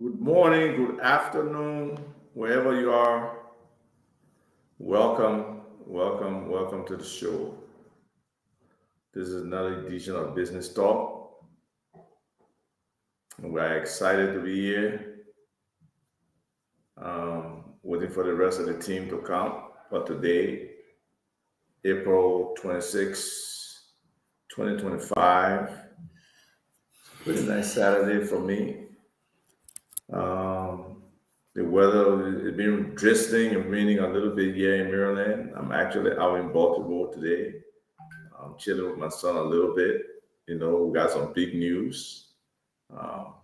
Good morning, good afternoon, wherever you are. Welcome to the show. This is another edition of Business Talk. We're excited to be here, waiting for the rest of the team to come. But today, April 26, 2025, pretty nice Saturday for me. Um, the weather has been drizzling and raining a little bit here in Maryland. I'm actually out in Baltimore today. I'm chilling with my son a little bit. We got some big news. Um,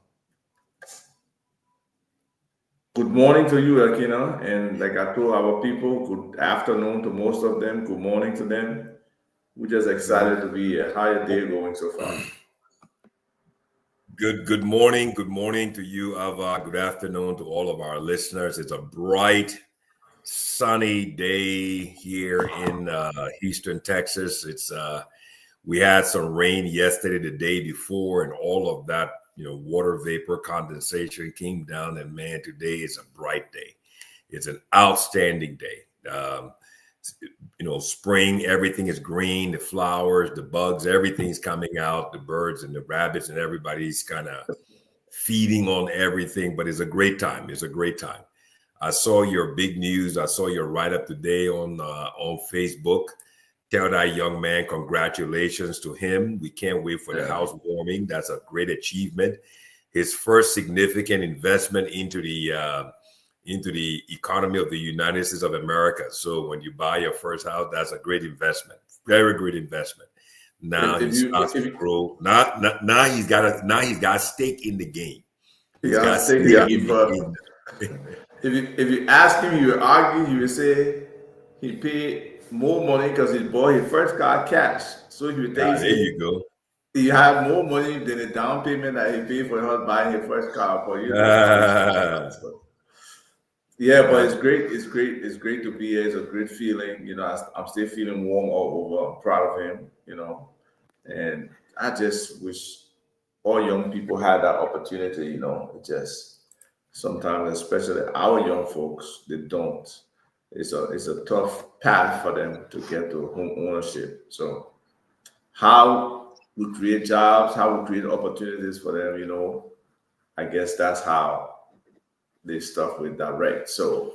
Good morning to you, Akina. And like I told our people, good afternoon to most of them. Good morning to them. We're just excited to be here. How your day going so far? Good morning. Good morning to you, Ava. Good afternoon to all of our listeners. It's a bright, sunny day here in Houston, Texas. It's we had some rain yesterday, the day before, and all of that, water vapor condensation came down. And man, today is a bright day. It's an outstanding day. Spring, everything is green, the flowers, the bugs, everything's coming out, the birds and the rabbits, and everybody's kind of feeding on everything. But it's a great time. It's a great time. I saw your big news. I saw your write up today on Facebook. Tell that young man congratulations to him. We can't wait for the housewarming. That's a great achievement. His first significant investment into the economy of the United States of America. So when you buy your first house, that's a great investment. Very great investment. Now he starts to grow. Now he's got stake in the game. He's got stake in the game. If you ask him, he will argue. He will say he paid more money because he bought his first car cash. So he will think there you go. He have more money than the down payment that he paid for him buying his first car. But but it's great. It's great. It's great to be here. It's a great feeling. I'm still feeling warm all over. I'm proud of him. And I just wish all young people had that opportunity. It just sometimes, especially our young folks, they don't. It's a tough path for them to get to home ownership. So how we create jobs, how we create opportunities for them, I guess that's how this stuff will direct. So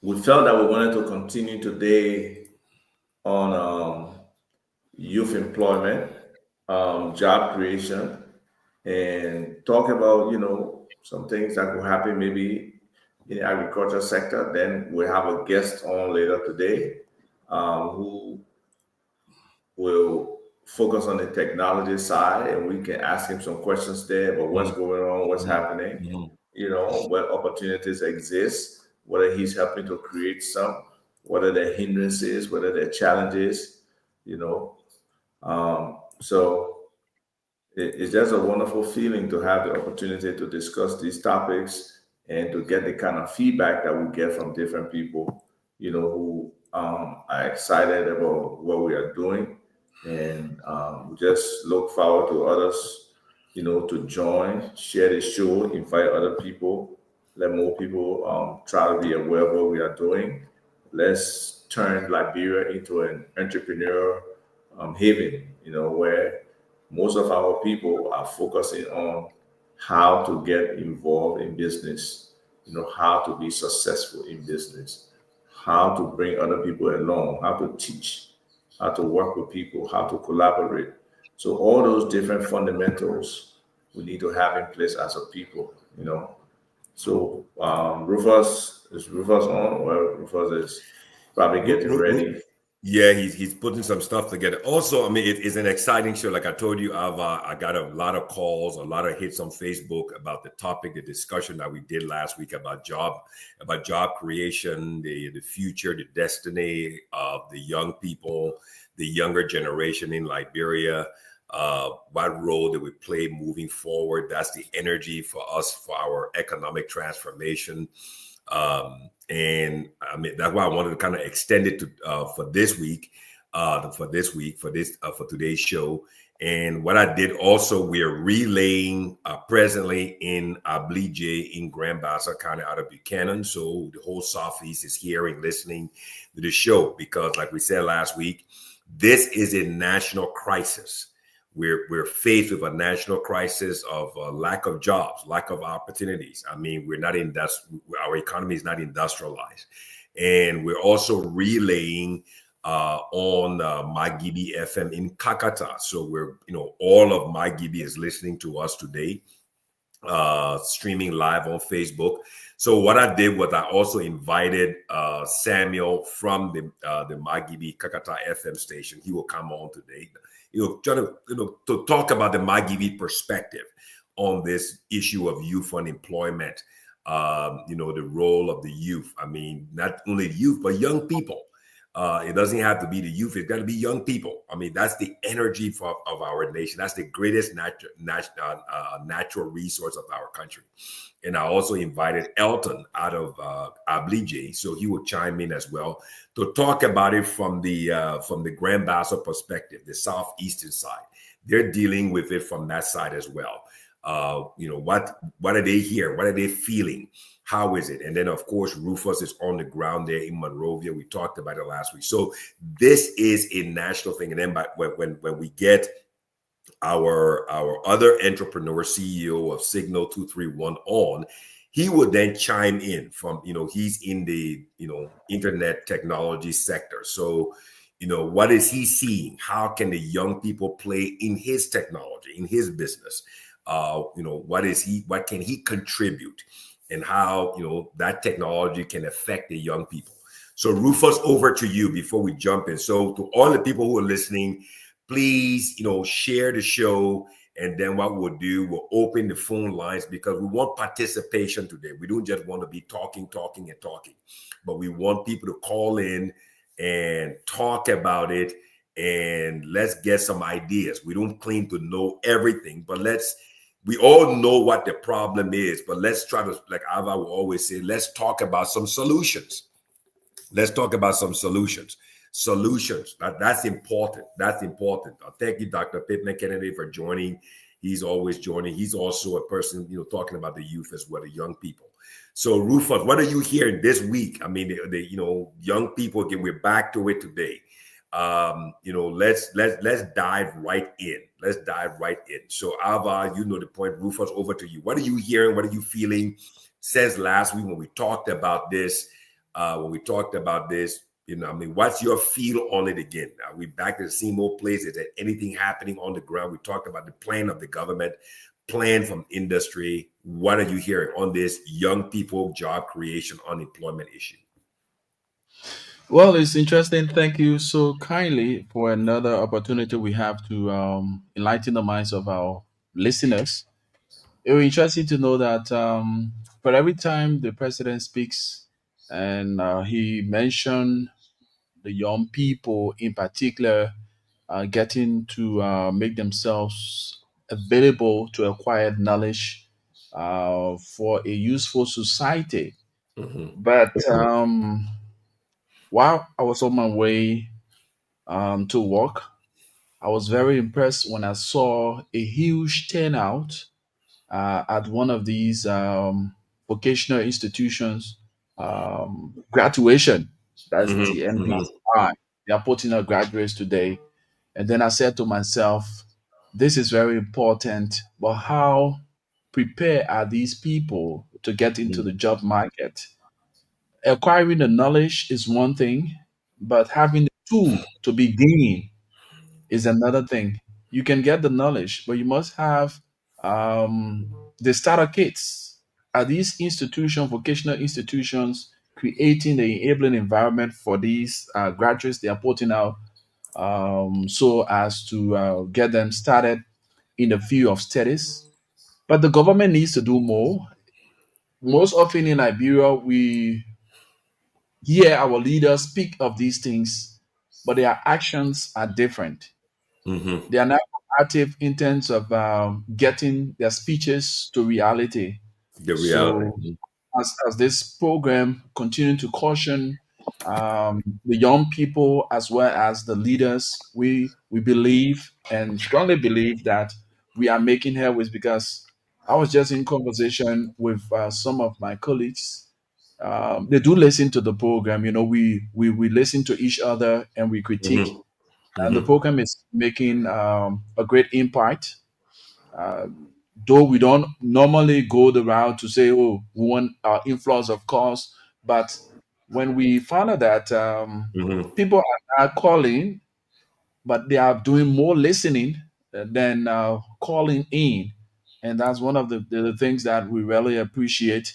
we felt that we wanted to continue today on youth employment, job creation, and talk about, some things that will happen maybe in the agriculture sector. Then we have a guest on later today who will focus on the technology side, and we can ask him some questions there about what's going on, what's happening, what opportunities exist, whether he's helping to create some, whether there are hindrances, whether there are challenges, So it's just a wonderful feeling to have the opportunity to discuss these topics and to get the kind of feedback that we get from different people, who are excited about what we are doing. And we just look forward to others, to join, share the show, invite other people, let more people try to be aware of what we are doing. Let's turn Liberia into an entrepreneur haven, where most of our people are focusing on how to get involved in business, how to be successful in business, how to bring other people along, how to teach, how to work with people, how to collaborate. So all those different fundamentals we need to have in place as a people. So Rufus on? Well, Rufus is probably getting ready. Yeah, he's putting some stuff together. Also, I mean, it's an exciting show. Like I told you, I got a lot of calls, a lot of hits on Facebook about the topic, the discussion that we did last week about job creation, the future, the destiny of the young people, the younger generation in Liberia. What role do we play moving forward? That's the energy for us for our economic transformation. And I mean, that's why I wanted to kind of extend it to for today's show. And what I did also, we're relaying presently in Ablige in Grand Bassa, kind of out of Buchanan. So the whole Southeast is hearing, listening to the show because, like we said last week, this is a national crisis. We're faced with a national crisis of lack of jobs, lack of opportunities. I mean, our economy is not industrialized, and we're also relaying on Magibi FM in Kakata. So all of Magibi is listening to us today, streaming live on Facebook. So what I did was I also invited Samuel from the Magibi Kakata FM station. He will come on today, try to talk about the Magibi perspective on this issue of youth unemployment. The role of the youth. I mean, not only youth, but young people. It doesn't have to be the youth. It's got to be young people. I mean, that's the energy of our nation. That's the greatest natural resource of our country. And I also invited Elton out of Ablige, so he will chime in as well to talk about it from the Grand Bassa perspective, the southeastern side. They're dealing with it from that side as well. What are they hearing? What are they feeling? How is it? And then, of course, Rufus is on the ground there in Monrovia. We talked about it last week. So this is a national thing. And then when we get our other entrepreneur, CEO of Signal 231 on, he would then chime in from, he's in the, internet technology sector. So, what is he seeing? How can the young people play in his technology, in his business? What can he contribute? And how that technology can affect the young people. So Rufus, over to you before we jump in. So to all the people who are listening, please share the show, and then what we'll do, we'll open the phone lines because we want participation today. We don't just want to be talking, but we want people to call in and talk about it, and let's get some ideas. We don't claim to know everything, but we all know what the problem is, but let's try to, like Ava will always say, let's talk about some solutions. Let's talk about some solutions. That's important. That's important. Thank you, Dr. Pittman Kennedy, for joining. He's always joining. He's also a person, talking about the youth as well, the young people. So Rufus, what are you hearing this week? I mean, the young people, again, we're back to it today. Let's dive right in. So Ava, the point. Rufus, over to you. What are you hearing? What are you feeling? Since last week when we talked about this, what's your feel on it again? Are we back to the same old place? Is there anything happening on the ground? We talked about the plan of the government, plan from industry. What are you hearing on this young people, job creation, unemployment issue? Well, it's interesting. Thank you so kindly for another opportunity we have to enlighten the minds of our listeners. It was interesting to know that for every time the president speaks and he mentioned the young people in particular getting to make themselves available to acquire knowledge for a useful society. Mm-hmm. But while I was on my way to work, I was very impressed when I saw a huge turnout at one of these vocational institutions graduation. That's the Mm-hmm. NBI. They are putting out graduates today. And then I said to myself, this is very important, but how prepared are these people to get into the job market? Acquiring the knowledge is one thing, but having the tool to begin is another thing. You can get the knowledge, but you must have the starter kits. Are these institutions, vocational institutions, creating the enabling environment for these graduates they are putting out so as to get them started in the field of studies? But the government needs to do more. Most often in Liberia, we hear our leaders speak of these things, but their actions are different. Mm-hmm. They are not active in terms of getting their speeches to reality. The So, reality. as this program continue to caution the young people as well as the leaders, we believe and strongly believe that we are making headway, because I was just in conversation with some of my colleagues. They do listen to the program. We listen to each other and we critique, Hmm. and the Hmm. program is making a great impact. Uh, though we don't normally go the route to say, oh, we want our influence, of course, but when we found out that Hmm. people are now calling, but they are doing more listening than calling in. And that's one of the things that we really appreciate.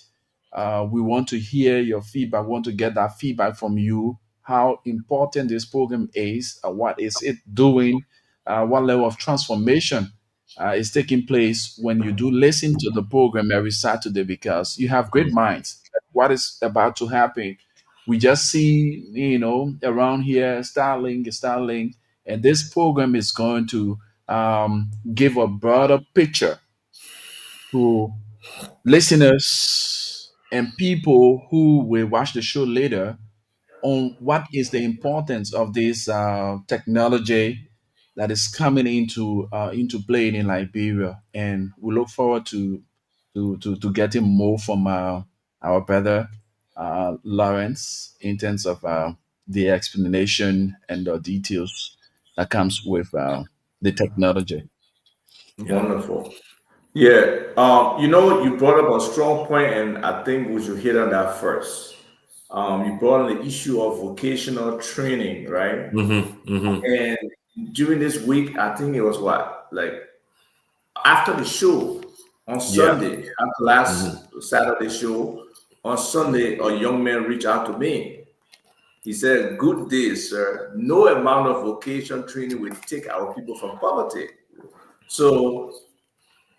We want to hear your feedback, we want to get that feedback from you, how important this program is, what is it doing, what level of transformation is taking place when you do listen to the program every Saturday, because you have great minds. What is about to happen? We just see, around here, Starlink, and this program is going to give a broader picture to listeners and people who will watch the show later on what is the importance of this technology that is coming into play in Liberia, and we look forward to getting more from our brother Lawrence in terms of the explanation and the details that comes with the technology. Yeah. Wonderful. Yeah. You brought up a strong point, and I think we should hit on that first. You brought on the issue of vocational training, right? Hmm. Hmm. And during this week, I think it was what, like after the show on Yeah. Sunday, after Hmm. last Saturday show, on Sunday, a young man reached out to me. He said, "Good day, sir. No amount of vocation training will take our people from poverty." So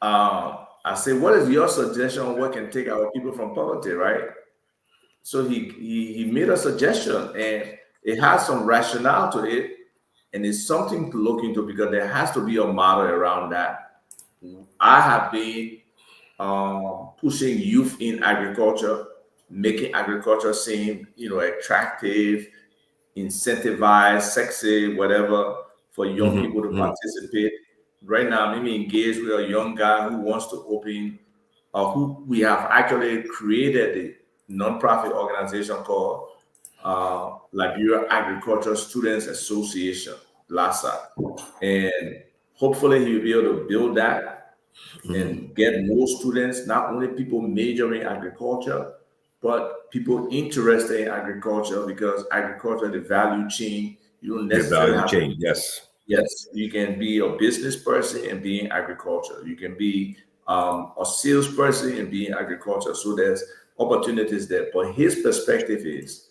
I said, "What is your suggestion on what can take our people from poverty?" Right? So he made a suggestion, and it has some rationale to it, and it's something to look into because there has to be a model around that. I have been pushing youth in agriculture, making agriculture seem attractive, incentivized, sexy, whatever, for young Hmm. people to Hmm. participate. Right now, I'm even engaged with a young guy who wants to open, who we have actually created a nonprofit organization called Liberia Agriculture Students Association, LASA. And hopefully he'll be able to build that Hmm. and get more students, not only people majoring in agriculture, but people interested in agriculture, because agriculture, the value chain, you don't The necessarily value have to. chain. Yes. Yes, you can be a business person and be in agriculture. You can be a salesperson and be in agriculture. So there's opportunities there. But his perspective is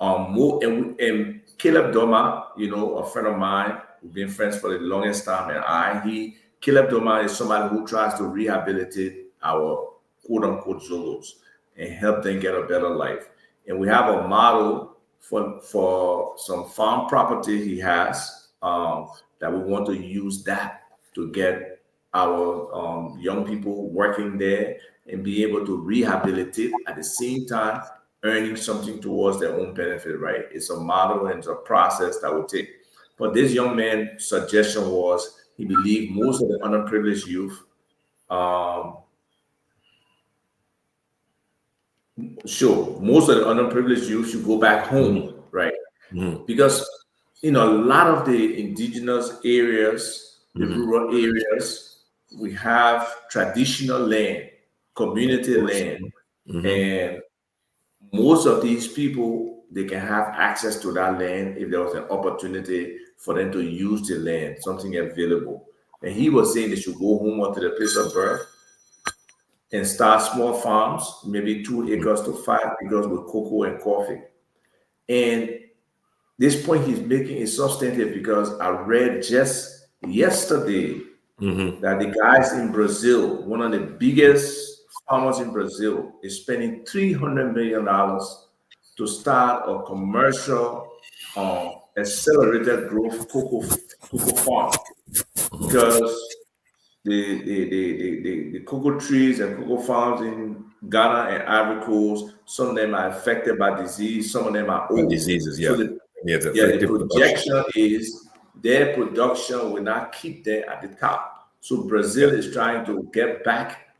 more, and Caleb Doma, a friend of mine, we've been friends for the longest time, and Caleb Doma is somebody who tries to rehabilitate our quote unquote Zogos and help them get a better life. And we have a model for some farm property he has, that we want to use that to get our young people working there and be able to rehabilitate at the same time earning something towards their own benefit, right? It's a model and it's a process that will take. But this young man's suggestion was he believed most of the underprivileged youth, um, sure, most of the underprivileged youth should go back Hmm. home, right? Hmm. Because a lot of the indigenous areas, the Hmm. rural areas, we have traditional land, Of community course. land, Hmm. and most of these people, they can have access to that land if there was an opportunity for them to use the land, something available. And he was saying they should go home or to the place of birth and start small farms, maybe 2 acres to 5 acres with cocoa and coffee. And this point he's making is substantive because I read just yesterday Hmm. that the guys in Brazil, one of the biggest farmers in Brazil, is spending $300 million to start a commercial accelerated growth cocoa farm, because the cocoa trees and cocoa farms in Ghana and Ivory Coast, some of them are affected by disease, some of them are old. Diseases, So yeah. Yeah, it's the effective production. projection is their production will not keep them at the top. So Yeah. Brazil is trying to get back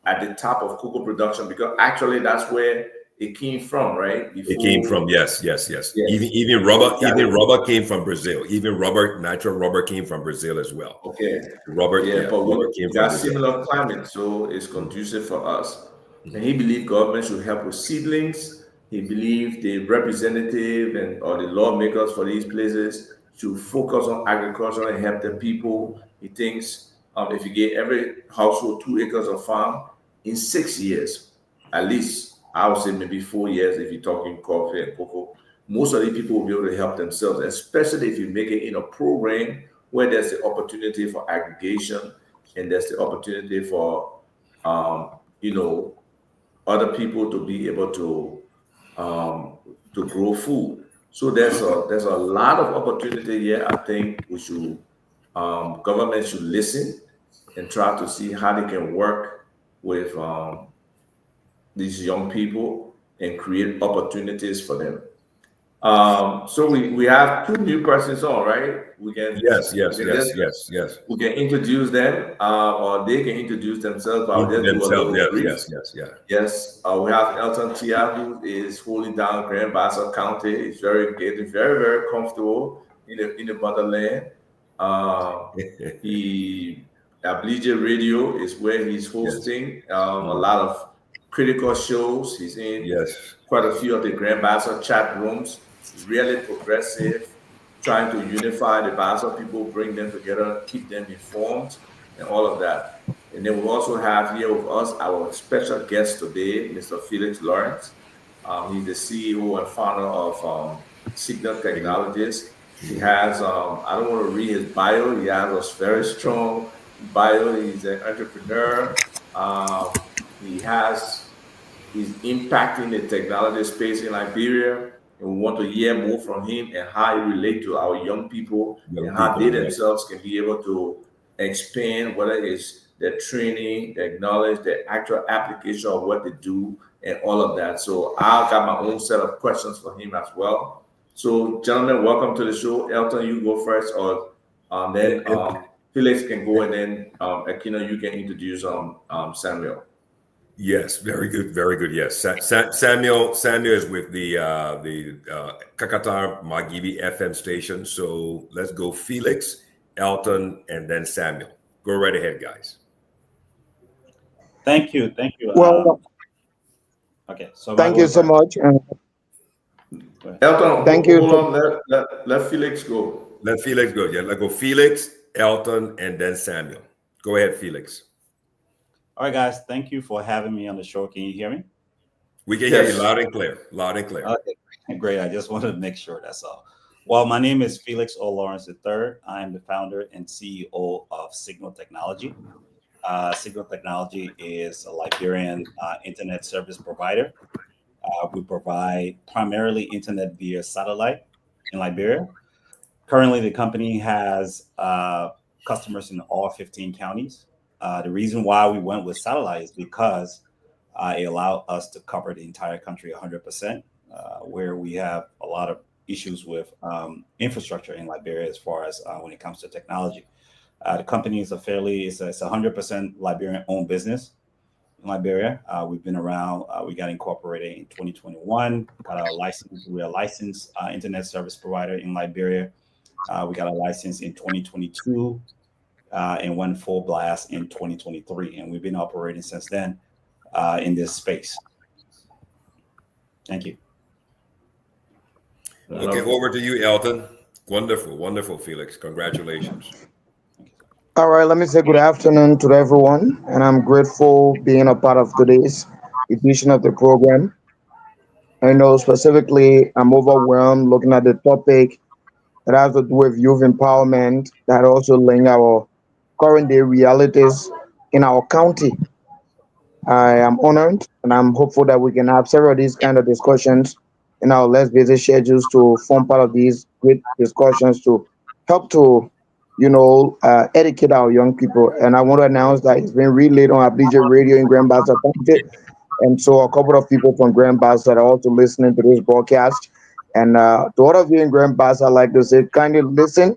at the top of cocoa production because actually that's where it came from, right? It came Before, from, yes. yes, Even they rubber, got even it. rubber came from Brazil. Even rubber, natural rubber came from Brazil as well. Okay. Rubber, Yeah, yeah, but rubber we came from got Brazil. similar climate, so it's conducive for us. And he believed government should help with seedlings. He believed the representative and or the lawmakers for these places should focus on agriculture and help the people. He thinks if you get every household 2 acres of farm in 6 years, at least I would say maybe 4 years if you're talking coffee and cocoa, most of the people will be able to help themselves, especially if you make it in a program where there's the opportunity for aggregation and there's the opportunity for you know other people to be able to grow food. So there's a lot of opportunity here. I think we should government should listen and try to see how they can work with these young people and create opportunities for them. So we have two new persons on, right? Yes, We yes, can yes, just yes, yes. we can introduce them, or they can introduce themselves. But I'll Into just do a themselves, little yes, brief. yes, yes, yeah. Yes, we have Elton Tia, who is holding down Grand Bassa County. He's very engaged, very comfortable in the motherland. Uh, he Ablige Radio is where he's Yes. hosting a lot of critical shows. He's in Yes. quite a few of the Grand Bassa chat rooms. Really progressive, trying to unify the Bassa people, bring them together, keep them informed, and all of that. And then we also have here with us our special guest today, Mr. Felix Lawrence. He's the CEO and founder of Signal Technologies. He has, I don't want to read his bio, he has a very strong bio. He's an entrepreneur. He has He's impacting the technology space in Liberia, and we want to hear more from him and how he relate to our young people Young and how people, they yeah. themselves can be able to expand whether it's their training, their knowledge, their actual application of what they do, and all of that. So I've got my own set of questions for him as well. So, gentlemen, welcome to the show. Elton, you go first, or then And Felix can go, and then Akina, you can introduce Samuel. yes, very good, very good. Yes, Samuel is with the Kakatar Magibi FM station. So let's go, Felix, Elton, and then Samuel. Go right ahead, guys. Thank you. Well, Okay, so thank you so much. Elton, Thank you. hold on. Let Felix go. Let Felix go. Yeah, let go, Felix, Elton, and then Samuel. Go ahead, Felix. All right, guys. Thank you for having me on the show. Can you hear me? We can hear Yes. you loud and clear. Loud and clear. Okay, great. I just wanted to make sure that's all. Well, my name is Felix O. Lawerence III. I am the founder and CEO of Signal Technology. Signal Technology is a Liberian internet service provider. We provide primarily internet via satellite in Liberia. Currently, the company has customers in all 15 counties. The reason why we went with satellite is because it allowed us to cover the entire country 100%, where we have a lot of issues with infrastructure in Liberia as far as when it comes to technology. The company is it's a 100% Liberian-owned business in Liberia. We've been around. We got incorporated in 2021. Got a license. We're a licensed internet service provider in Liberia. We got a license in 2022 and went full blast in 2023. And we've been operating since then in this space. Thank you. Okay, over to you, Elton. Wonderful, Felix. Congratulations. All right, let me say good afternoon to everyone, and I'm grateful being a part of today's edition of the program. I know specifically I'm overwhelmed looking at the topic that has to do with youth empowerment that also link our current day realities in our county. I am honored and I'm hopeful that we can have several of these kind of discussions in our less busy schedules to form part of these great discussions to help to educate our young people. And I want to announce that it's been relayed on Abidjan Radio in Grand Bassa County. And so a couple of people from Grand Bassa are also listening to this broadcast. And to all of you in Grand Bassa, I'd like to say, kindly listen,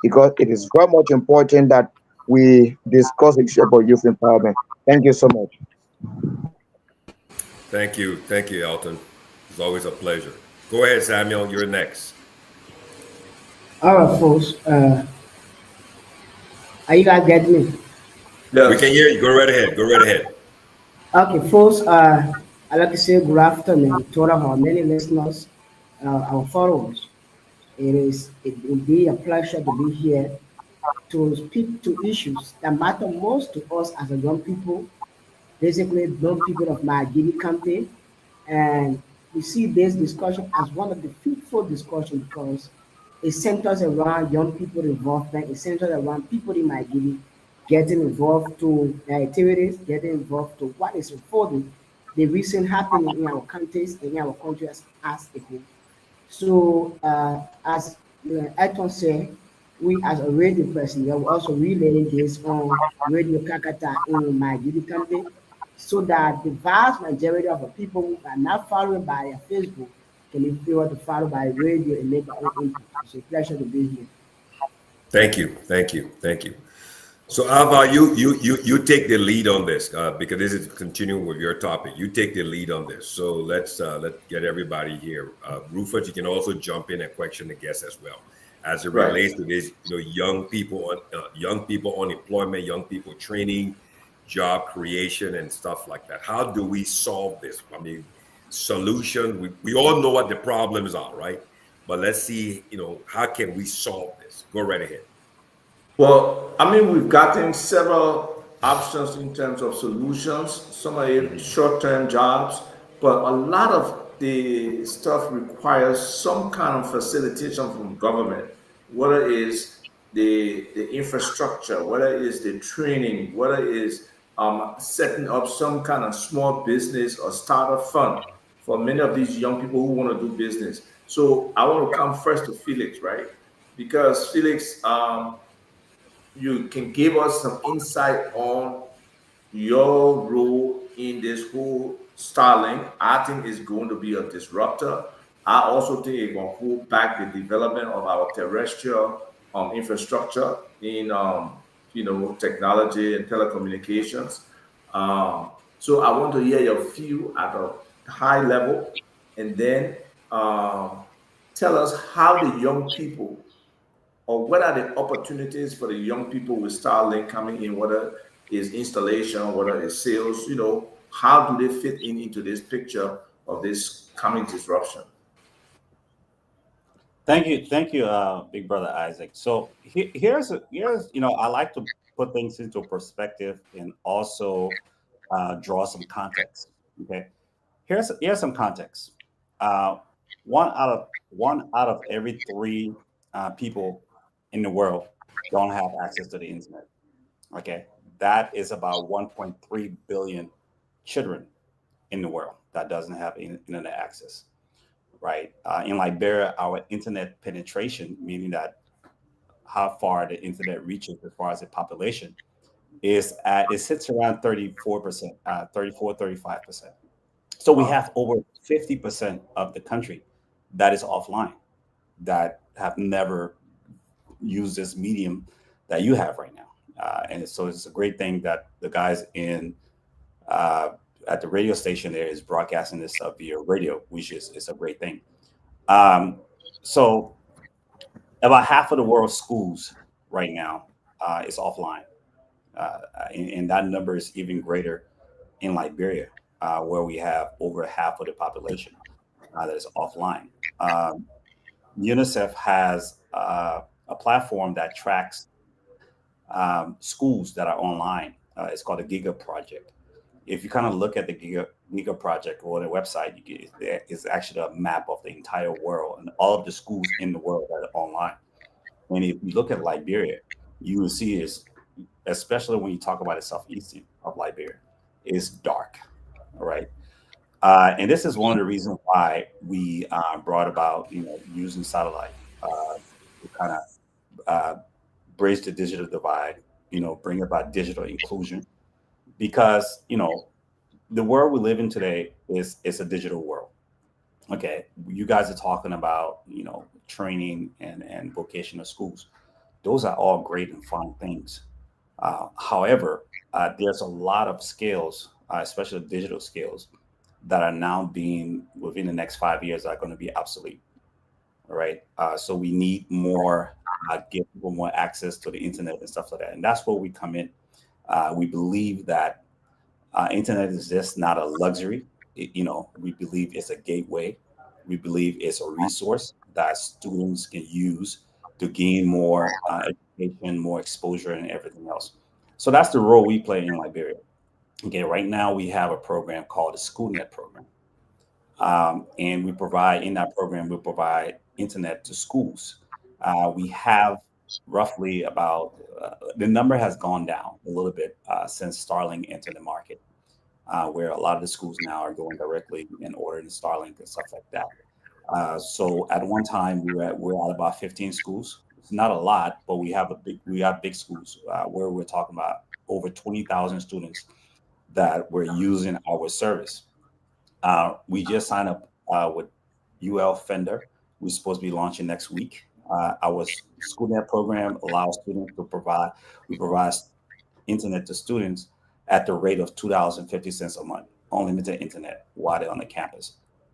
because it is very much important that we discuss issue about youth empowerment. Thank you so much. Thank you, Elton. It's always a pleasure. Go ahead, Samuel. You're next. All right, folks. Are you guys getting me? We Yes. can hear you. Go right ahead. Go right ahead. Okay, folks. I'd like to say good afternoon to all of our many listeners, our followers. It will be a pleasure to be here to speak to issues that matter most to us as a young people, basically young people of my Guinea campaign. And we see this discussion as one of the fruitful discussions because it centers around young people involvement. It centers around people in my Guinea getting involved to activities, getting involved to what is unfolding, the recent happening in our countries, in our country as a whole. So, as Ayrton said, we as a radio person, we are also relaying this on Radio Kakata in my Gidi country so that the vast majority of the people who are not followed by Facebook can be able to follow by radio and make their own input. It's a pleasure to be here. Thank you. Thank you. Thank you. So Ava, you take the lead on this because this is continuing with your topic. You take the lead on this. So let's get everybody here. Rufus, you can also jump in and question the guests as well, as it Right. relates to this. Young people unemployment, young people training, job creation, and stuff like that. How do we solve this? I mean, solution. We all know what the problems are, right? But let's see. How can we solve this? Go right ahead. Well, I mean, we've gotten several options in terms of solutions. Some are short-term jobs, but a lot of the stuff requires some kind of facilitation from government, whether it is the infrastructure, whether it is the training, whether it is setting up some kind of small business or startup fund for many of these young people who want to do business. So I want to come first to Felix, right? Because Felix, you can give us some insight on your role in this whole Starlink. I think is going to be a disruptor. I also think it will hold back the development of our terrestrial infrastructure in technology and telecommunications. So I want to hear your view at a high level, and then tell us how the young people, or what are the opportunities for the young people with Starlink coming in, whether it's installation, whether it's sales, how do they fit into this picture of this coming disruption? Thank you, Big Brother Isaac. So here's I like to put things into perspective and also draw some context. Okay, here's some context. Uh, one out of every three people in the world don't have access to the internet. Okay, that is about 1.3 billion children in the world that doesn't have internet access. Right, in Liberia, our internet penetration, meaning that how far the internet reaches as far as the population, it sits around 34%, 35%. So we Wow. have over 50% of the country that is offline, that have never used this medium that you have right now. And so it's a great thing that the guys in uh, at the radio station there is broadcasting this via radio, which is a great thing. Um, so about half of the world's schools right now is offline, and that number is even greater in Liberia, where we have over half of the population that is offline. Um, UNICEF has a platform that tracks schools that are online. It's called the Giga Project. If you kind of look at the Giga Project or the website, there is actually a map of the entire world and all of the schools in the world that are online. And if you look at Liberia, you will see is, especially when you talk about the southeastern of Liberia, is dark. All right. And this is one of the reasons why we brought about, using satellite to kind of uh, bridge the digital divide, bring about digital inclusion, because the world we live in today is a digital world. Okay, you guys are talking about training and vocational schools. Those are all great and fine things. However, there's a lot of skills, especially digital skills, that are now being within the next 5 years are going to be obsolete. All right. So we need more, give people more access to the internet and stuff like that. And that's where we come in. We believe that internet is just not a luxury. We believe it's a gateway. We believe it's a resource that students can use to gain more education, more exposure, and everything else. So that's the role we play in Liberia. Okay, right now we have a program called the SchoolNet program. And we provide we provide internet to schools. We have roughly about, the number has gone down a little bit since Starlink entered the market, where a lot of the schools now are going directly and ordering Starlink and stuff like that. So at one time we're at about 15 schools. It's not a lot, but we have big schools where we're talking about over 20,000 students that were using our service. We just signed up with UL Fender. We're supposed to be launching next week. Our SchoolNet program allows students to provide internet to students at the rate of $2.50 a month, unlimited internet while they're on the campus.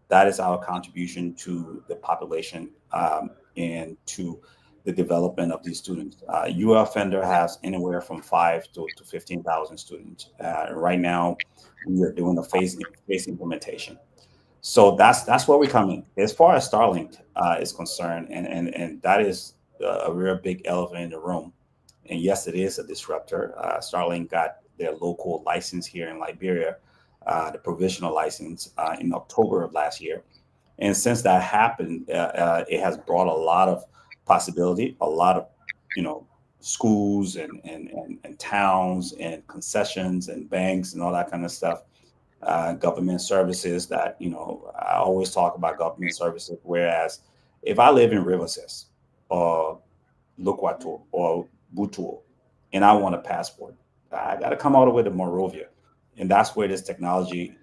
That is our contribution to the population and to the development of these students. UL Fender has anywhere from 5 to 15,000 students. Right now, we are doing a phase implementation. So that's where we come in. As far as Starlink is concerned, and that is a real big elephant in the room. And yes, it is a disruptor. Starlink got their local license here in Liberia, the provisional license in October of last year. And since that happened, it has brought a lot of possibility, a lot of, schools and towns and concessions and banks and all that kind of stuff. Government services that, I always talk about government services. Whereas if I live in Riverses or Lukwato or Butuo and I want a passport, I got to come all the way to Monrovia. And that's where this technology,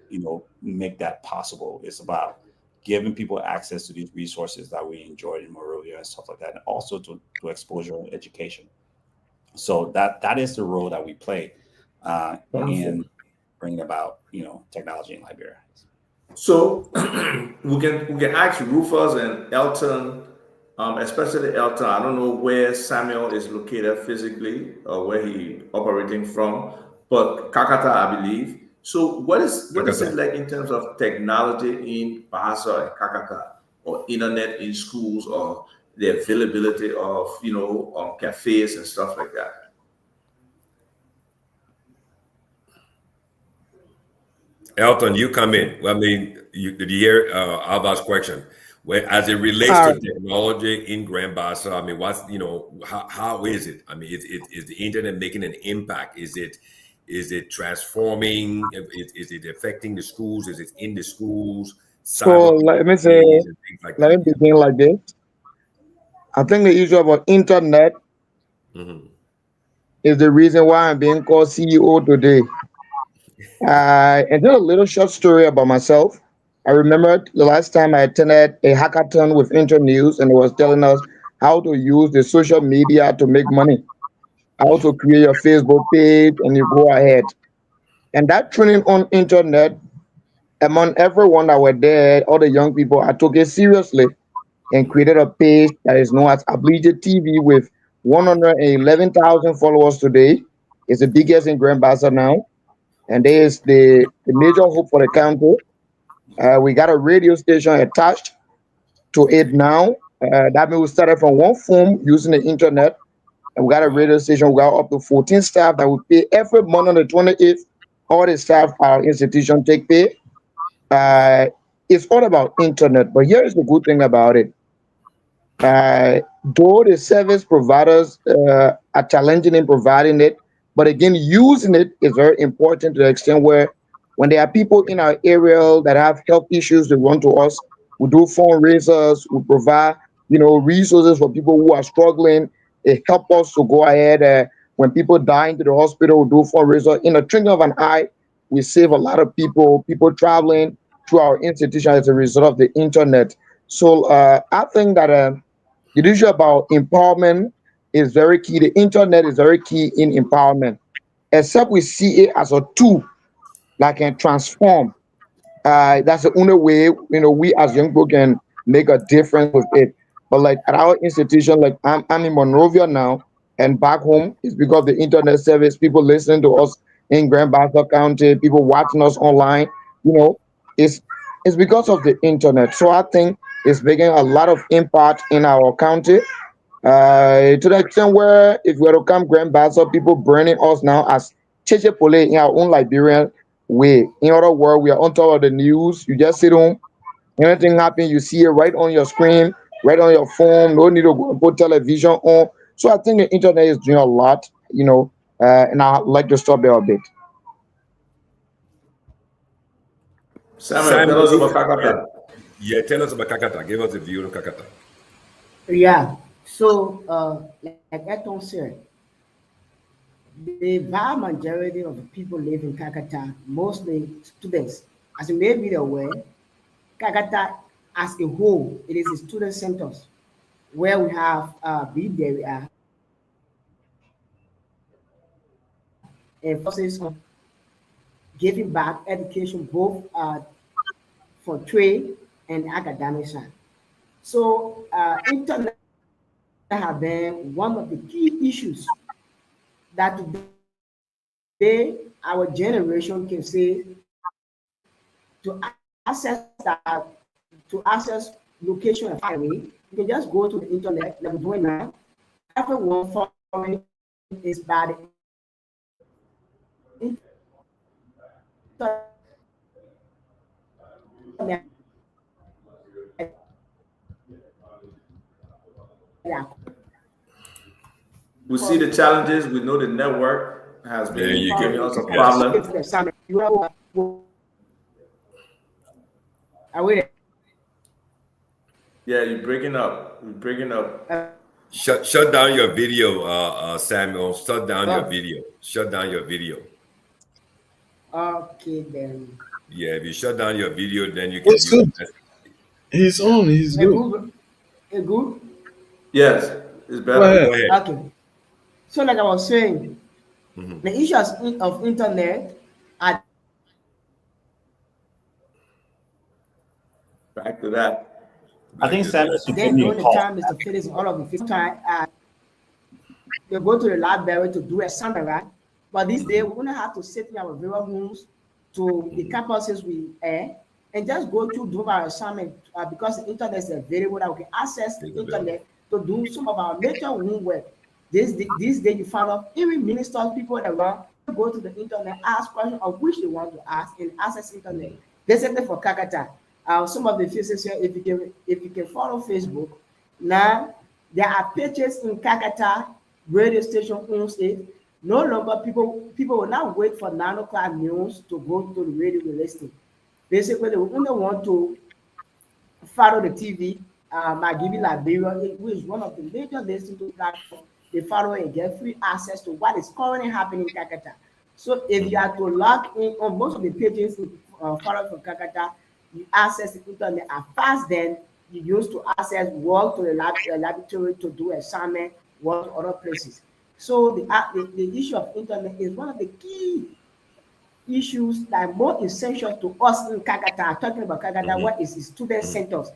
make that possible. It's about giving people access to these resources that we enjoyed in Monrovia and stuff like that, and also to exposure and education. So that is the role that we play in bringing about, technology in Liberia. So we can ask Rufus and Elton, especially Elton. I don't know where Samuel is located physically or where he operating from, but Kakata, I believe. So what is it like in terms of technology in Bahasa and Kakata, or internet in schools, or the availability of cafes and stuff like that? Elton, you come in. I mean, did you hear Alva's question? As it relates to technology in Grand Bassa, I mean, how is it? I mean, is the internet making an impact? Is it transforming? Is it affecting the schools? Is it in the schools? So let me begin like this. I think the issue about internet is the reason why I'm being called CEO today. And just a little short story about myself. I remember the last time I attended a hackathon with Internews, and it was telling us how to use the social media to make money, how to create your Facebook page, and you go ahead. And that training on internet, among everyone that were there, all the young people, I took it seriously and created a page that is known as Ablija TV with 111,000 followers today. It's the biggest in Grand Bassa now. And there is the major hope for the country. We got a radio station attached to it now. That means we started from one phone using the internet, and we got a radio station. We got up to 14 staff that we pay every month on the 28th. All the staff at our institution take pay. It's all about internet, but here is the good thing about it. Though the service providers are challenging in providing it, but again, using it is very important to the extent where when there are people in our area that have health issues, they run to us. We do fundraisers, we provide, resources for people who are struggling. It helps us to go ahead. When people die into the hospital, we do fundraiser. In a twinkling of an eye, we save a lot of people traveling to our institution as a result of the internet. So I think that the issue about empowerment is very key. The internet is very key in empowerment, except we see it as a tool that can transform. That's the only way we as young people can make a difference with it. But like at our institution, like I'm in Monrovia now, and back home it's because the internet service, people listening to us in Grand Bassa County, people watching us online. You know, it's it's because of the internet. So I think it's making a lot of impact in our county. To the extent where if we were to come Grand Bassa, people burning us now as Cheche Pole in our own Liberian way. In other words, we are on top of the news. You just sit home, anything happen, you see it right on your screen, right on your phone. No need to go and put television on. So I think the internet is doing a lot, and I'd like to stop there a bit. Samuel, tell Samuel, us about yeah, Kakata. yeah, tell us about Kakata. Give us a view of Kakata. Yeah. So, like Eton said, the vast majority of the people live in Kakata, mostly students. As you may be aware, Kakata as a whole, it is a student centers where we have there we are emphasis on giving back education both for trade and academic side. So internet have been one of the key issues that today our generation can say to access that to access location and far away, you can just go to the internet like we're doing now. Everyone following is by the internet. We see the challenges. We know the network has There been you giving go. us a Yes. problem. Are we Yeah, you're breaking up. You're breaking up. Shut down your video, Samuel. Shut down your Oh, video. Shut down your video. okay then. Yeah, if you shut down your video, then you can It's use good. it. He's Yeah. on. He's A good. good, a good. Yes, it's Go better. ahead. Go ahead. Okay. So like I was saying, Mhm. the issues of internet are Back to that. I Back think to Sam that. should give then me a during the call. time Mr. Felix all of the first time they go to the library to do a assignment, right? But this day we're gonna have to sit in our various rooms to the campuses we are and just go through do our assignment because the internet is available that we can access the It's available. internet to do some of our major homework. This day you find out even ministers, people that want go to the internet, ask questions of which they want to ask and access internet. Basically for Kakata. Some of the faces here, if you can follow Facebook, now there are pages in Kakata radio station owns it. No longer people will now wait for 9 o'clock news to go to the radio to listen. Basically, they only want to follow the TV. Magibi Liberia, which is one of the major listening to platforms, they follow and get free access to what is currently happening in Kakata. So if you are to log in on most of the pages follow from Kakata, you access the internet as fast then you use to access work to the laboratory to do assignment, work to other places. So the issue of internet is one of the key issues that are more essential to us in Kakata. Talking about Kakata, Mhm. what is the student Mhm. centers?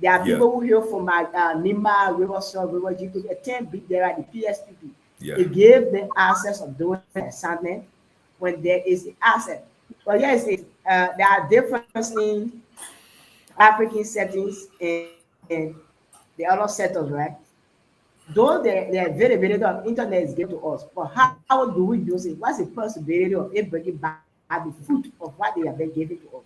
There are Yeah. people who here from my Nima, Riverside, River G to attend big there at the PSPP. Yeah. It gave them access of doing assignment when there is the asset. But yes, there are differences in African settings and the other settings, right? Though the availability of internet is given to us, but how do we use it? What's the possibility of it bringing back the fruit of what they have been giving to us?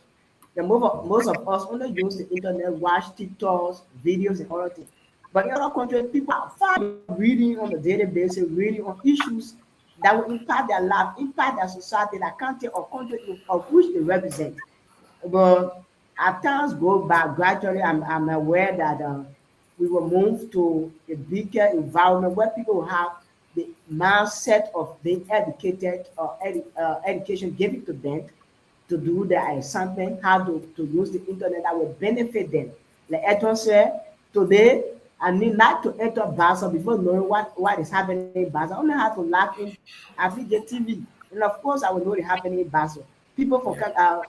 Most of us only use the internet, watch TikToks, videos, and other things. But in other countries, people are far reading on a daily basis, reading on issues that will impact their life, impact their society, their country or country of which they represent. But as times go by, gradually, I'm aware that we will move to a bigger environment where people will have the mindset of being educated or education given to them to do their assignment, how to use the internet that will benefit them. Like Eton said, today I need not to enter Basel before knowing what is happening in Basel. I only have to log in Africa TV. And of course, I will know what's happening in Basel. People for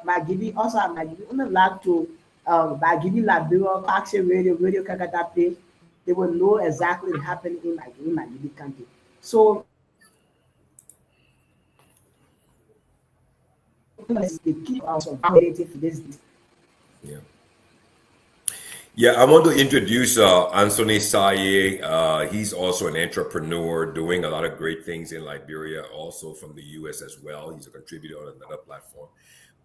Magibi, also at Magibi, only log to Magibi Labiro, Paxi Radio Kakata page. They will know exactly what's happening in Magibi country. So the key also validated for this. Yeah. Yeah, I want to introduce Anthony Saye. He's also an entrepreneur doing a lot of great things in Liberia, also from the US as well. He's a contributor on another platform.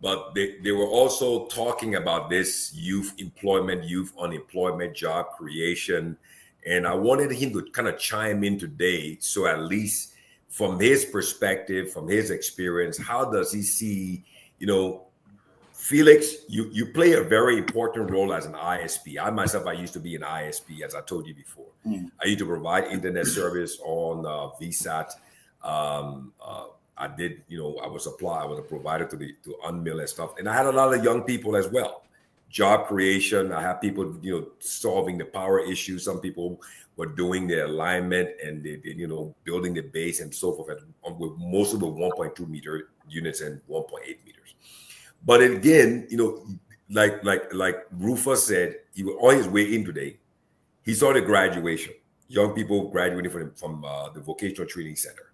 But they were also talking about this youth employment, youth unemployment, job creation. And I wanted him to kind of chime in today. So at least from his perspective, from his experience, how does he see, Felix, you play a very important role as an ISP. I used to be an ISP, as I told you before. I used to provide internet service on VSAT. I did, I was a provider to Unmill and stuff. And I had a lot of young people as well. Job creation. I have people, solving the power issues. Some people were doing the alignment and they building the base and so forth with most of the 1.2 meter units and 1.8 meters. But again, like Rufus said, he was on his way in today. He saw the graduation, young people graduating from the vocational training center.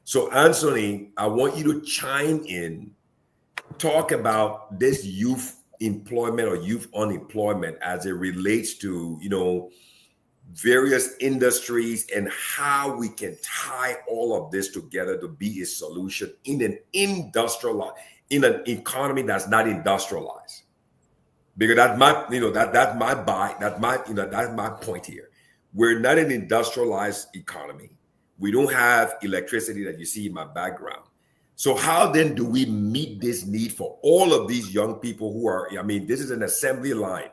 So Anthony, I want you to chime in, talk about this youth employment or youth unemployment as it relates to, various industries and how we can tie all of this together to be a solution in an economy that's not industrialized. Because that's my point here. We're not an industrialized economy. We don't have electricity that you see in my background. So how then do we meet this need for all of these young people who are, this is an assembly line.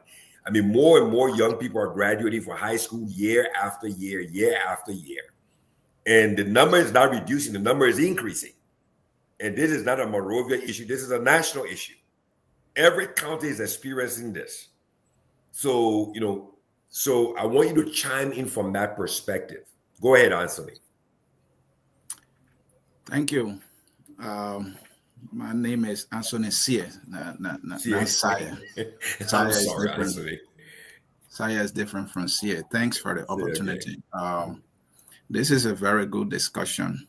More and more young people are graduating from high school year after year, year after year. And the number is not reducing, the number is increasing. And this is not a Monrovia issue, this is a national issue. Every county is experiencing this. So, so I want you to chime in from that perspective. Go ahead, Anthony. Thank you. My name is Anthony Sia, not Saya. I'm sorry, Anthony. Saya is different from Sia. Thanks for the opportunity. Okay. This is a very good discussion.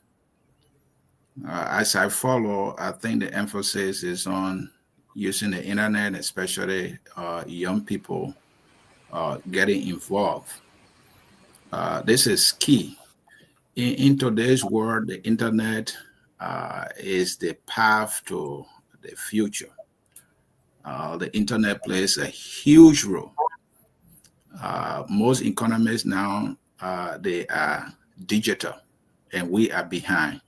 As I follow, I think the emphasis is on using the internet, especially young people getting involved. This is key. In today's world, the internet is the path to the future. The internet plays a huge role. Most economies now, they are digital, and we are behind.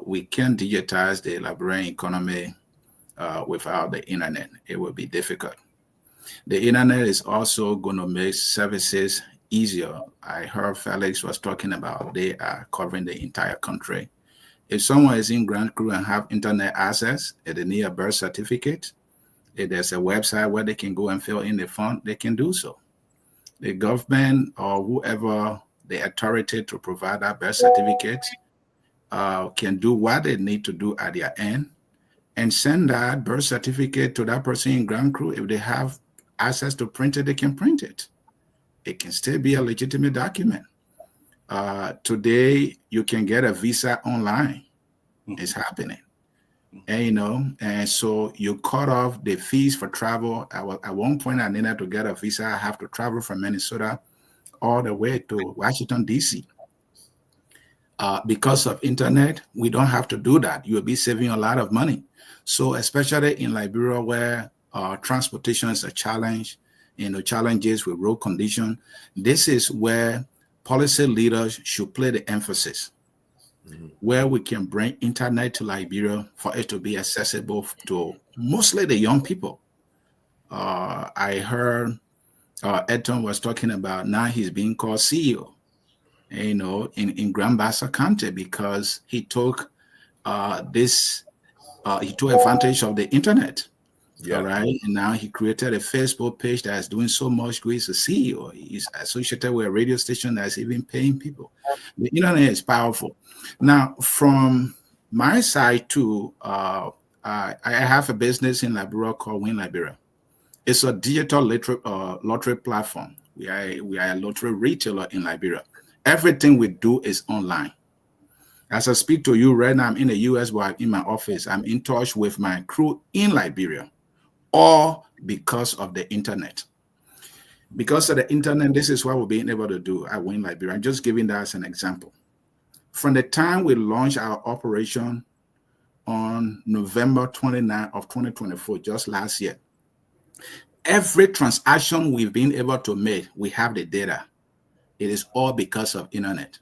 We can't digitize the Liberian economy without the internet. It will be difficult. The internet is also going to make services easier. I heard Felix was talking about they are covering the entire country. If someone is in Grand Crew and have internet access and they need a birth certificate, if there's a website where they can go and fill in the form, they can do so. The government or whoever the authority to provide that birth certificate can do what they need to do at their end and send that birth certificate to that person in Grand Crew. If they have access to print it, they can print it. It can still be a legitimate document. Today, you can get a visa online. It's happening. And, and so you cut off the fees for travel. At one point, I needed to get a visa. I have to travel from Minnesota all the way to Washington, D.C. Because of internet, we don't have to do that. You'll be saving a lot of money. So especially in Liberia, where transportation is a challenge, challenges with road condition, this is where policy leaders should play the emphasis, where we can bring internet to Liberia for it to be accessible to mostly the young people. I heard Edton was talking about, now he's being called CEO, in Grand Bassa County because he took he took advantage of the internet. Yeah. All right. And now he created a Facebook page that is doing so much good. He's a CEO. He's associated with a radio station that's even paying people. The internet is powerful. Now, from my side too, I have a business in Liberia called Win Liberia. It's a digital lottery platform. We are a lottery retailer in Liberia. Everything we do is online. As I speak to you right now, I'm in the US, but I'm in my office. I'm in touch with my crew in Liberia, all because of the internet. Because of the internet, this is what we're being able to do at Win Liberia. I'm just giving that as an example. From the time we launched our operation on November 29th of 2024, just last year, every transaction we've been able to make, we have the data. It is all because of internet.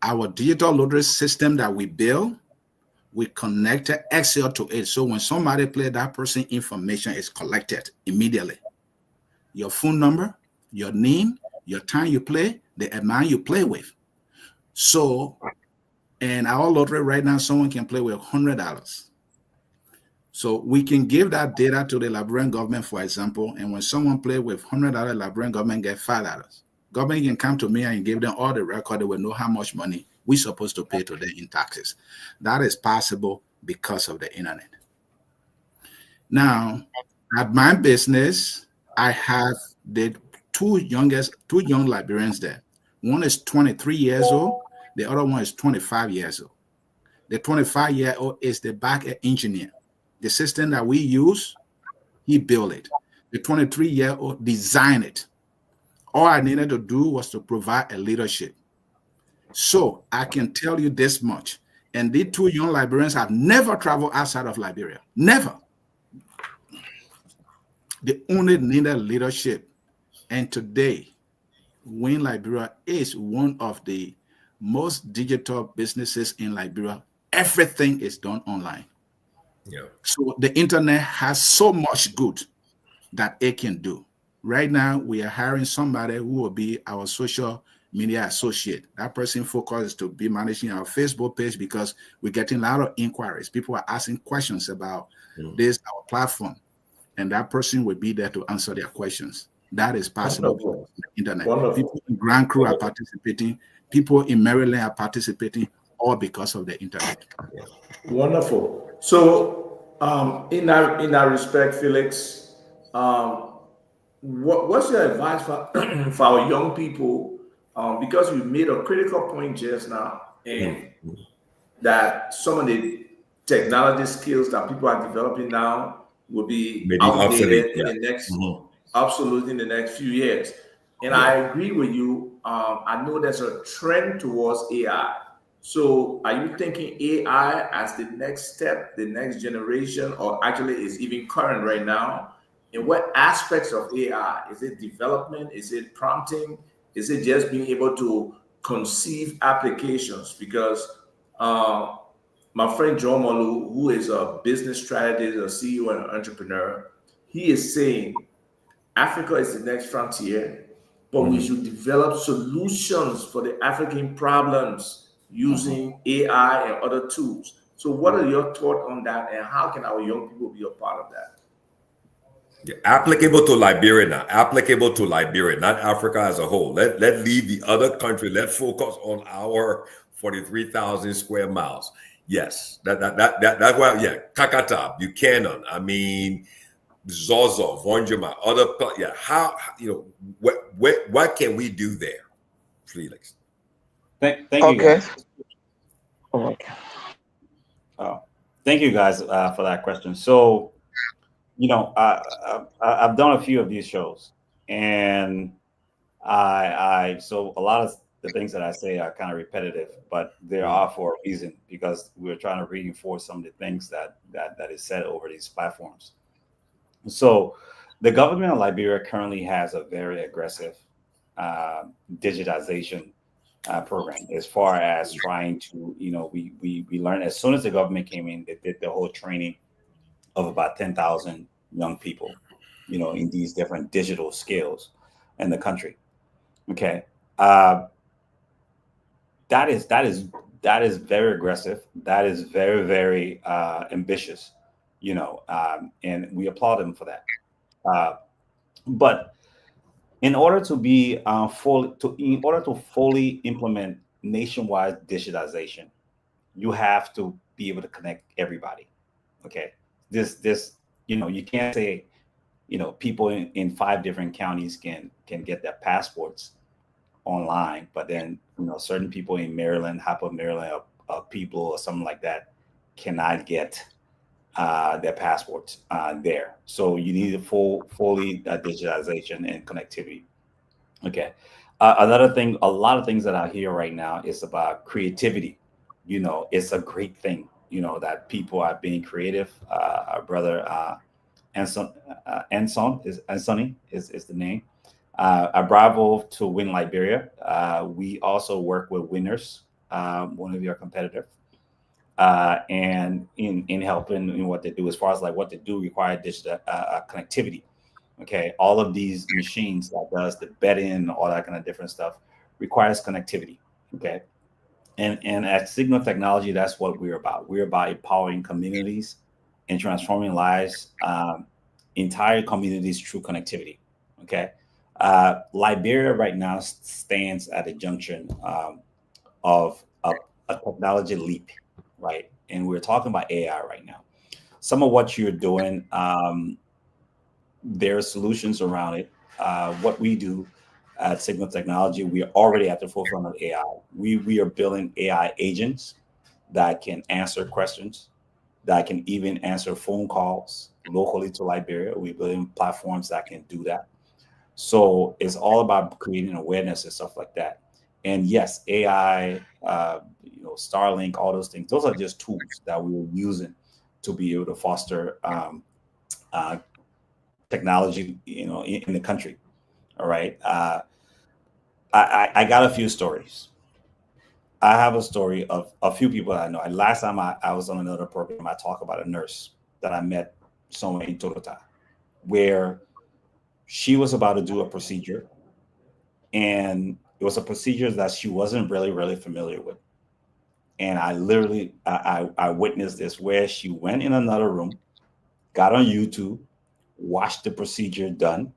Our digital lottery system that we build, we connect Excel to it. So when somebody plays, that person information is collected immediately. Your phone number, your name, your time you play, the amount you play with. So, in our lottery right now, someone can play with $100. So we can give that data to the Liberian government, for example, and when someone plays with $100, Liberian government get $5. Government can come to me and give them all the record. They will know how much money we're supposed to pay to them in taxes. That is possible because of the internet. Now, at my business, I have the two young Liberians there. One is 23 years old. The other one is 25 years old. The 25-year-old is the back-end engineer. The system that we use, he built it. The 23-year-old designed it. All I needed to do was to provide a leadership. So I can tell you this much. And these two young Liberians have never traveled outside of Liberia. Never. They only needed leadership. And today, Win Liberia is one of the most digital businesses in Liberia. Everything is done online. Yeah. So the internet has so much good that it can do. Right now, we are hiring somebody who will be our social media associate. That person focuses to be managing our Facebook page because we're getting a lot of inquiries. People are asking questions about this, our platform, and that person will be there to answer their questions. That is possible because of the internet. Wonderful. People in Grand Crew are participating. People in Maryland are participating, all because of the internet. Wonderful. So, in that respect, Felix, what's your advice for for our young people? Because you made a critical point just now, and that some of the technology skills that people are developing now will be Maybe outdated obsolete, in the next, absolutely in the next few years. And I agree with you. I know there's a trend towards AI. So are you thinking AI as the next step, the next generation, or actually is even current right now? And what aspects of AI? Is it development? Is it prompting? Is it just being able to conceive applications? Because my friend Joe Molu, who is a business strategist, a CEO, and an entrepreneur, he is saying Africa is the next frontier, but we should develop solutions for the African problems using AI and other tools. So what are your thoughts on that, and how can our young people be a part of that? Yeah, applicable to Liberia now, applicable to Liberia, not Africa as a whole. Let leave the other country. Let's focus on our 43,000 square miles. Yes, that's why. Yeah, Kakata, Buchanan. I mean, Zozo, Vonjima, other. Yeah, how what can we do there, Felix? Thank you. Okay. Guys. Thank you guys for that question. So, I've done a few of these shows, and so a lot of the things that I say are kind of repetitive, but they are for a reason, because we're trying to reinforce some of the things that is said over these platforms. So the government of Liberia currently has a very aggressive digitization program, as far as trying to, we learned as soon as the government came in, they did the whole training of about 10,000 young people. in these different digital skills in the country. Okay. Uh, that is very aggressive. That is very, very ambitious, and we applaud them for that. Uh, but in order to fully implement nationwide digitization, you have to be able to connect everybody. Okay, this you can't say people in 5 different counties can get their passports online, but then certain people in Maryland, Hopper, Maryland, or people or something like that cannot get their passports there. So you need a fully digitization and connectivity. Okay. Another thing, a lot of things that I hear right now is about creativity. It's a great thing. That people are being creative. Our brother Anson, Ansoni is the name. A Bravo to Win Liberia. We also work with Winners, one of your competitors, and in helping in what they do as far as like what they do require digital connectivity. Okay, all of these machines that does the betting, all that kind of different stuff requires connectivity. Okay, and at Signal Technology, that's what we're about. We're about empowering communities and transforming lives, entire communities through connectivity. Okay, Liberia right now stands at a junction of a technology leap, right? And we're talking about AI right now. Some of what you're doing, there are solutions around it. What we do at Signal Technology, we are already at the forefront of AI. We are building AI agents that can answer questions, that can even answer phone calls locally to Liberia. We're building platforms that can do that. So it's all about creating awareness and stuff like that. And yes, AI, Starlink, all those things, those are just tools that we were using to be able to foster uh, technology, in the country. All right. I got a few stories. I have a story of a few people that I know. And last time I was on another program, I talked about a nurse that I met somewhere in Toyota, where she was about to do a procedure, and it was a procedure that she wasn't really, really familiar with. And I literally, I witnessed this where she went in another room, got on YouTube, watched the procedure done,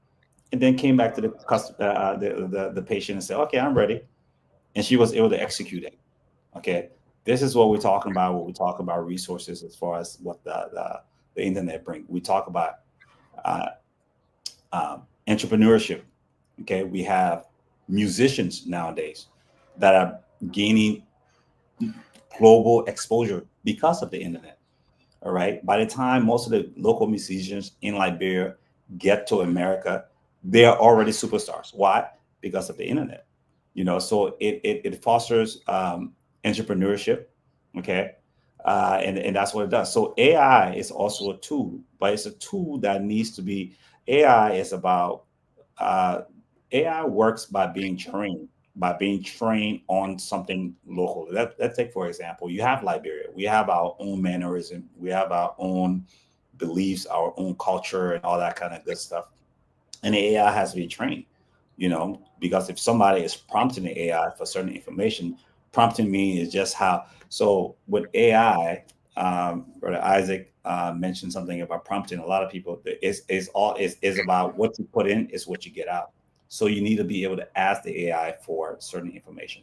and then came back to the patient and said, "Okay, I'm ready," and she was able to execute it. Okay, this is what we're talking about when we talk about resources as far as what the internet brings. We talk about uh, entrepreneurship. Okay, we have musicians nowadays that are gaining global exposure because of the internet. All right. By the time most of the local musicians in Liberia get to America, they are already superstars. Why? Because of the internet. So it fosters entrepreneurship. Okay. And that's what it does. So AI is also a tool, but it's a tool that needs to be. AI is about uh, AI works by being trained on something local. Let's take, for example, you have Liberia. We have our own mannerism. We have our own beliefs, our own culture, and all that kind of good stuff. And the AI has to be trained, because if somebody is prompting the AI for certain information, prompting me is just how. So with AI, Brother Isaac mentioned something about prompting. A lot of people is about what you put in is what you get out. So you need to be able to ask the AI for certain information.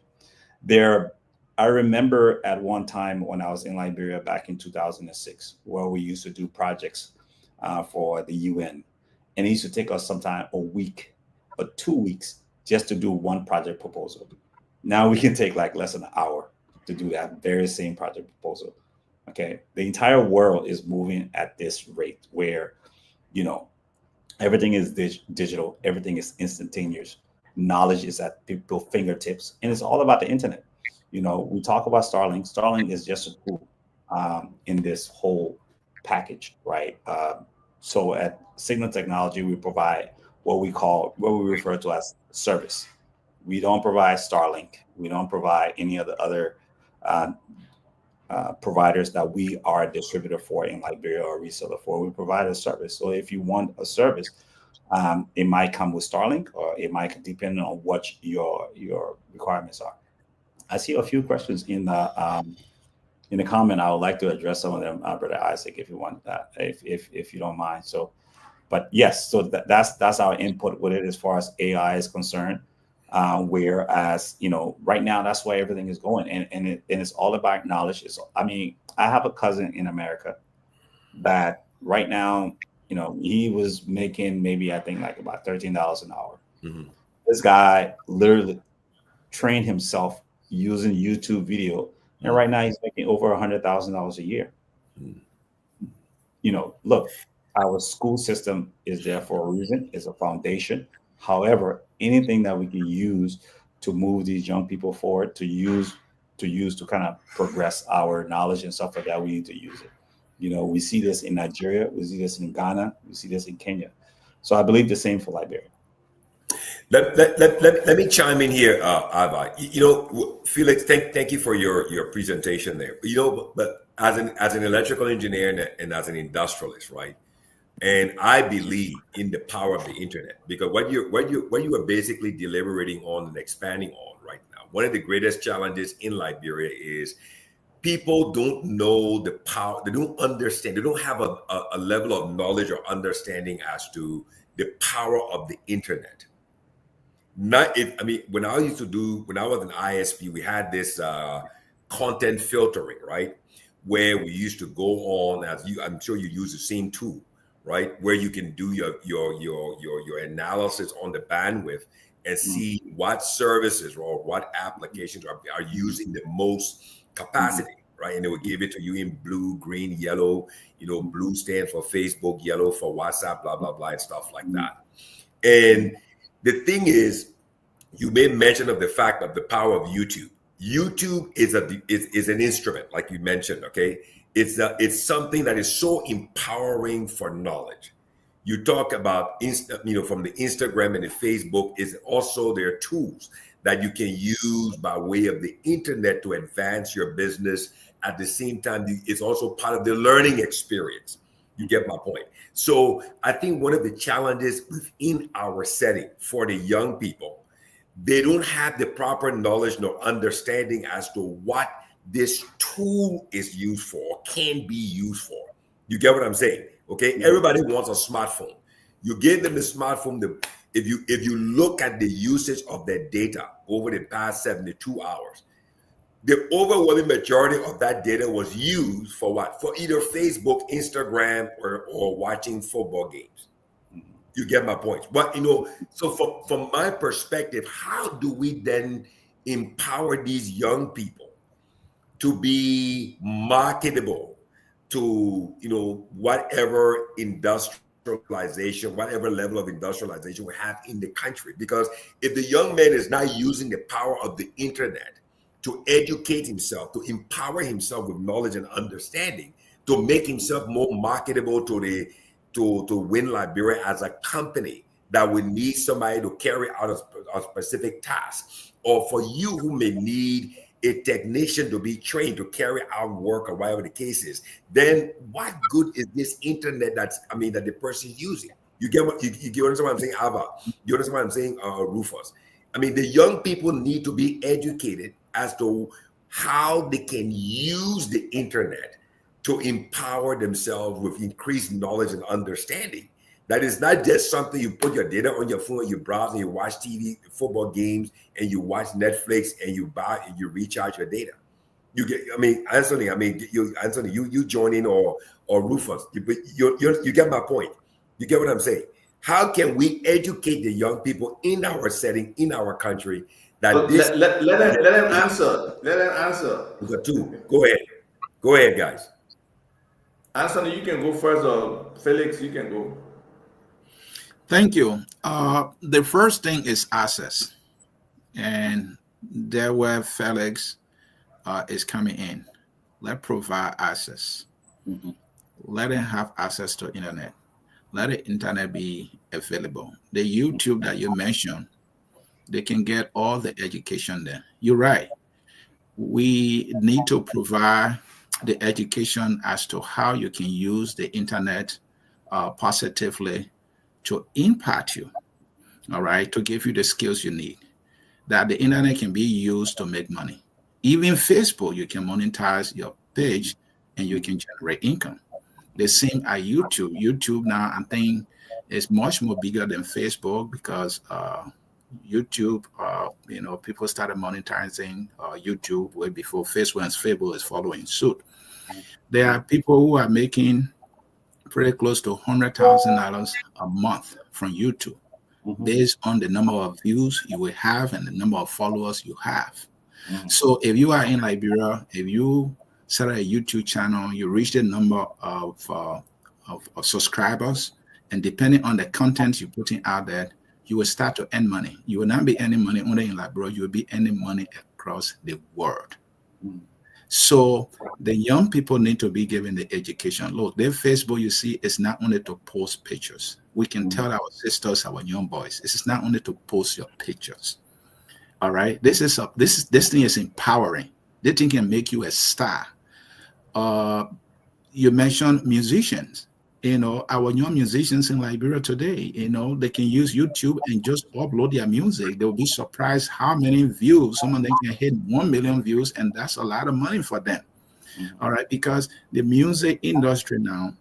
There, I remember at one time when I was in Liberia back in 2006, where we used to do projects for the UN, and it used to take us sometime a week or 2 weeks just to do one project proposal. Now we can take like less than an hour to do that very same project proposal. Okay, the entire world is moving at this rate where you know everything is digital, everything is instantaneous. Knowledge is at people's fingertips, and it's all about the internet. We talk about Starlink. Starlink is just a tool in this whole package, right? So at Signal Technology, we provide what we refer to as service. We don't provide Starlink. We don't provide any of the other uh, providers that we are a distributor for in Liberia or reseller for. We provide a service. So if you want a service, It might come with Starlink, or it might depend on what your requirements are. I see a few questions in the comment. I would like to address some of them, Brother Isaac, if you want that, if you don't mind. So, but yes, so that's our input with it as far as AI is concerned. Whereas, right now that's where everything is going, and it's all about knowledge. I have a cousin in America that right now, he was making maybe, I think, like about $13 an hour. Mhm. This guy literally trained himself using YouTube video, and right now he's making over $100,000 a year. Mm. Look, our school system is there for a reason. It's a foundation. However, anything that we can use to move these young people forward, to use to kind of progress our knowledge and stuff like that, we need to use it. We see this in Nigeria, we see this in Ghana, we see this in Kenya. So I believe the same for Liberia. Let me chime in here, Ava. Felix, thank you for your presentation there. But as an electrical engineer and as an industrialist, right? And I believe in the power of the internet, because what you are basically deliberating on and expanding on right now, one of the greatest challenges in Liberia is people don't know the power. They don't understand. They don't have a level of knowledge or understanding as to the power of the internet. When I was an ISP, we had this content filtering, right? Where we used to go on, I'm sure you use the same tool, right? Where you can do your analysis on the bandwidth and see what services or what applications are using the most capacity, right? And they will give it to you in blue, green, yellow. Blue stands for Facebook, yellow for WhatsApp, blah, blah, blah, and stuff like that. And the thing is, you made mention of the fact of the power of YouTube. YouTube is an instrument, like you mentioned. Okay, it's something that is so empowering for knowledge. You talk about from the Instagram and the Facebook, is also there are tools that you can use by way of the internet to advance your business. At the same time, it's also part of the learning experience. You get my point. So I think one of the challenges within our setting for the young people, they don't have the proper knowledge nor understanding as to what this tool is used for or can be used for. You get what I'm saying? Okay. Everybody wants a smartphone. You give them the smartphone. If you look at the usage of their data over the past 72 hours, the overwhelming majority of that data was used for what? For either Facebook, Instagram, or watching football games. You get my point. But so from my perspective, how do we then empower these young people to be marketable to whatever industrialization, whatever level of industrialization we have in the country? Because if the young man is not using the power of the internet to educate himself, to empower himself with knowledge and understanding, to make himself more marketable to win Liberia as a company that would need somebody to carry out a specific task, or for you who may need a technician to be trained to carry out work or whatever the case is, then what good is this internet that the person is using? You understand what I'm saying, Ava? You understand what I'm saying, Rufus? The young people need to be educated as to how they can use the internet to empower themselves with increased knowledge and understanding. That is not just something you put your data on your phone, you browse and you watch TV, football games, and you watch Netflix, and you buy and you recharge your data. You get, Anthony, you join in, or Rufus, you get my point. You get what I'm saying? How can we educate the young people in our setting, in our country, that let them answer. Let them answer. Go ahead, guys. Anthony, you can go first, or Felix, you can go. Thank you. The first thing is access. And there where Felix is coming in. Let's provide access. Mm-hmm. Let them have access to internet. Let the internet be available. The YouTube that you mentioned, they can get all the education there. You're right. We need to provide the education as to how you can use the internet positively to impact you, all right, to give you the skills you need. That the internet can be used to make money. Even Facebook, you can monetize your page and you can generate income. The same at YouTube. YouTube now, I think, is much more bigger than Facebook because YouTube, people started monetizing YouTube way before Facebook, and Facebook is following suit. There are people who are making pretty close to $100,000 a month from YouTube based on the number of views you will have and the number of followers you have. So if you are in Liberia, if you set a YouTube channel, you reach the number of subscribers, and depending on the content you're putting out there, you will start to earn money. You will not be earning money only in Liberia, you will be earning money across the world. So the young people need to be given the education. Look, their Facebook, you see, is not only to post pictures. We can tell our sisters, our young boys, this is not only to post your pictures. All right, this thing is empowering. This thing can make you a star. You mentioned musicians. Our young musicians in Liberia today, they can use YouTube and just upload their music. They'll be surprised how many views. Some of them can hit 1 million views, and that's a lot of money for them. All right, because the music industry now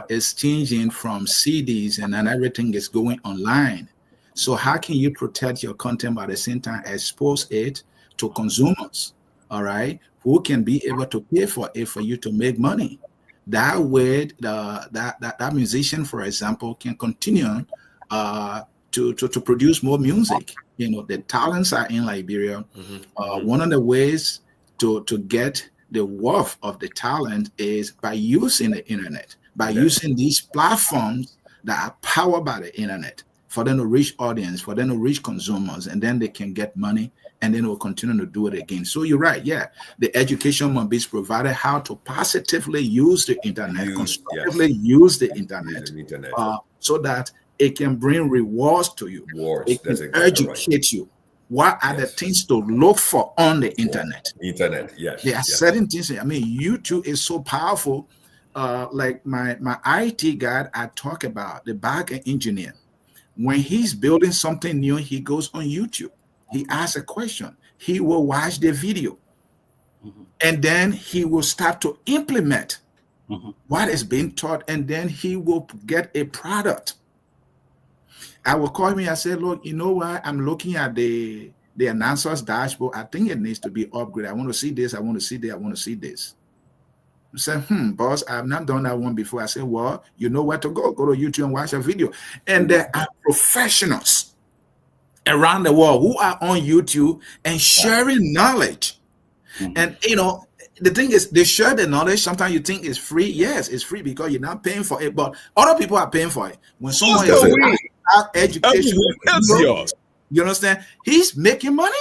is changing from CDs, and then everything is going online. So how can you protect your content but at the same time expose it to consumers, all right, who can be able to pay for it for you to make money? That way, that musician, for example, can continue to produce more music. The talents are in Liberia. One of the ways to get the worth of the talent is by using the internet, by using these platforms that are powered by the internet, for them to reach audience, for them to reach consumers, and then they can get money, and then we'll continue to do it again. So you're right, the education must be provided how to positively use the internet, constructively use the internet, so that it can bring rewards to you. It can educate you. What are the things to look for on the internet? There are certain things. I mean, YouTube is so powerful. Like my IT guy, I talk about the back-end engineer. When he's building something new, he goes on YouTube. He asks a question. He will watch the video. And then he will start to implement what is being taught. And then he will get a product. I will call me and say, look, you know what? I'm looking at the announcer's dashboard. I think it needs to be upgraded. I want to see this. I want to see that. I want to see this. I said, boss, I've not done that one before. I said, well, you know where to go. Go to YouTube and watch a video. And there are professionals around the world who are on YouTube and sharing knowledge. And, the thing is, they share the knowledge. Sometimes you think it's free. Yes, it's free because you're not paying for it. But other people are paying for it. When someone is education, you understand? He's making money.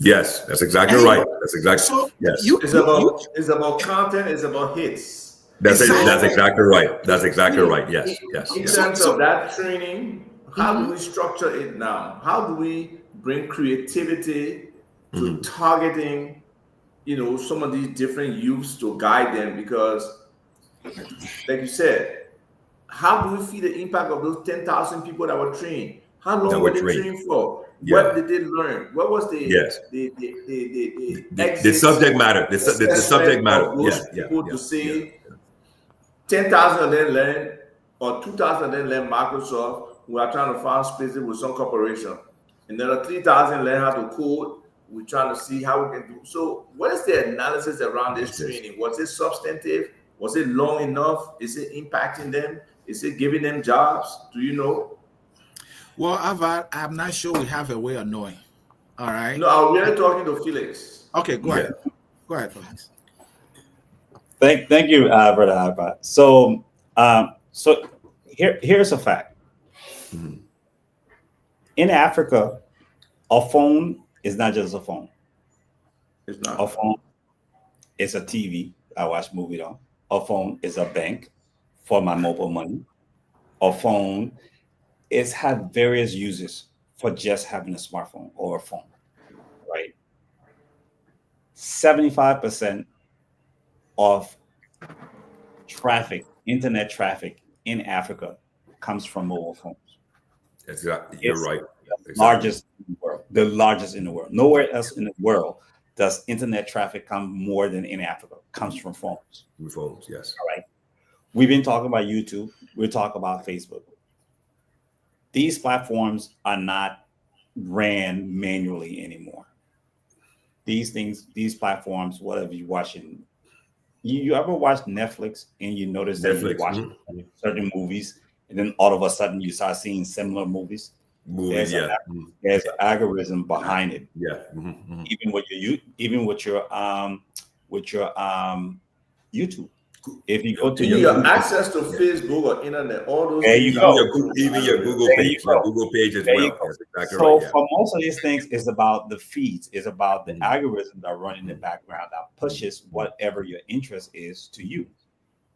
Yes, that's exactly right. That's exactly so. Yes, it's about content. It's about hits. That's exactly right. That's exactly right. Yes. In terms of that training, how do we structure it now? How do we bring creativity to targeting, some of these different youths to guide them? Because, like you said, how do we see the impact of those 10,000 people that were trained? How long were they trained for? What did they learn? What was the subject matter? The subject matter. People to say 10,000 of them learn, or 2,000 of them learn Microsoft. We are trying to find spaces with some corporation, and then 3,000 learn how to code. We're trying to see how we can do. So, what is the analysis around this training? Was it substantive? Was it long enough? Is it impacting them? Is it giving them jobs? Do you know? Well, I'm not sure we have a way of knowing. All right. No, we're talking to Felix. Okay, go ahead. Go ahead, Felix. Thank you, Brother Harper. So, here's a fact. In Africa, a phone is not just a phone. It's not. A phone is a TV I watch movies on. A phone is a bank for my mobile money. A phone had various uses for just having a smartphone or a phone, right? 75% of traffic, internet traffic in Africa comes from mobile phones. Exactly. You're It's right. the Exactly. largest in the world. The largest in the world. Nowhere else in the world does internet traffic come more than in Africa. Comes from phones. With phones, yes. All right. We've been talking about YouTube. We're talking about Facebook. These platforms are not ran manually anymore. These platforms, whatever you're watching, you ever watch Netflix and you notice that you Netflix. watch certain movies and then all of a sudden you start seeing similar movies? Movies, There's, yeah. there's an algorithm behind it. Yeah. With your YouTube. If you go to Even your YouTube, access to Facebook or internet, all those there things you are go. Even your Google There you page. Your go. Google page as There you well. go. That's exactly So right. Yeah. for most of these things, it's about the feeds, it's about the algorithm that run in the background that pushes whatever your interest is to you.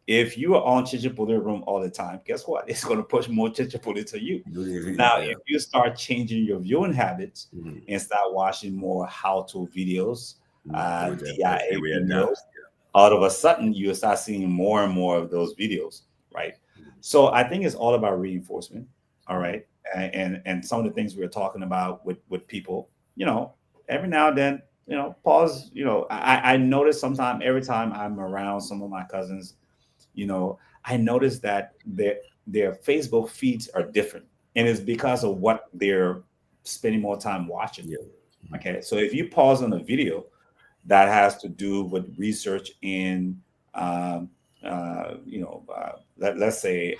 If you are on Chichipuli Room all the time, guess what? It's going to push more Chichipuli to you. Now, if you start changing your viewing habits and start watching more how-to videos, DIA videos, all of a sudden you start seeing more and more of those videos, right? So I think it's all about reinforcement, all right? And some of the things we were talking about with people, every now and then, pause. I notice sometimes every time I'm around some of my cousins, I notice that their Facebook feeds are different, and it's because of what they're spending more time watching. Yeah. Okay, so if you pause on a video that has to do with research in, let's say,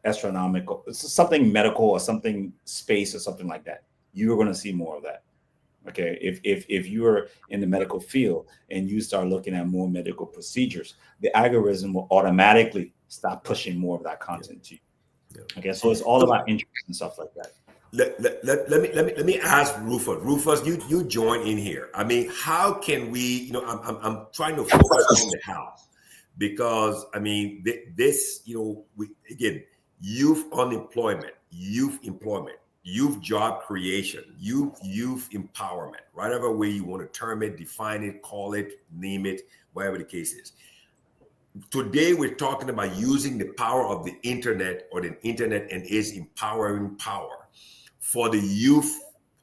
astronomical, something medical or something space or something like that, you're going to see more of that. Okay, if you're in the medical field and you start looking at more medical procedures, the algorithm will automatically stop pushing more of that content to you. Okay, so it's all about interest and stuff like that. Let me ask Rufus. Rufus, you join in here. I mean, how can we? I'm trying to focus on the how, because I mean this. Again, youth unemployment, youth employment, youth job creation, youth empowerment, whatever way you want to term it, define it, call it, name it, whatever the case is. Today, we're talking about using the power of the internet or the internet and its empowering power for the youth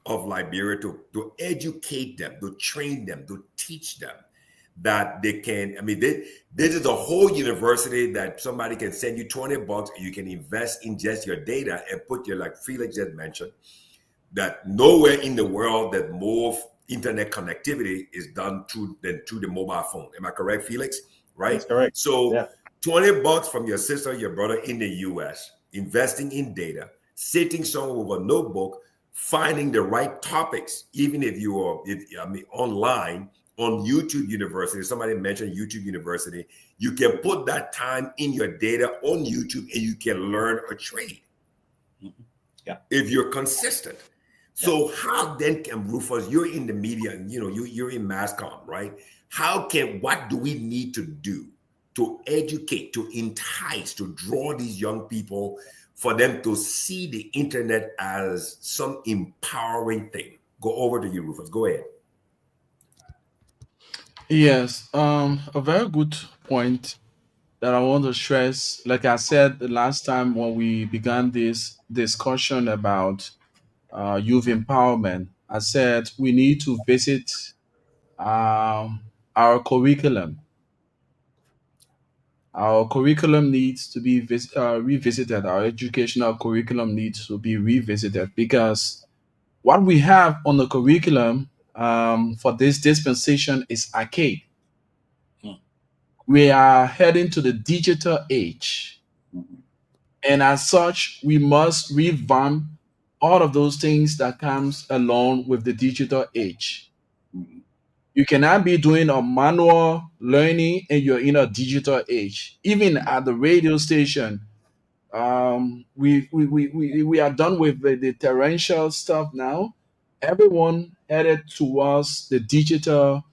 of Liberia to educate them, to train them, to teach them that they can. I mean, this is a whole university that somebody can send you $20 and you can invest in just your data and put your, like Felix just mentioned, that nowhere in the world that more internet connectivity is done through the mobile phone. Am I correct, Felix? Right? That's correct. So yeah. $20 from your sister, your brother in the US, investing in data, sitting somewhere with a notebook, finding the right topics, even if you are online on YouTube University. Somebody mentioned YouTube University. You can put that time in your data on YouTube and you can learn a trade. Yeah. If you're consistent. So how then can Rufus, you're in the media and you're in mass comm, right? What do we need to do to educate, to entice, to draw these young people for them to see the internet as some empowering thing? Go over to you, Rufus. Go ahead. Yes, a very good point that I want to stress. Like I said the last time when we began this discussion about youth empowerment, I said we need to visit our curriculum. Our curriculum needs to be revisited. Our educational curriculum needs to be revisited because what we have on the curriculum for this dispensation is archaic. We are heading to the digital age. And as such, we must revamp all of those things that comes along with the digital age. You cannot be doing a manual learning and you're in a digital age. Even at the radio station, we are done with the torrential stuff now. Everyone headed towards the digital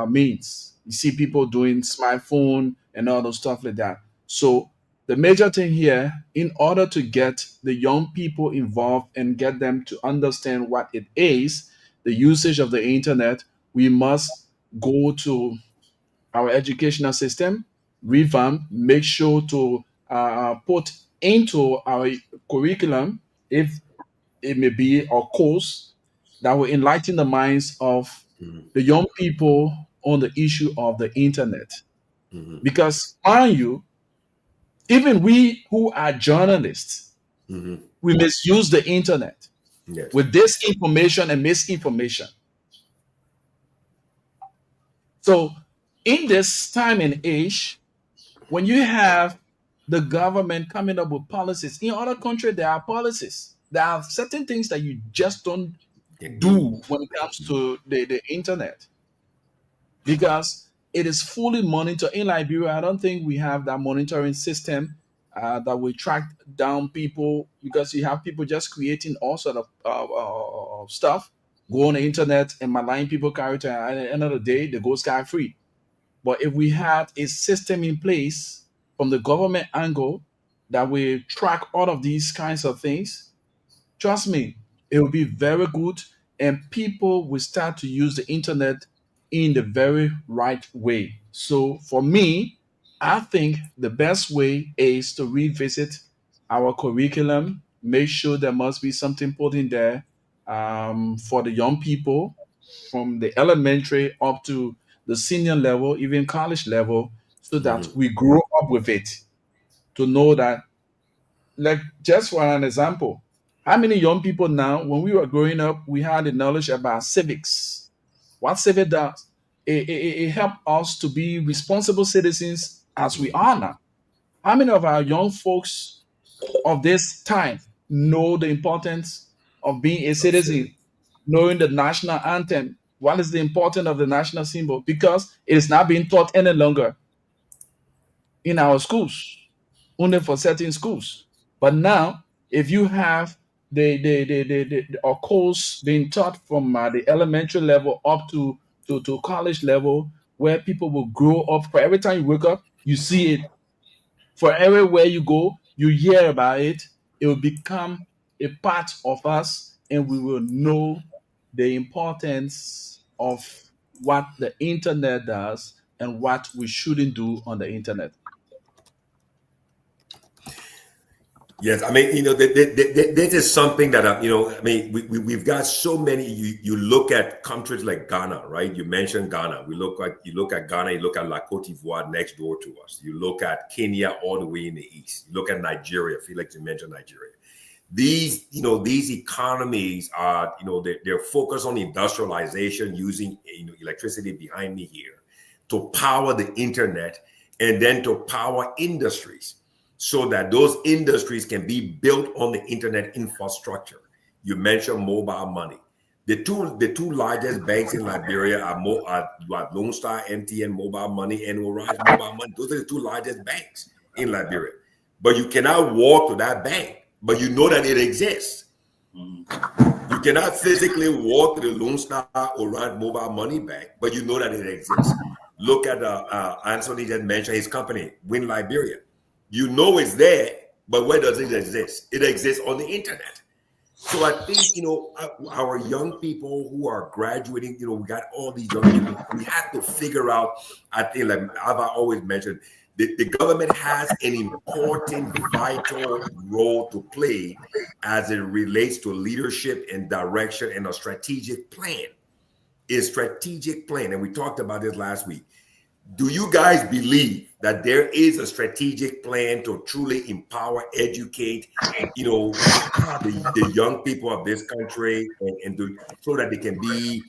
means. You see people doing smartphone and all those stuff like that. So the major thing here, in order to get the young people involved and get them to understand what it is, the usage of the internet, we must go to our educational system, revamp, make sure to put into our curriculum, if it may be a course that will enlighten the minds of Mhm. the young people on the issue of the internet. Mhm. Because, mind you, even we who are journalists, Mhm. we misuse the internet Yes. with disinformation and misinformation. So, in this time and age, when you have the government coming up with policies, in other countries, there are policies. There are certain things that you just don't Can do. do when it comes to the internet because it is fully monitored. In Liberia, I don't think we have that monitoring system that will track down people because you have people just creating all sort of stuff, go on the internet and malign people character. And at the end of the day, they go sky free. But if we had a system in place from the government angle that will track all of these kinds of things, trust me, it will be very good and people will start to use the internet in the very right way. So for me, I think the best way is to revisit our curriculum, make sure there must be something put in there for the young people from the elementary up to the senior level, even college level, so that Mhm. we grow up with it to know that, like, just for an example, how many young people now, when we were growing up, we had the knowledge about civics? What civic does? It helped us to be responsible citizens as we Mhm. are now. How many of our young folks of this time know the importance of being a That's it. citizen, knowing the national anthem? What is the importance of the national symbol? Because it is not being taught any longer in our schools, only for certain schools. But now, if you have a course being taught from the elementary level up to college level, where people will grow up, for every time you wake up, you see it. For everywhere you go, you hear about it. It will become a part of us, and we will know the importance of what the internet does and what we shouldn't do on the internet. Yes, I mean, this is something that I mean, we've got so many. You look at countries like Ghana, right? You mentioned Ghana. You look at Ghana. You look at La Cote d'Ivoire next door to us. You look at Kenya all the way in the east. You look at Nigeria. Felix, you mentioned Nigeria. These economies are, they're focused on industrialization using electricity behind me here to power the internet and then to power industries so that those industries can be built on the internet infrastructure. You mentioned mobile money. The two largest banks in Liberia are Lone Star, MTN Mobile Money, and Orange Mobile Money. Those are the two largest banks in Liberia. But you cannot walk to that bank, but you know that it exists. Mhm. You cannot physically walk to the Lone Star Orange Mobile Money Bank, but you know that it exists. Look at Anthony just mentioned his company, Win Liberia. You know it's there, but where does it exist? It exists on the internet. So I think, our young people who are graduating, we got all these young people. We have to figure out, I think, like I've always mentioned, the government has an important, vital role to play as it relates to leadership and direction and a strategic plan. A strategic plan. And we talked about this last week. Do you guys believe that there is a strategic plan to truly empower, educate, the young people of this country so that they can be,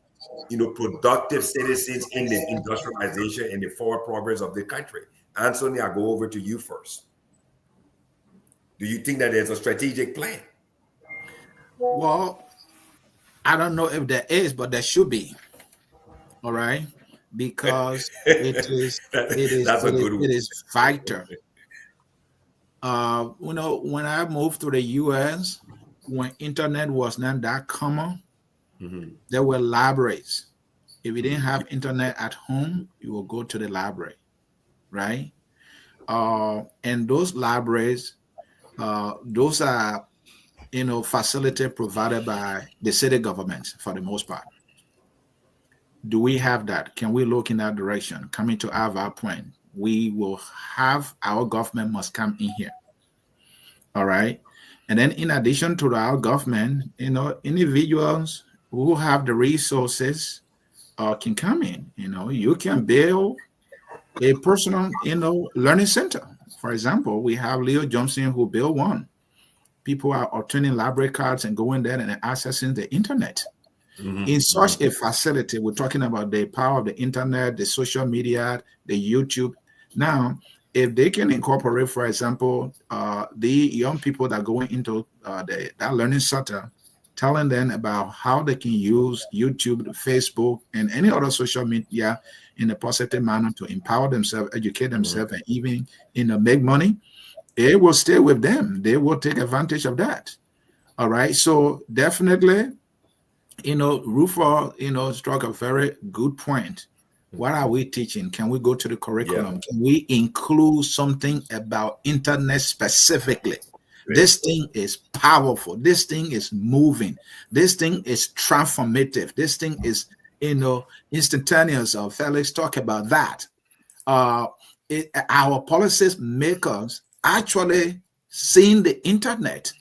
productive citizens in the industrialization and the forward progress of the country? Anthony, I'll go over to you first. Do you think that there's a strategic plan? Well, I don't know if there is, but there should be. All right, because That's a good it one. is vital. When I moved to the U.S., when internet was not that common, Mhm. there were libraries. If you didn't have internet at home, you will go to the library, right? And those libraries, those are facility provided by the city government for the most part. Do we have that? Can we look in that direction? Coming to our point, we will have our government must come in here. All right. And then in addition to our government, individuals who have the resources can come in. You can build a personal, learning center. For example, we have Leo Johnson who built one. People are obtaining library cards and going there and accessing the internet. In such a facility, we're talking about the power of the internet, the social media, the YouTube. Now, if they can incorporate, for example, the young people that are going into that learning center, telling them about how they can use YouTube, Facebook, and any other social media in a positive manner to empower themselves, educate themselves, and even make money, it will stay with them. They will take advantage of that. All right. So definitely, Rufo, struck a very good point. What are we teaching? Can we go to the curriculum? Can we include something about internet specifically? This thing is powerful. This thing is moving. This thing is transformative. This thing is, instantaneous. Felix talk about that. Our policies makers actually seeing the internet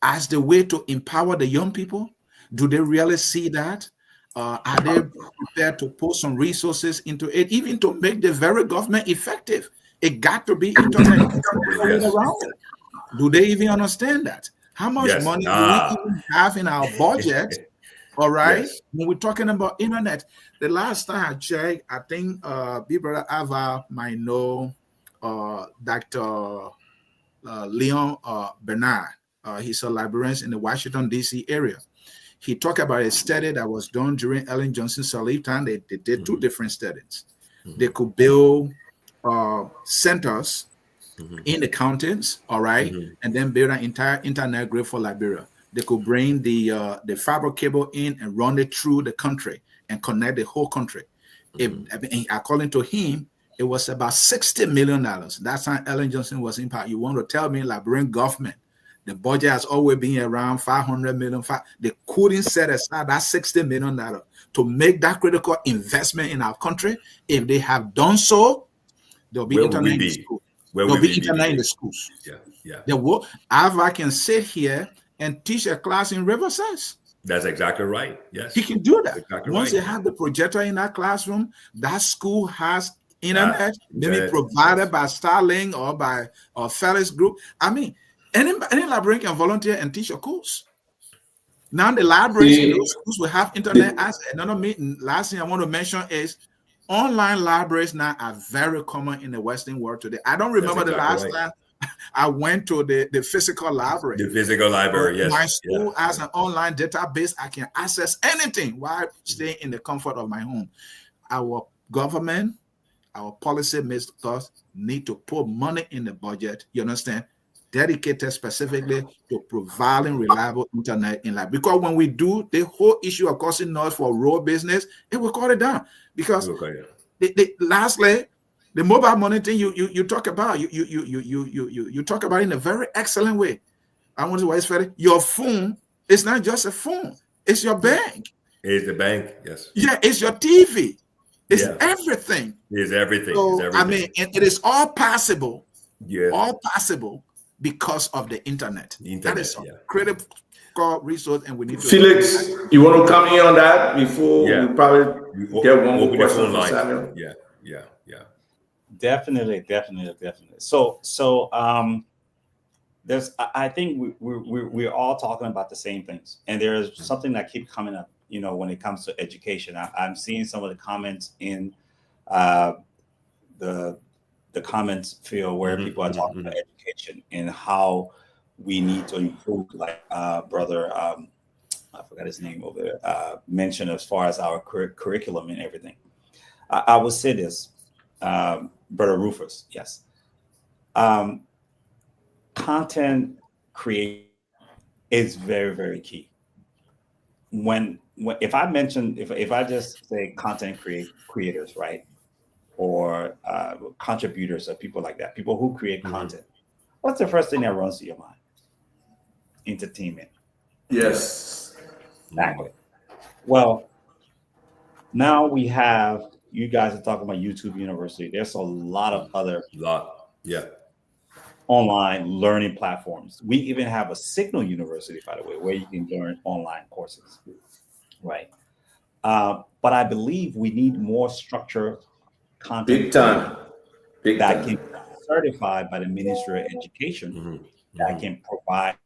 as the way to empower the young people. Do they really see that? Are they prepared to put some resources into it, even to make the very government effective? It got to be internet around it. Do they even understand that? How much money do we even have in our budget? All right. When we're talking about internet, the last time I checked, I think Big Brother Ava might know Dr. Leon Bernard. He's a librarian in the Washington, D.C. area. He talked about a study that was done during Ellen Johnson's lifetime. They did two different studies. They could build centers in the counties, all right, and then build an entire internet grid for Liberia. They could bring the fiber cable in and run it through the country and connect the whole country. According to him, it was about $60 million. That's how Ellen Johnson was in power. You want to tell me Liberian government, the budget has always been around 500 million. They couldn't set aside that $60 million to make that critical investment in our country. If they have done so, there'll be internet in the schools. There'll be internet in the schools. They will. I can sit here and teach a class in Riverside. That's exactly right. Yes. He can do that. Exactly Once right. they have the projector in that classroom, that school has internet, maybe provided by Starlink or by Felix Group. I mean, any librarian can volunteer and teach a course. Now the libraries in those schools will have internet access. Last thing I want to mention is online libraries now are very common in the Western world today. I don't remember the last time I went to the physical library. The physical library, yes. My school has an online database. I can access anything while staying in the comfort of my home. Our government, our policy makers need to put money in the budget, you understand, dedicated specifically to providing reliable internet in life. Because when we do, the whole issue of costing noise for road business, it will cut it down. Because lastly, the mobile money thing you talk about, you talk about in a very excellent way. I want to why it's fair. Your phone is not just a phone; it's your bank. It's the bank, yes. Yeah, it's your TV. It's everything. It's everything. So, it's everything. I mean, it is all possible. Yeah. All possible because of the internet. That is a critical resource, and we need to. Felix, you want to come in on that before we probably get one more question from Samuel? Yeah. Definitely. So there's, I think we're all talking about the same things, and there's something that keeps coming up. When it comes to education, I'm seeing some of the comments in the comments field where people are talking about education and how we need to improve, like brother, I forgot his name over there, mentioned as far as our curriculum and everything. I would say this, brother Rufus, yes. Content creation is very, very key. If I mention, if I just say content creators, right, or contributors or people like that, people who create content, what's the first thing that runs to your mind? Entertainment. Yes. Exactly. Well, now we have, you guys are talking about YouTube University. There's a lot of other online learning platforms. We even have a Signal University, by the way, where you can learn online courses, right? But I believe we need more structured content Big time. Big that can time. be certified by the Ministry of Education that can provide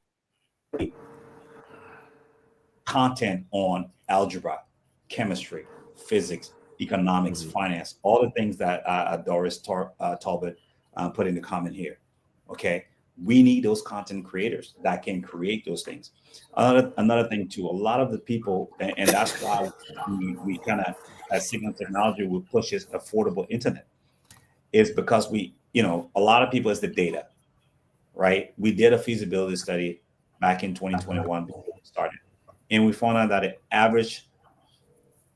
content on algebra, chemistry, physics, economics, finance, all the things that Doris Talbot put in the comment here. Okay, we need those content creators that can create those things. Another thing too, a lot of the people, and that's why we kind of, as Signal Technology, will push this affordable internet, is because a lot of people is the data, right? We did a feasibility study back in 2021 before we started, and we found out that an average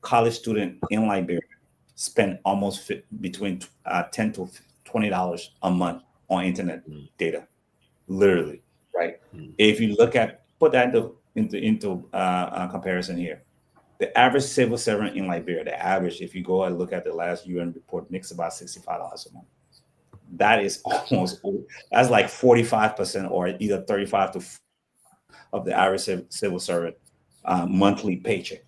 college student in Liberia spend almost between $10 to $20 a month on internet data, literally, right? If you put that into comparison here, the average civil servant in Liberia, the average, if you go and look at the last UN report, makes about $65 a month. That is that's like 45% or either 35 to of the average civil servant monthly paycheck.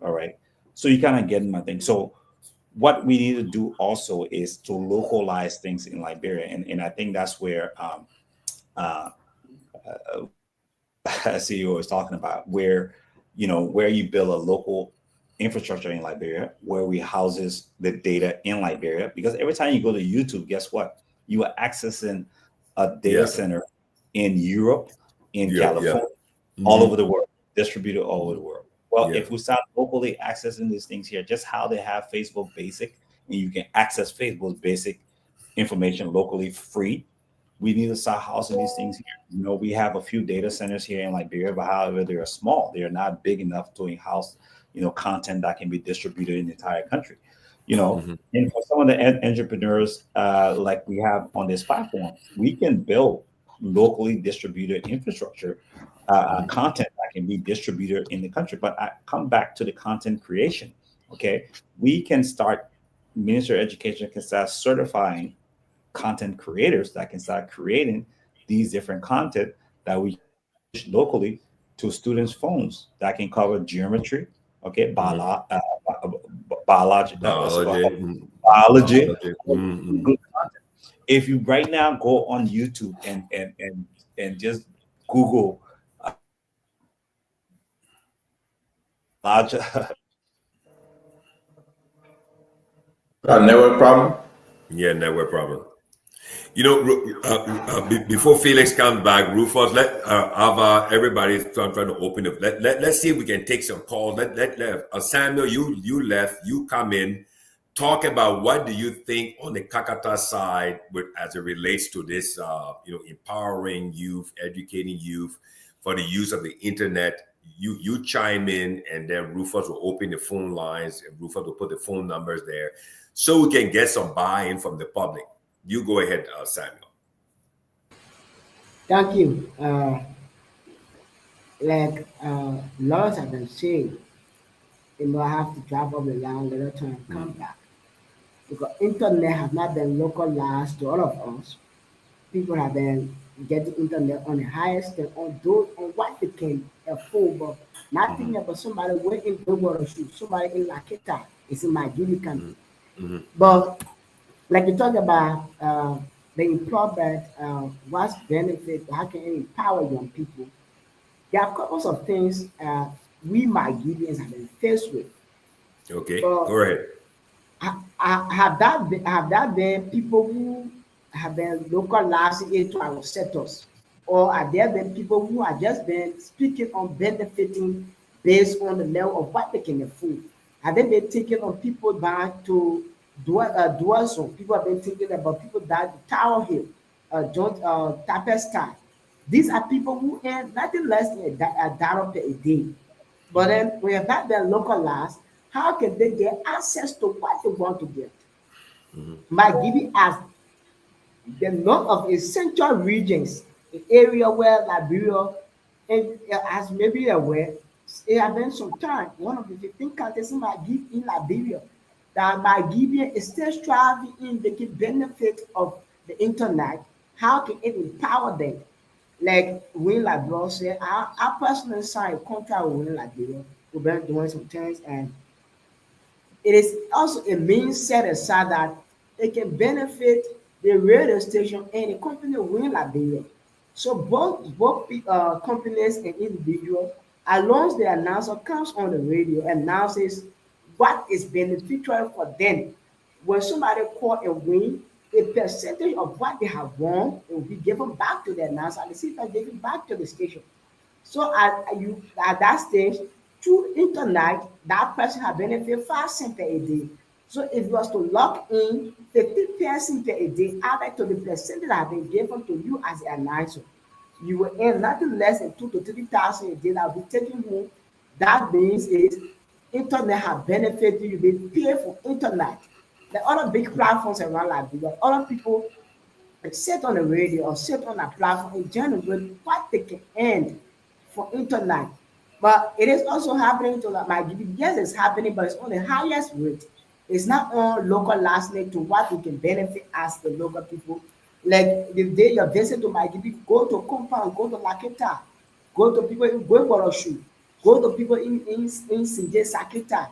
All right. So you kind of get my thing. So what we need to do also is to localize things in Liberia. And I think that's where CEO is talking about, where you build a local infrastructure in Liberia, where we houses the data in Liberia. Because every time you go to YouTube, guess what? You are accessing a data center in Europe, in California, all over the world, distributed all over the world. Well, if we start locally accessing these things here, just how they have Facebook Basic, and you can access Facebook Basic information locally free, we need to start housing these things here. We have a few data centers here in Liberia, but however, they are small. They are not big enough to house, content that can be distributed in the entire country. And for some of the entrepreneurs like we have on this platform, we can build locally distributed infrastructure content that can be distributed in the country. But I come back to the content creation. Okay, we can start. Ministry of Education can start certifying content creators that can start creating these different content that we locally to students' phones that can cover geometry, okay, biology. If you right now go on YouTube and just Google network problem. Yeah, network problem. Before Felix comes back, Rufus, let Ava, everybody's trying to open up. Let's see if we can take some calls. Samuel, you left, you come in, talk about what do you think on the Kakata side as it relates to this, empowering youth, educating youth for the use of the internet. You chime in, and then Rufus will open the phone lines, and Rufus will put the phone numbers there, so we can get some buy-in from the public. You go ahead, Samuel. Thank you. Laws have been saying, I have to travel the land a little time and come back. Because internet has not been localized to all of us. People have been getting internet on the highest and on what they can afford, but not thinking about somebody way in the world, somebody in Lakita, it's in my Guinea country. But like you talk about the employment, what's benefit, how can it empower young people? There are a couple of things we Nigerians have been faced with. Okay, go ahead. Have that been people who have been localized into our sectors, or are there been people who have just been speaking on benefiting based on the level of what they can afford? Have they been taking on people back to Duason? People have been thinking about people that Tower Hill, John Tapestine. These are people who earn nothing less than $1 per day. But then we have not been localized. How can they get access to what they want to get? By giving us the number of essential regions, the area where Liberia, and as maybe aware, it has been some time, one of the 15 countries in Liberia, that by giving a state striving in the benefit of the internet, How can it empower them? Like Win Liberia said, I personally signed a contract with Win Liberia. We've been doing some things, and it is also a means set aside that it can benefit the radio station and the company Win Liberia. So both companies and individuals, as long as the announcer comes on the radio and announces what is beneficial for them, when somebody call a win, a percentage of what they have won will be given back to the announcer and the same time given back to the station. So at that stage, through internet, that person has benefit 5 cents per day. So if you was to lock in 50% per day added to the percentage that have been given to you as an announcer, you will earn nothing less than 2 to 3 thousand a day that will be taken home. That means is internet have benefited you. They pay for internet. The other big platforms around like this, other people sit on the radio or sit on a platform and generate what they can earn for internet. But it is also happening to like my GP. Yes, it's happening, but it's on the highest rate. It's not on local last name to what we can benefit as the local people. Like the day you visit to my GP, go to compound, go to Lakita, go to people in Gweboroshu, go to people in Sinje Sakita.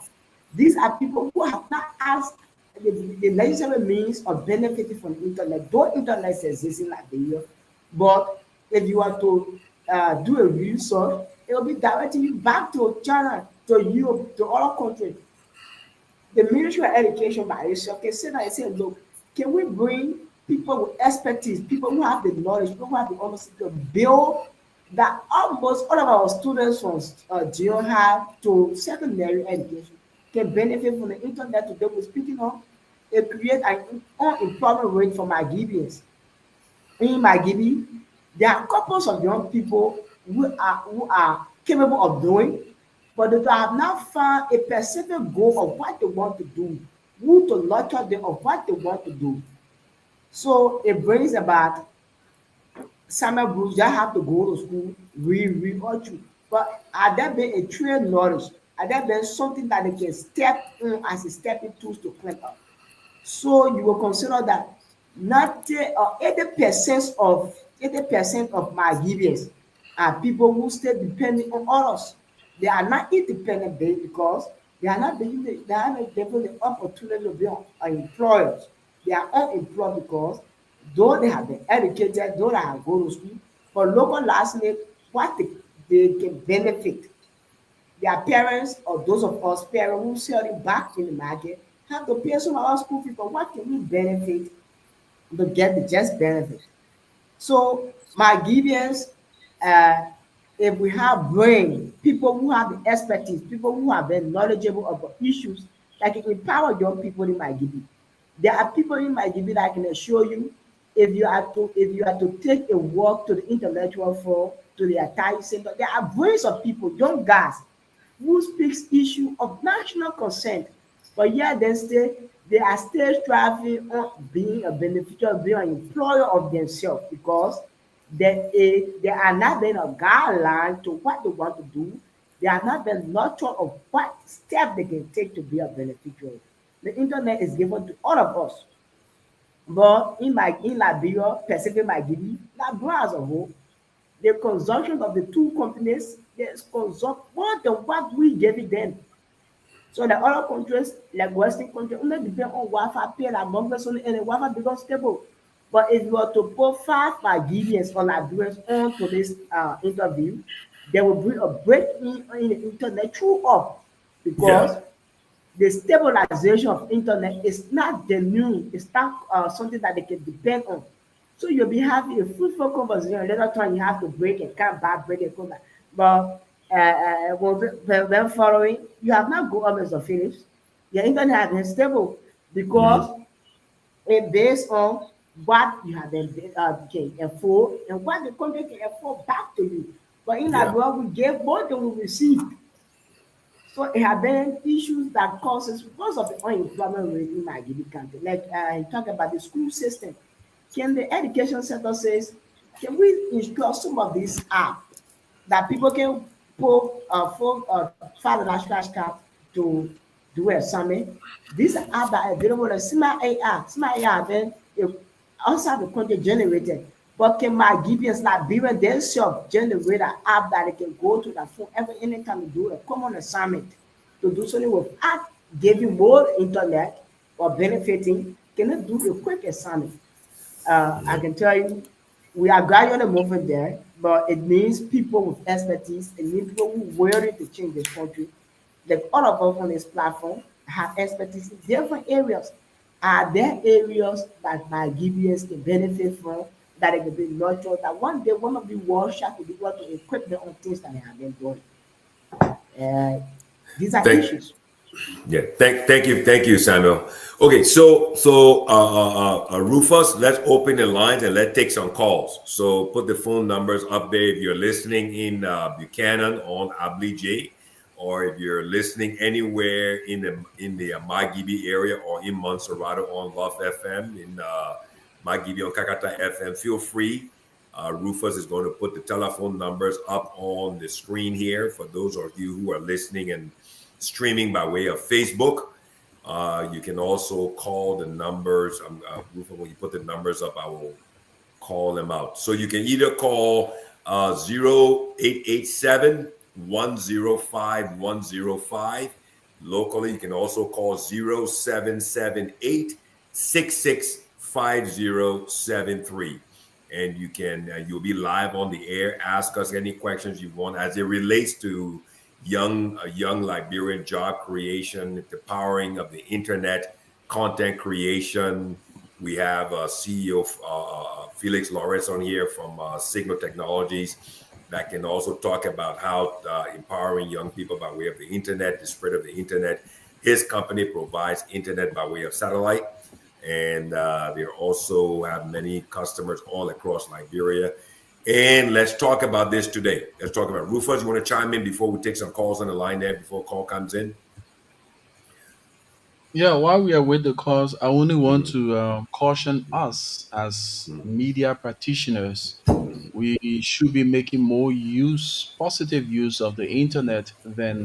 These are people who have not asked the necessary means of benefiting from the internet. Though internet is existing like the year, but if you are to do a research, it will be directing you back to China, to Europe, to other countries. The Ministry of Education by itself can sit down and say, look, can we bring people with expertise, people who have the knowledge, people who have the understanding to build that almost all of our students from junior high to secondary education can benefit from the internet today we're speaking of. It creates an unemployment rate for my Gibeons. In my Gibi, there are couples of young people who are capable of doing, but they have not found a specific goal of what they want to do, who to nurture them of what they want to do. So it brings about summer groups that have to go to school, read or choose. But are there been a trained knowledge? Are there been something that they can step in as a stepping tools to climb up? So you will consider that not 80% of my givers are people who stay depending on others. They are not independent based because they are not given the opportunity to be employers. They are unemployed because though they have been educated, though they have gone to school, for local last name, what they can benefit their parents or those of us parents who sell it back in the market have to pay some of our school fees, but what can we benefit to get the just benefit? So my Gibeons, uh, if we have brain, people who have the expertise, people who have been knowledgeable about issues that can empower young people in my Gibi. There are people in my Gibi that I can assure you, if you are to take a walk to the intellectual forum, to the Atari Center, there are brains of people, young guys, who speaks issue of national consent, but yet they are still striving on being a beneficiary, being an employer of themselves because they are not being a guideline to what they want to do. They are not being nurtured of what step they can take to be a beneficiary. The internet is given to all of us. But in Liberia, Pacific Magidi, Liberia as a whole, the consumption of the two companies is consumed more than what we gave them. So the other countries, like Western countries, only depend on Wi-Fi pay like Congress only and the Wi-Fi becomes stable. But if you were to put 5 Nigerians or Liberians onto this interview, there will be a break in the internet through up Yeah. because the stabilization of internet is not genuine. It's not something that they can depend on. So you'll be having a fruitful conversation. Later on, you have to break and come back, break and come back. But when following, you have not go up as a finish. Your internet has been stable Mhm. because it's based on what you have been can afford and what the country can afford back to you. But in Yeah. Nigeria, we gave more than we received. So it have been issues that causes because of the unemployment rate in my given country. Like I talk about the school system. Can the education sector says, can we install some of these apps that people can put file a flash card to do a summit? These apps are available as smart AI. Smart AI then it outside the country generated. But can my Gibeons Liberian themselves generate an app that they can go to the phone every anytime to do a common assignment to do something without giving more internet or benefiting? Can it do the quick assignment? I Yeah. can tell you, we are gradually moving there, but it means people with expertise. It means people who are ready to change this country. Like all of us on this platform have expertise in different areas. Are there areas that my GBS can benefit from, that it can be nurtured, that one day one of the workshops will be able to equip them on things that they have been doing? Uh, these are Thank, issues. yeah, thank you, Samuel. Okay, Rufus, let's open the lines and let's take some calls. So put the phone numbers up there if you're listening in Buchanan on Ablige, or if you're listening anywhere in the Magibi area or in Montserrado on Love FM in Magibi on Kakata FM. Feel free. Rufus is going to put the telephone numbers up on the screen here for those of you who are listening and streaming by way of Facebook. You can also call the numbers. Rufus, when you put the numbers up, I will call them out. So you can either call 0887 105 Locally, you can also call 0778 665073. And you can you'll be live on the air. Ask us any questions you want as it relates to young Liberian job creation, the powering of the internet, content creation. We have CEO Felix Lawerence on here from Signal Technologies that can also talk about how empowering young people by way of the internet, the spread of the internet. His company provides internet by way of satellite, and they also have many customers all across Liberia. And let's talk about this today. Let's talk about Rufus. You want to chime in before we take some calls on the line there before a call comes in? Yeah, while we are with the cause, I only want to caution us as media practitioners. We should be making more positive use of the internet than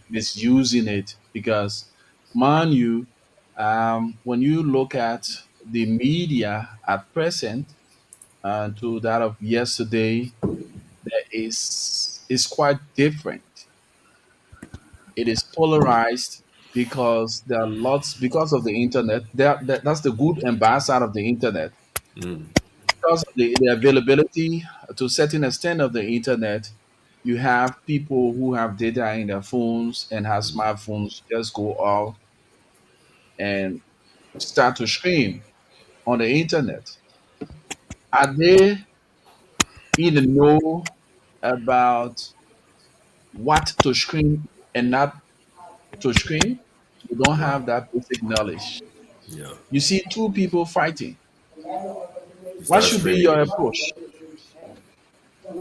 misusing it. Because, mind you, when you look at the media at present and to that of yesterday, there is quite different. It is polarized because there are lots because of the internet. That's the good and bad side of the internet. Mm. Because of the availability to a certain extent of the internet, you have people who have data in their phones and have smartphones just go out and start to stream on the internet. Are they even know about what to stream and not to stream? You don't have that basic knowledge. Yeah. You see two people fighting. You What start should be streaming. your approach?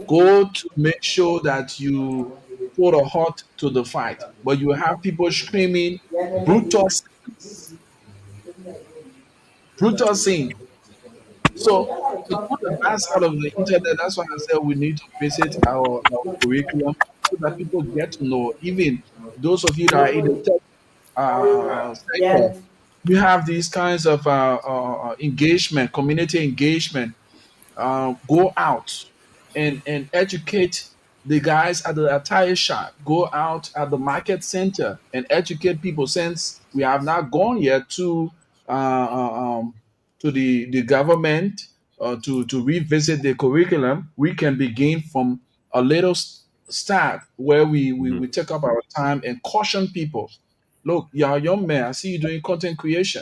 Go to make sure that you put a halt to the fight, but you have people screaming brutal, brutal scene. So to do the bad side of the internet, that's why I said we need to visit our curriculum so that people get to know. Even those of you that are in the tech sector, Yeah. you have these kinds of engagement, community engagement. Go out and educate the guys at the attire shop. Go out at the market center and educate people. Since we have not gone yet to the government to revisit the curriculum, we can begin from a little start where we take up our time and caution people. Look, you're a young man. I see you doing content creation.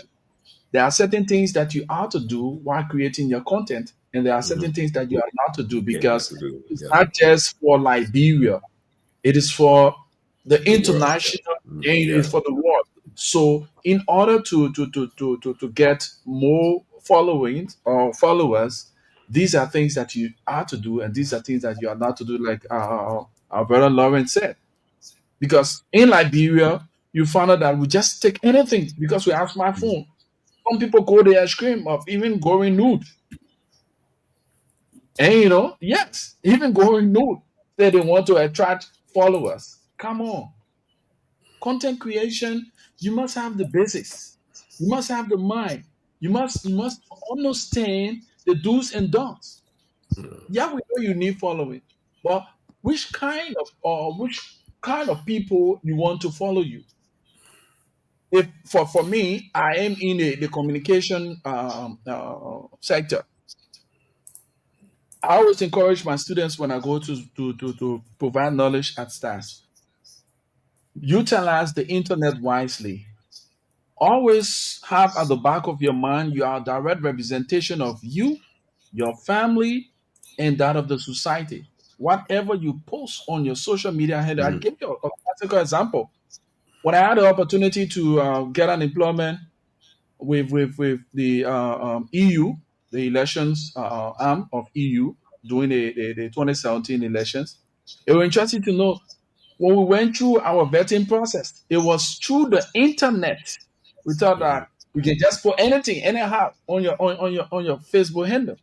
There are certain things that you are to do while creating your content, and there are certain things that you are not to do You cannot because to do. it's Yeah. not just for Liberia, it is for the The world. international and it Yeah. is for the world. So, in order to get more following or followers, these are things that you are to do, and these are things that you are not to do, like our brother Lawrence said. Because in Liberia, you found out that we just take anything because we have smartphone. Some people go the extreme of even going nude. And yes, even going nude. Say they want to attract followers. Come on. Content creation, you must have the basics. You must have the mind. You must understand the do's and don'ts. Yeah, we know you need following, but which kind of people you want to follow you? If for me, I am in the communication sector. I always encourage my students when I go to provide knowledge at STARS. Utilize the internet wisely. Always have at the back of your mind you are a direct representation of you, your family, and that of the society. Whatever you post on your social media handle, I give you a practical example. When I had the opportunity to get an employment with the EU, the elections arm of EU during the 2017 elections, it was interesting to know when we went through our vetting process, it was through the internet. We thought that we can just put anything, anyhow, on your Facebook handle.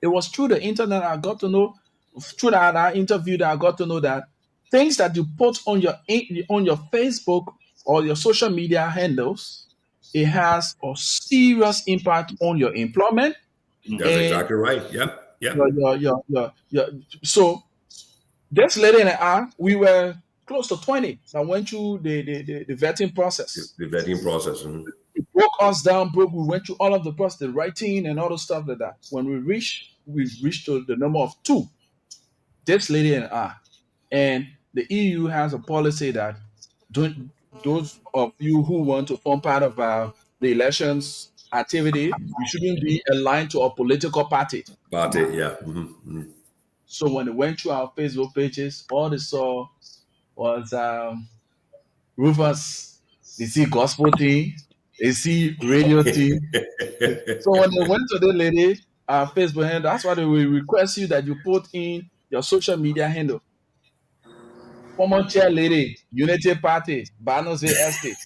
It was through the internet I got to know, through that interview that I got to know that things that you put on your Facebook or your social media handles, it has a serious impact on your employment That's and exactly right. Yep. your Yep. your so this lady and I, we were close to 20 that went through the vetting process. The vetting process. It broke us down, we went through all of the process, the writing and all the stuff like that. When we reached to the number of two, this lady and I. And the EU has a policy that don't, those of you who want to form part of the elections activity, you shouldn't be aligned to a political party. About it. Yeah. So when they went through our Facebook pages, all they saw was Rufus, they see gospel team, they see radio team. So when they went to the lady Facebook handle, that's why they will request you that you put in your social media handle. Former chair lady, Unity Party, Barnsley Estate.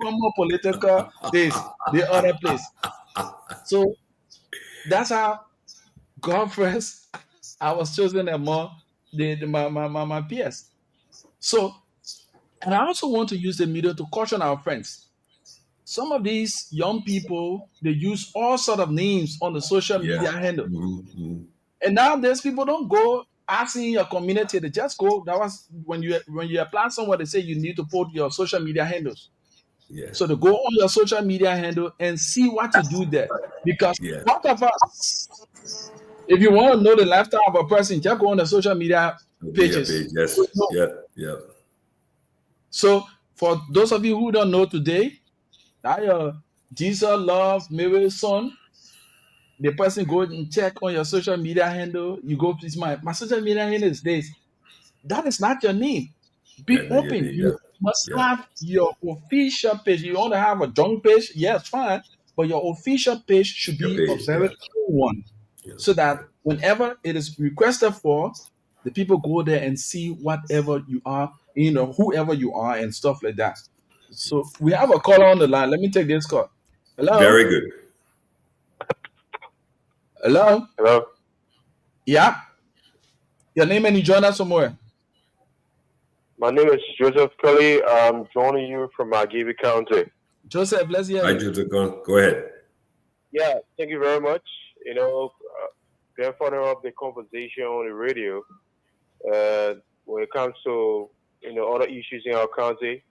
Former political this, the other place. So that's how God first I was chosen among my peers. So, and I also want to use the media to caution our friends. Some of these young people, they use all sort of names on the social media handle. And nowadays people don't go asking your community, they just go. That was when you apply somewhere, they say you need to put your social media handles. Yeah. So to go on your social media handle and see what you do there. Because what of us, if you want to know the lifestyle of a person, just go on the social media pages. Yes. Yeah. So for those of you who don't know today, that Jesus Love Mary's son, the person go and check on your social media handle. You go, please, my social media handle is this. That is not your name. Be open. You must have your official page. You want to have a junk page? Yes, fine. But your official page should be a very cool one. So that whenever it is requested for, the people go there and see whatever you are, whoever you are and stuff like that. So we have a caller on the line. Let me take this call. Hello? Very good. Hello? Hello? Yeah? Your name and you join us somewhere? My name is Joseph Kelly. I'm joining you from Magebe County. Joseph, let's hear Hi, you. Joseph. Go ahead. Yeah, thank you very much. Being further up the conversation on the radio, when it comes to, other issues in our county,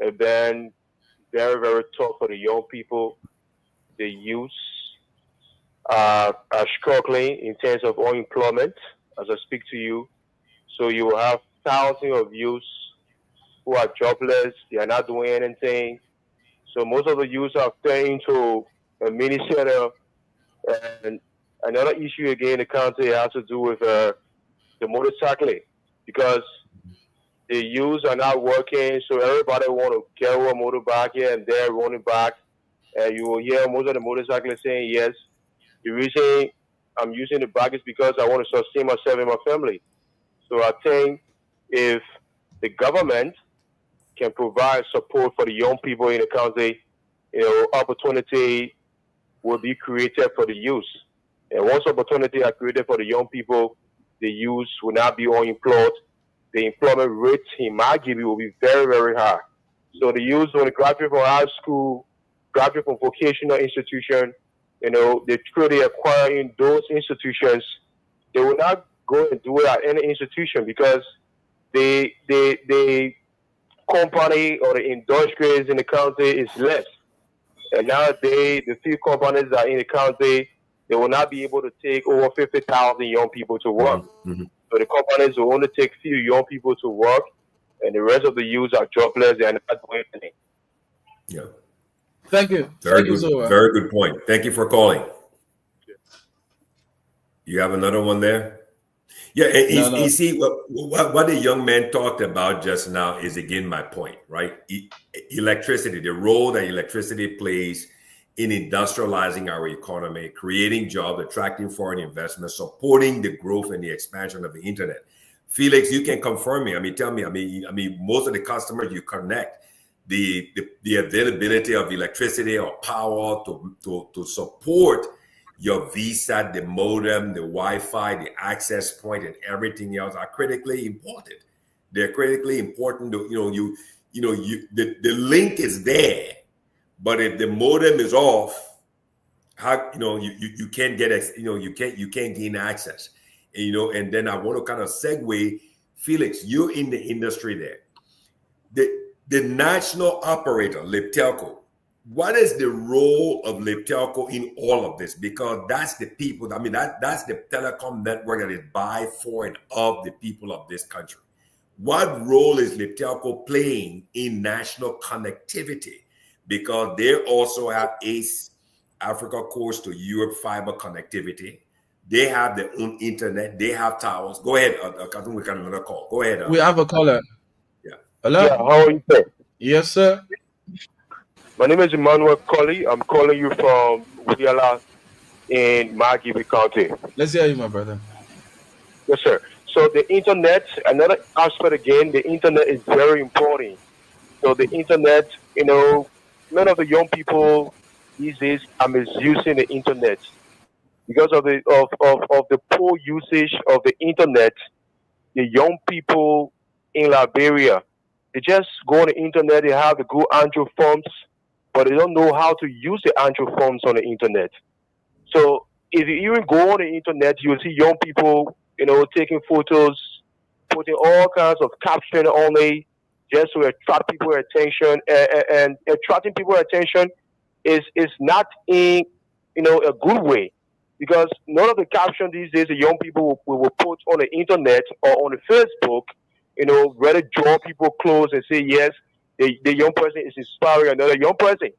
have been very, very tough for the young people. The youth are struggling in terms of unemployment as I speak to you. So you will have thousands of youths who are jobless. They are not doing anything. So most of the youths are turning to a mini center. And another issue again in the country has to do with the motorcycling, because the youths are not working. So everybody want to get a motorbike here and there, running back. And you will hear most of the motorcyclists saying, yes, the reason I'm using the bike is because I want to sustain myself and my family. So I think if the government can provide support for the young people in the country, opportunity will be created for the youth. And once opportunity are created for the young people, the youth will not be unemployed. The employment rate in Magebe will be very, very high. So the youth, when they graduate from high school, graduate from vocational institution, they truly acquire in those institutions, they will not go and do it at any institution because the company or the industries in the county is less. And nowadays, the few companies that are in the county, they will not be able to take over 50,000 young people to work. So the companies will only take few young people to work, and the rest of the youth are jobless. They are not doing anything. Yeah. Thank you. Very Thank you, good. Zoa. Very good point. Thank you for calling. You have another one there? Yeah, and you see what the young man talked about just now is again my point, right? Electricity, the role that electricity plays in industrializing our economy, creating jobs, attracting foreign investment, supporting the growth and the expansion of the internet. Felix, you can confirm me. I mean, tell me. I mean, most of the customers you connect, the availability of electricity or power to support your VSAT, the modem, the Wi-Fi, the access point, and everything else are critically important. They're critically important. The link is there, but if the modem is off, how you can't get you can't gain access. And then I want to kind of segue, Felix, you're in the industry there. The national operator, Liptelco, what is the role of Liptelco in all of this? Because that's the people, I mean, that's the telecom network that is by, for, and of the people of this country. What role is Liptelco playing in national connectivity? Because they also have ACE, Africa Coast to Europe fiber connectivity. They have their own internet. They have towers. Go ahead. I think we got another call. Go ahead. We have a caller. Yeah. Hello? Yeah, how are you, sir? Yes, sir. My name is Emmanuel Colley. I'm calling you from Wheeler in Margibi County. Let's hear you, my brother. Yes, sir. So the internet, another aspect again, the internet is very important. So the internet, many of the young people these days are misusing the internet because of the poor usage of the internet. The young people in Liberia, they just go on the internet. They have the good Android phones, but they don't know how to use the Android phones on the internet. So if you even go on the internet, you'll see young people, taking photos, putting all kinds of caption only, just to attract people's attention. And attracting people's attention is not in a good way, because none of the caption these days the young people will put on the internet or on the Facebook, rather draw people close and say yes, the young person is inspiring another young person.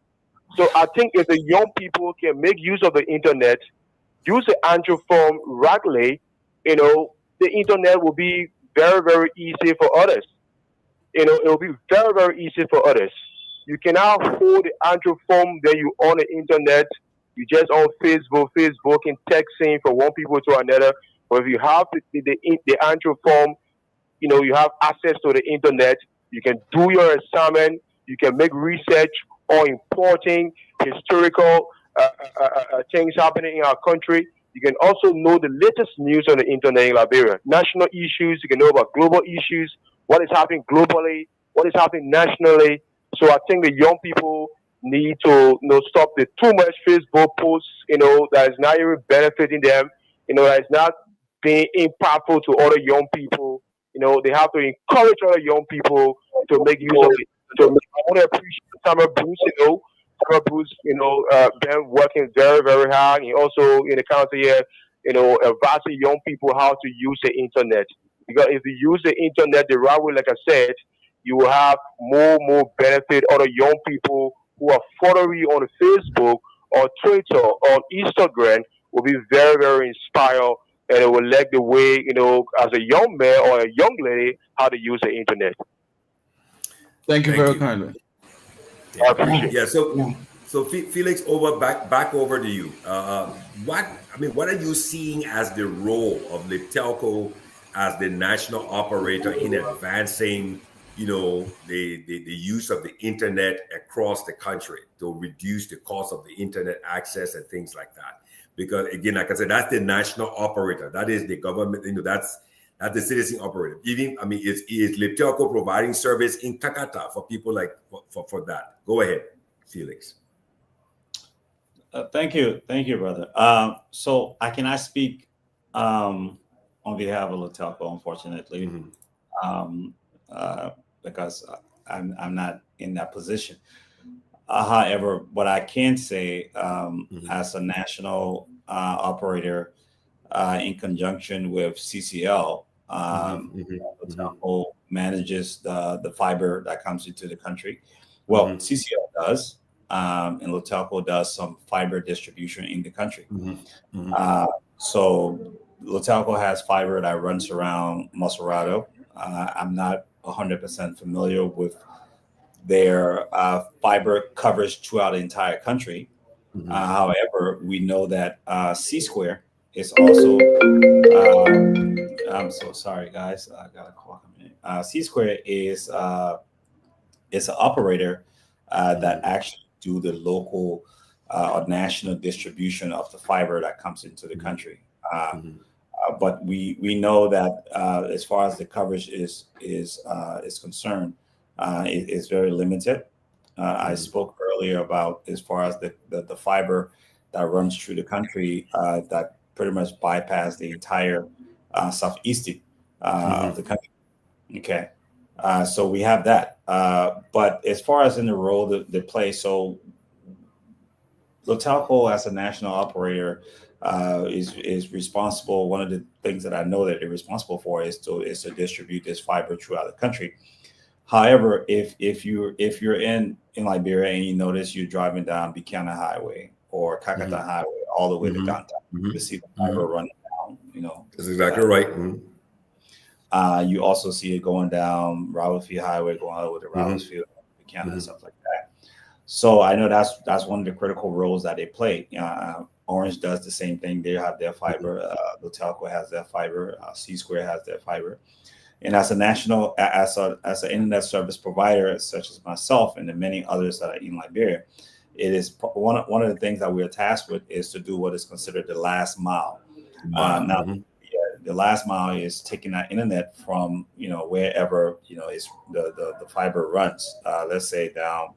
So I think if the young people can make use of the internet, use the Android phone rightly, the internet will be very, very easy for others. It will be very, very easy for others. You cannot hold the Android phone, then you on the internet, you just on Facebook and texting from one people to another. But if you have the Android phone, you have access to the internet, you can do your assignment, you can make research on important historical things happening in our country. You can also know the latest news on the internet in Liberia. National issues, you can know about global issues, what is happening globally, what is happening nationally. So I think the young people need to stop the too much Facebook posts, that is not even benefiting them, that is not being impactful to other young people. They have to encourage other young people to make use of it. So I want to appreciate Summer Bruce, Summer Bruce, been working very, very hard, and also in the county here, advising young people how to use the internet. Because if you use the internet the right way, like I said, you will have more benefit. Other young people who are following you on Facebook or Twitter or Instagram will be very, very inspired, and it will let the way, as a young man or a young lady, how to use the internet. Thank you very kindly. I appreciate it. Yeah. So Felix, back over to you. What are you seeing as the role of Liptelco as the national operator in advancing, the use of the internet across the country to reduce the cost of the internet access and things like that? Because again, like I said, that's the national operator. That is the government. That's the citizen operator. Is Liptelco providing service in Kakata for people like for that? Go ahead, Felix. Thank you, brother. So I cannot speak on behalf of Lutelco, unfortunately, Mhm. um, uh, because I'm not in that position. However, what I can say, Mhm. as a national operator, in conjunction with CCL, Mhm. Mhm. Mhm. Lutelco manages the fiber that comes into the country. Well, Mhm. CCL does, and Lutelco does some fiber distribution in the country. Mhm. Mhm. Uh, so Lutelco has fiber that runs around Macerado. I'm not 100% familiar with their fiber coverage throughout the entire country. Mhm. However, we know that C Square is also. I'm so sorry, guys. I got a call coming in. C Square is an operator that Mhm. actually do the local or national distribution of the fiber that comes into the Mhm. country. Mhm. But we know that as far as the coverage is concerned, it is very limited. I Mhm. spoke earlier about as far as the fiber that runs through the country that pretty much bypass the entire southeast of Mhm. the country. Okay, so we have that. But as far as in the role that they play, so Lotelco as a national operator is responsible. One of the things that I know that they're responsible for is to distribute this fiber throughout the country. However, if you're in Liberia and you notice you're driving down Buchanan Highway or Kakata Mhm. Highway all the way to Mhm. downtown, you Mhm. see the fiber Mhm. running down. That's exactly right. Mhm. You also see it going down Robertsfield Highway, going all the way to Mhm. Robertsfield, Buchanan, and Mhm. stuff like that. So I know that's one of the critical roles that they play. Orange does the same thing. They have their Mhm. fiber. Lutelco has their fiber. C Square has their fiber. And as a national, as an internet service provider, such as myself and the many others that are in Liberia, it is one of the things that we're tasked with is to do what is considered the last mile. Wow. Now, Mhm. yeah, the last mile is taking that internet from wherever is the fiber runs. Let's say down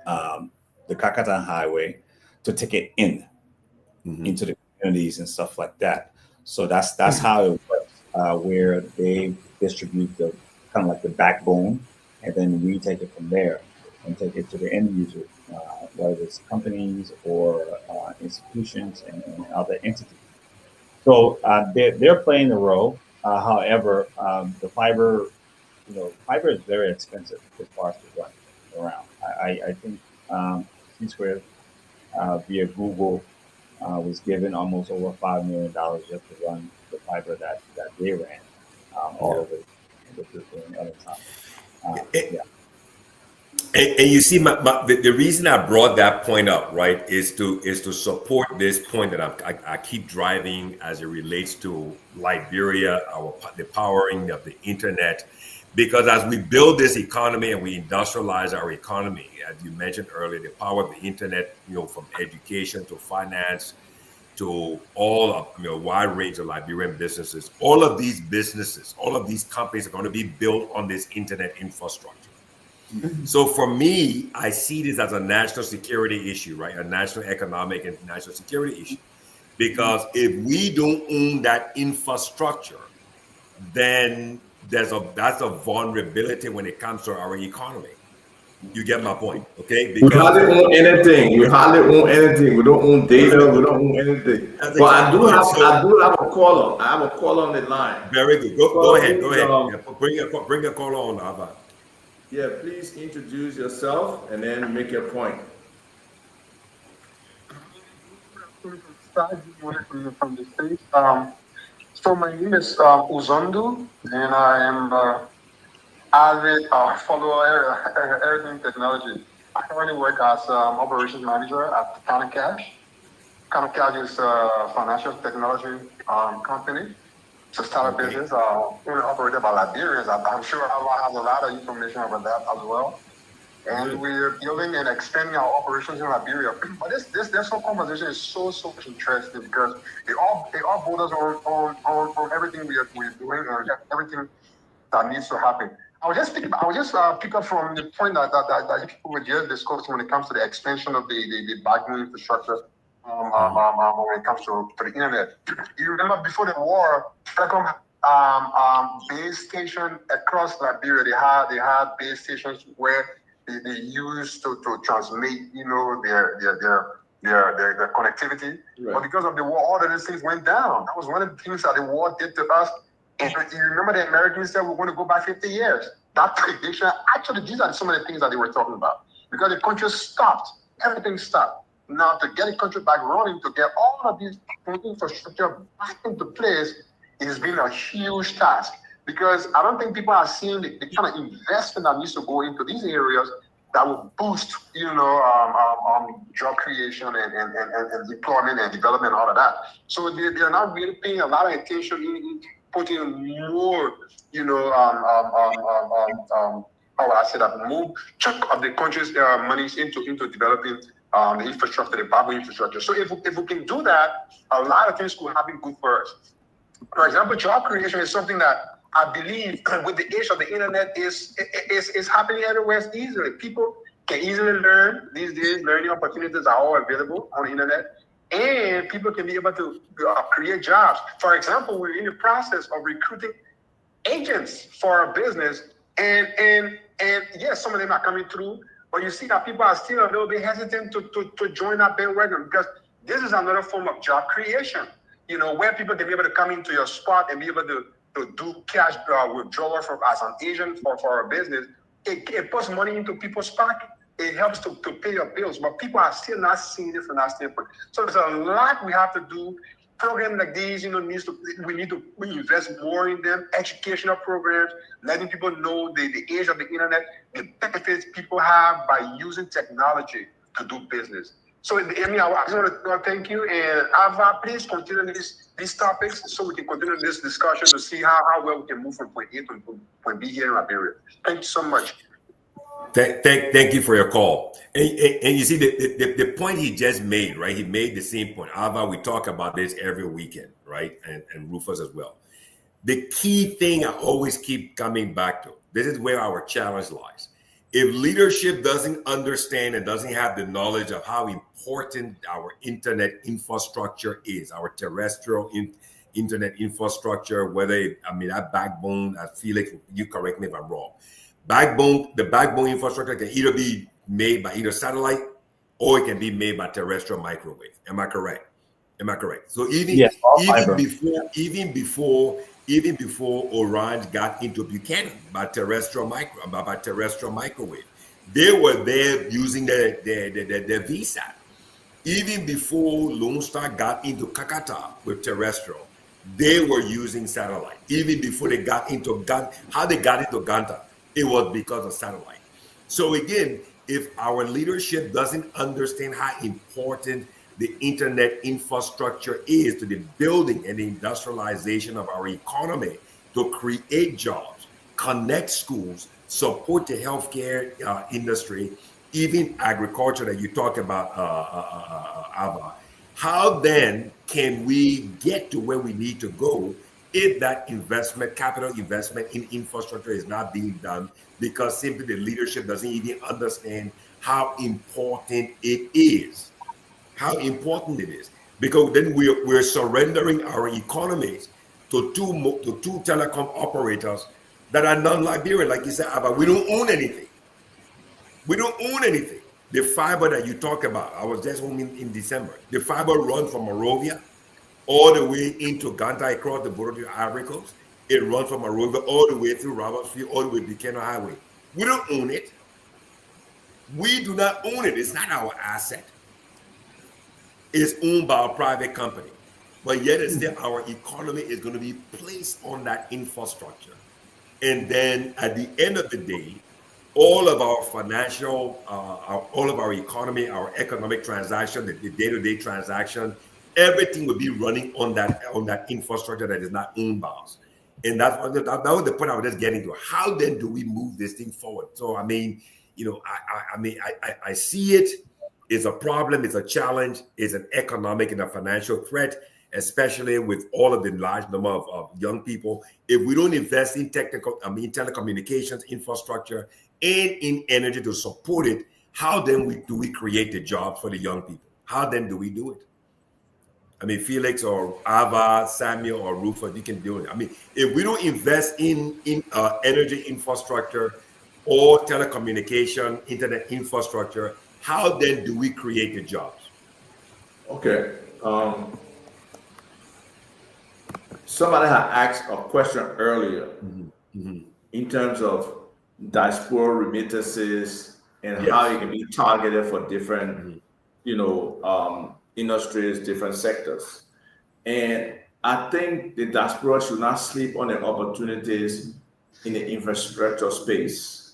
um, the Kakatan Highway to take it Mhm. into the communities and stuff like that. So that's how it works, where they distribute the kind of like the backbone, and then we take it from there and take it to the end user, whether it's companies or institutions and other entities. So they're playing a role. However, the fiber is very expensive as far as to run around. I think C Square via Google was given almost over $5 million just to run the fiber that they ran all Yeah. over the other time. And, Yeah. and you see, the reason I brought that point up, right, is to support this point that I keep driving as it relates to Liberia, the powering of the internet, because as we build this economy and we industrialize our economy, as you mentioned earlier, the power of the internet, from education to finance to all of a wide range of Liberian businesses, all of these businesses, all of these companies are going to be built on this internet infrastructure. So for me, I see this as a national security issue, right? A national economic and national security issue. Because if we don't own that infrastructure, then that's a vulnerability when it comes to our economy. You get my point, okay? We Because hardly own anything. We hardly own anything. We don't own data. We don't own anything. that's But I exactly do it. have So I do have a caller. I have a caller on the line. very good. Go Caller, ahead. Go please, ahead. Yeah, bring a call on, Ava. yeah, please introduce yourself and then make your point. From the States. So my name is Uzondu, and I am avid follower everything technology. I currently work as operations manager at Cash. Cash is a financial technology company. It's a startup Okay. business operated by Liberians. I'm sure I have a lot of information about that as well. And Good. we're building and expanding our operations in Liberia. But this whole conversation is so much interesting because it all borders on everything we're doing and everything that needs to happen. I'll just pick up from the point that you people were just discussing when it comes to the expansion of the backbone infrastructure. When it comes to the internet, you remember before the war, telecom base station across Liberia, they had base stations where they used to transmit, their connectivity. Right. But because of the war, all of these things went down. That was one of the things that the war did to us. And you remember the Americans said we're going to go back 50 years. That prediction, actually, these are some of the things that they were talking about. Because the country stopped. Everything stopped. Now, to get the country back running, to get all of these infrastructure back into place, has been a huge task. Because I don't think people are seeing the kind of investment that needs to go into these areas that will boost, job creation and employment and development, all of that. So they're not really paying a lot of attention in putting more, how would I say that, more chunk of the country's monies into developing the infrastructure, the backbone infrastructure. So if we can do that, a lot of things could happen good for us. For example, job creation is something that I believe with the age of the internet is happening everywhere easily. People can easily learn these days. Learning opportunities are all available on the internet. And people can be able to create jobs. For example, we're in the process of recruiting agents for our business. And yes, some of them are coming through. But you see that people are still a little bit hesitant to join that bandwagon because this is another form of job creation. Where people can be able to come into your spot and be able to do cash withdrawal as an agent for our business. It puts money into people's pocket. It helps to pay your bills, but people are still not seeing it from that standpoint. So there's a lot we have to do. Programs like these, we need to invest more in them. Educational programs, letting people know the age of the internet, the benefits people have by using technology to do business. So, I just want to thank you, and Ava, please continue these topics so we can continue this discussion to see how well we can move from point A to point B here in Liberia. Thank you so much. Thank you for your call. And you see the point he just made, right? He made the same point. Ava, we talk about this every weekend, right? And Rufus as well. The key thing I always keep coming back to, this is where our challenge lies. If leadership doesn't understand and doesn't have the knowledge of how important our internet infrastructure is, our terrestrial internet infrastructure, that backbone, Felix, you correct me if I'm wrong. The backbone infrastructure can either be made by either satellite or it can be made by terrestrial microwave. Am I correct? So even before Orange got into Buchanan by terrestrial microwave, they were there using their VSAT. Even before Lone Star got into Kakata with terrestrial, they were using satellite. Even before they got into how they got into Ganta, it was because of satellite. So again, if our leadership doesn't understand how important the internet infrastructure is to the building and the industrialization of our economy to create jobs, connect schools, support the healthcare industry, even agriculture that you talk about, Ava, how then can we get to where we need to go if that capital investment in infrastructure is not being done because simply the leadership doesn't even understand how important it is. How important it is. Because then we're surrendering our economies to two telecom operators that are non-Liberian. Like you said, Abba, we don't own anything. The fiber that you talk about, I was just home in December. The fiber runs from Morovia all the way into Ganta across the border to Ivory Coast. It runs from Morovia all the way through Robertsfield, all the way to Buchanan Highway. We don't own it. We do not own it. It's not our asset. It's owned by a private company. But yet it's still our economy is going to be placed on that infrastructure. And then at the end of the day, all of our financial, all of our economy, our economic transaction, the day-to-day transaction, everything will be running on that infrastructure that is not owned by us. And that was the point I was just getting to. How then do we move this thing forward? So I see it. It's a problem. It's a challenge. It's an economic and a financial threat. especially with all of the large number of young people. If we don't invest in telecommunications infrastructure and in energy to support it, how then do we create the jobs for the young people? How then do we do it? I mean, Felix or Ava, Samuel or Rufus, you can do it. I mean, if we don't invest in energy infrastructure or telecommunication, internet infrastructure, how then do we create the jobs? Okay. Somebody had asked a question earlier in terms of diaspora remittances and how it can be targeted for different, industries, different sectors. And I think the diaspora should not sleep on the opportunities in the infrastructure space.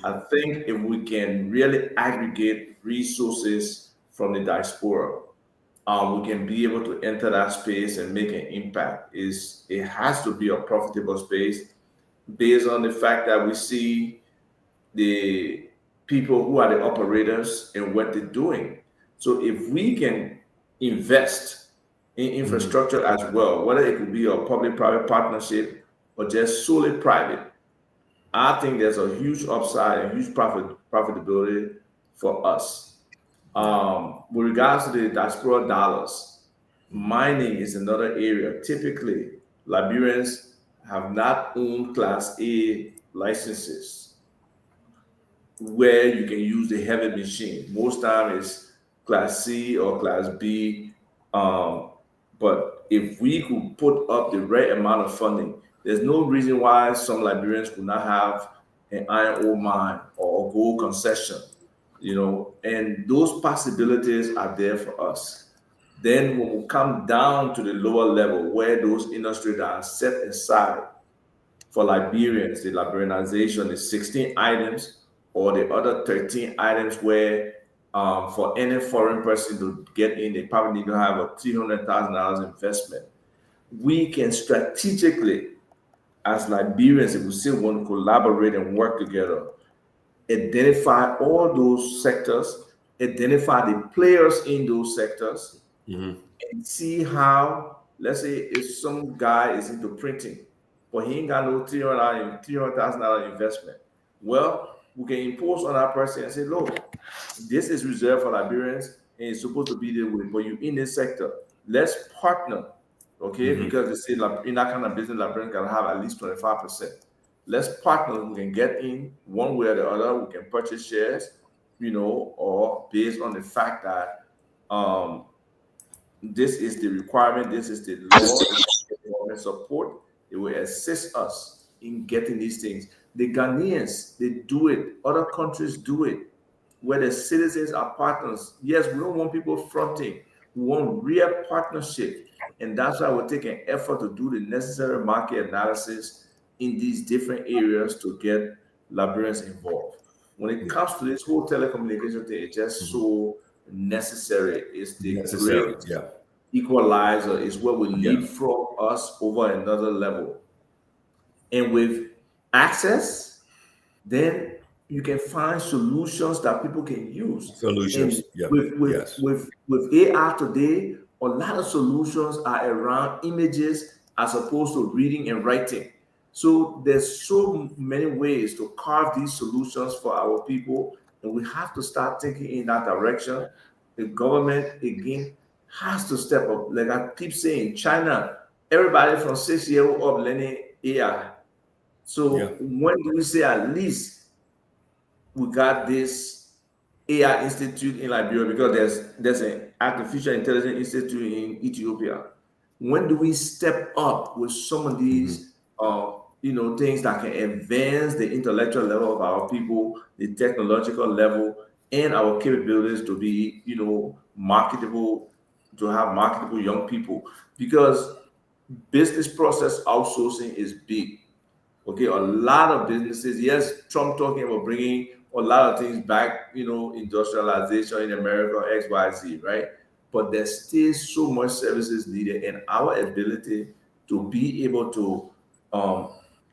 I think if we can really aggregate resources from the diaspora, we can be able to enter that space and make an impact. It has to be a profitable space based on the fact that we see the people who are the operators and what they're doing. So if we can invest in infrastructure as well, whether it could be a public-private partnership or just solely private, I think there's a huge upside and huge profitability for us. With regards to the diaspora dollars, mining is another area. Typically, Liberians have not owned Class A licenses where you can use the heavy machine. Most time it's Class C or Class B. But if we could put up the right amount of funding, there's no reason why some Liberians could not have an iron ore mine or a gold concession, and those possibilities are there for us. Then when we come down to the lower level where those industries are set aside for Liberians, the Liberianization is 16 items or the other 13 items where for any foreign person to get in, they probably need to have a $300,000 investment. We can strategically, as Liberians, if we still want to collaborate and work together, identify all those sectors, identify the players in those sectors, and see how, let's say, if some guy is into printing, but he ain't got no $300,000 investment. Well, we can impose on that person and say, look, this is reserved for Liberians and it's supposed to be there with, but you in this sector. Let's partner, okay? Because they say in that kind of business, Liberians can have at least 25%. Let's partner. We can get in one way or the other. We can purchase shares, or based on the fact that this is the requirement, this is the law, and support. It will assist us in getting these things. The Ghanaians, they do it. Other countries do it, where the citizens are partners. Yes, we don't want people fronting. We want real partnership. And that's why we're taking effort to do the necessary market analysis in these different areas to get Liberians involved. When it comes to this whole telecommunication thing, it's just so necessary. It's the great equalizer. It's where we leapfrog us over another level. And with access, then you can find solutions that people can use. Solutions, With AI today, a lot of solutions are around images as opposed to reading and writing. So there's so many ways to carve these solutions for our people, and we have to start thinking in that direction. The government, again, has to step up. Like I keep saying, China, everybody from 6 years old up learning AI. So when do we say at least we got this AI institute in Liberia, because there's an artificial intelligence institute in Ethiopia? When do we step up with some of these things that can advance the intellectual level of our people, the technological level, and our capabilities to be, marketable, to have marketable young people? Because business process outsourcing is big. Okay, a lot of businesses, yes, Trump talking about bringing a lot of things back, industrialization in America, X, Y, Z, right? But there's still so much services needed, and our ability to be able to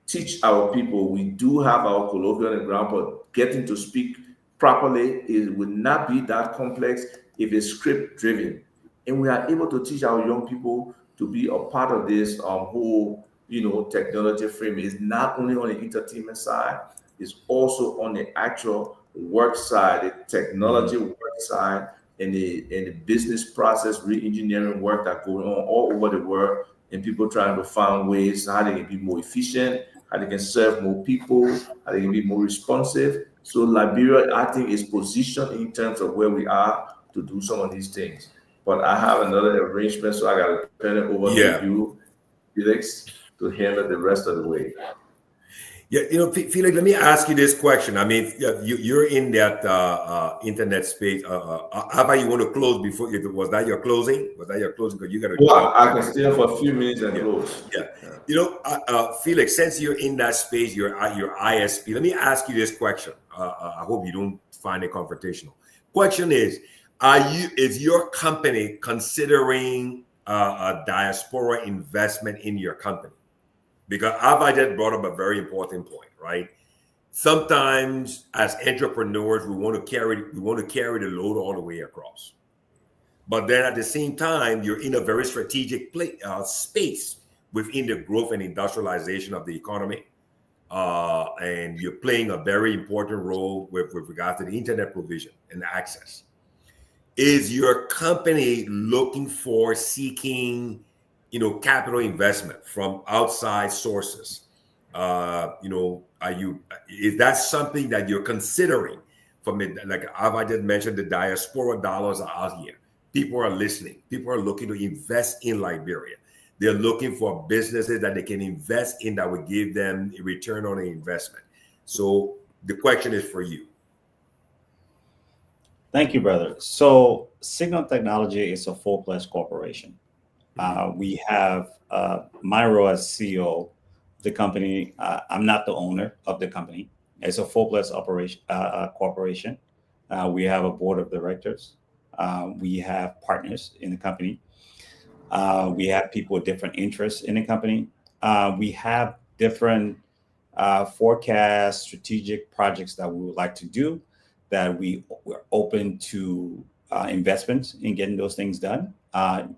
teach our people. We do have our colloquial on the ground, but getting to speak properly would not be that complex if it's script driven. And we are able to teach our young people to be a part of this whole, technology frame is not only on the entertainment side, it's also on the actual work side, the technology work side, and the business process re-engineering work that going on all over the world, and people trying to find ways how they can be more efficient, how they can serve more people, how they can be more responsive. So Liberia, I think, is positioned in terms of where we are to do some of these things. But I have another arrangement, so I got to turn it over to you, Felix, to handle the rest of the way. Yeah, Felix, let me ask you this question. I mean, you're in that internet space. How about you want to close before? Was that your closing? Was that your closing? Because you got to. Well, I can stay for a few minutes and close. Yeah. Felix, since you're in that space, you're at your ISP. Let me ask you this question. I hope you don't find it confrontational. Question is your company considering a diaspora investment in your company? Because Abajad brought up a very important point, right? Sometimes as entrepreneurs, we want to carry the load all the way across. But then at the same time, you're in a very strategic space within the growth and industrialization of the economy. And you're playing a very important role with regard to the internet provision and access. Is your company seeking capital investment from outside sources? Is that something that you're considering? From it, like I just mentioned, the diaspora dollars are out here. People are listening. People are looking to invest in Liberia. They're looking for businesses that they can invest in that would give them a return on the investment. So the question is for you. Thank you, brother. So Signal Technology is a full-fledged corporation. We have my role as CEO of the company. I'm not the owner of the company. It's a full-fledged corporation. We have a board of directors. We have partners in the company. We have people with different interests in the company. We have different forecast strategic projects that we would like to do, that we're open to investments in getting those things done.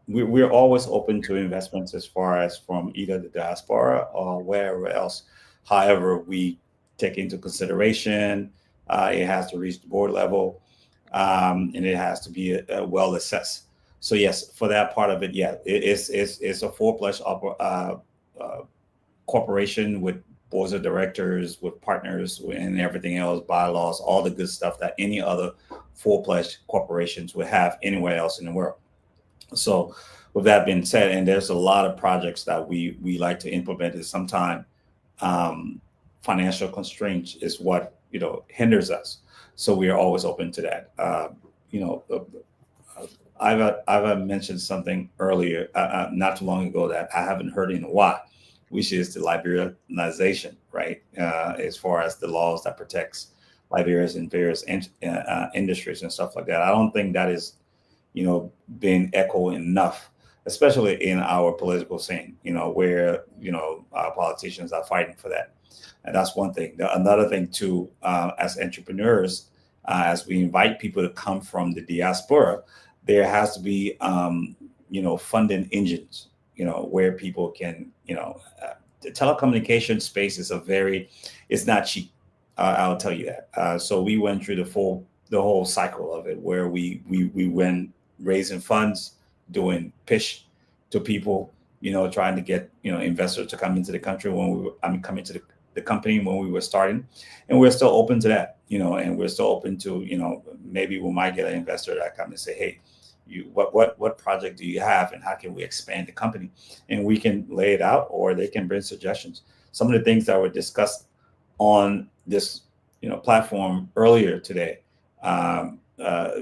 We're always open to investments as far as from either the diaspora or wherever else. However, we take into consideration it has to reach the board level, and it has to be well assessed. So yes, for that part of it, yeah, it's a full-fledged corporation with boards of directors, with partners, and everything else, bylaws, all the good stuff that any other full-fledged corporations would have anywhere else in the world. So with that being said, and there's a lot of projects that we like to implement, and sometimes financial constraints is what hinders us. So we are always open to that. I've mentioned something earlier, not too long ago, that I haven't heard in a while, which is the Liberianization, right? As far as the laws that protects Liberians in various industries and stuff like that. I don't think that is, being echoed enough, especially in our political scene, where, our politicians are fighting for that. And that's one thing. Another thing too, as entrepreneurs, as we invite people to come from the diaspora, there has to be, funding engines, where people can, the telecommunication space is it's not cheap. I'll tell you that. So we went through the whole cycle of it, where we went raising funds, doing pitch to people, trying to get, investors to come into the country coming to the company when we were starting. And we're still open to that, and we're still open to, maybe we might get an investor that come and say, hey, what project do you have, and how can we expand the company? And we can lay it out, or they can bring suggestions. Some of the things that were discussed on this platform earlier today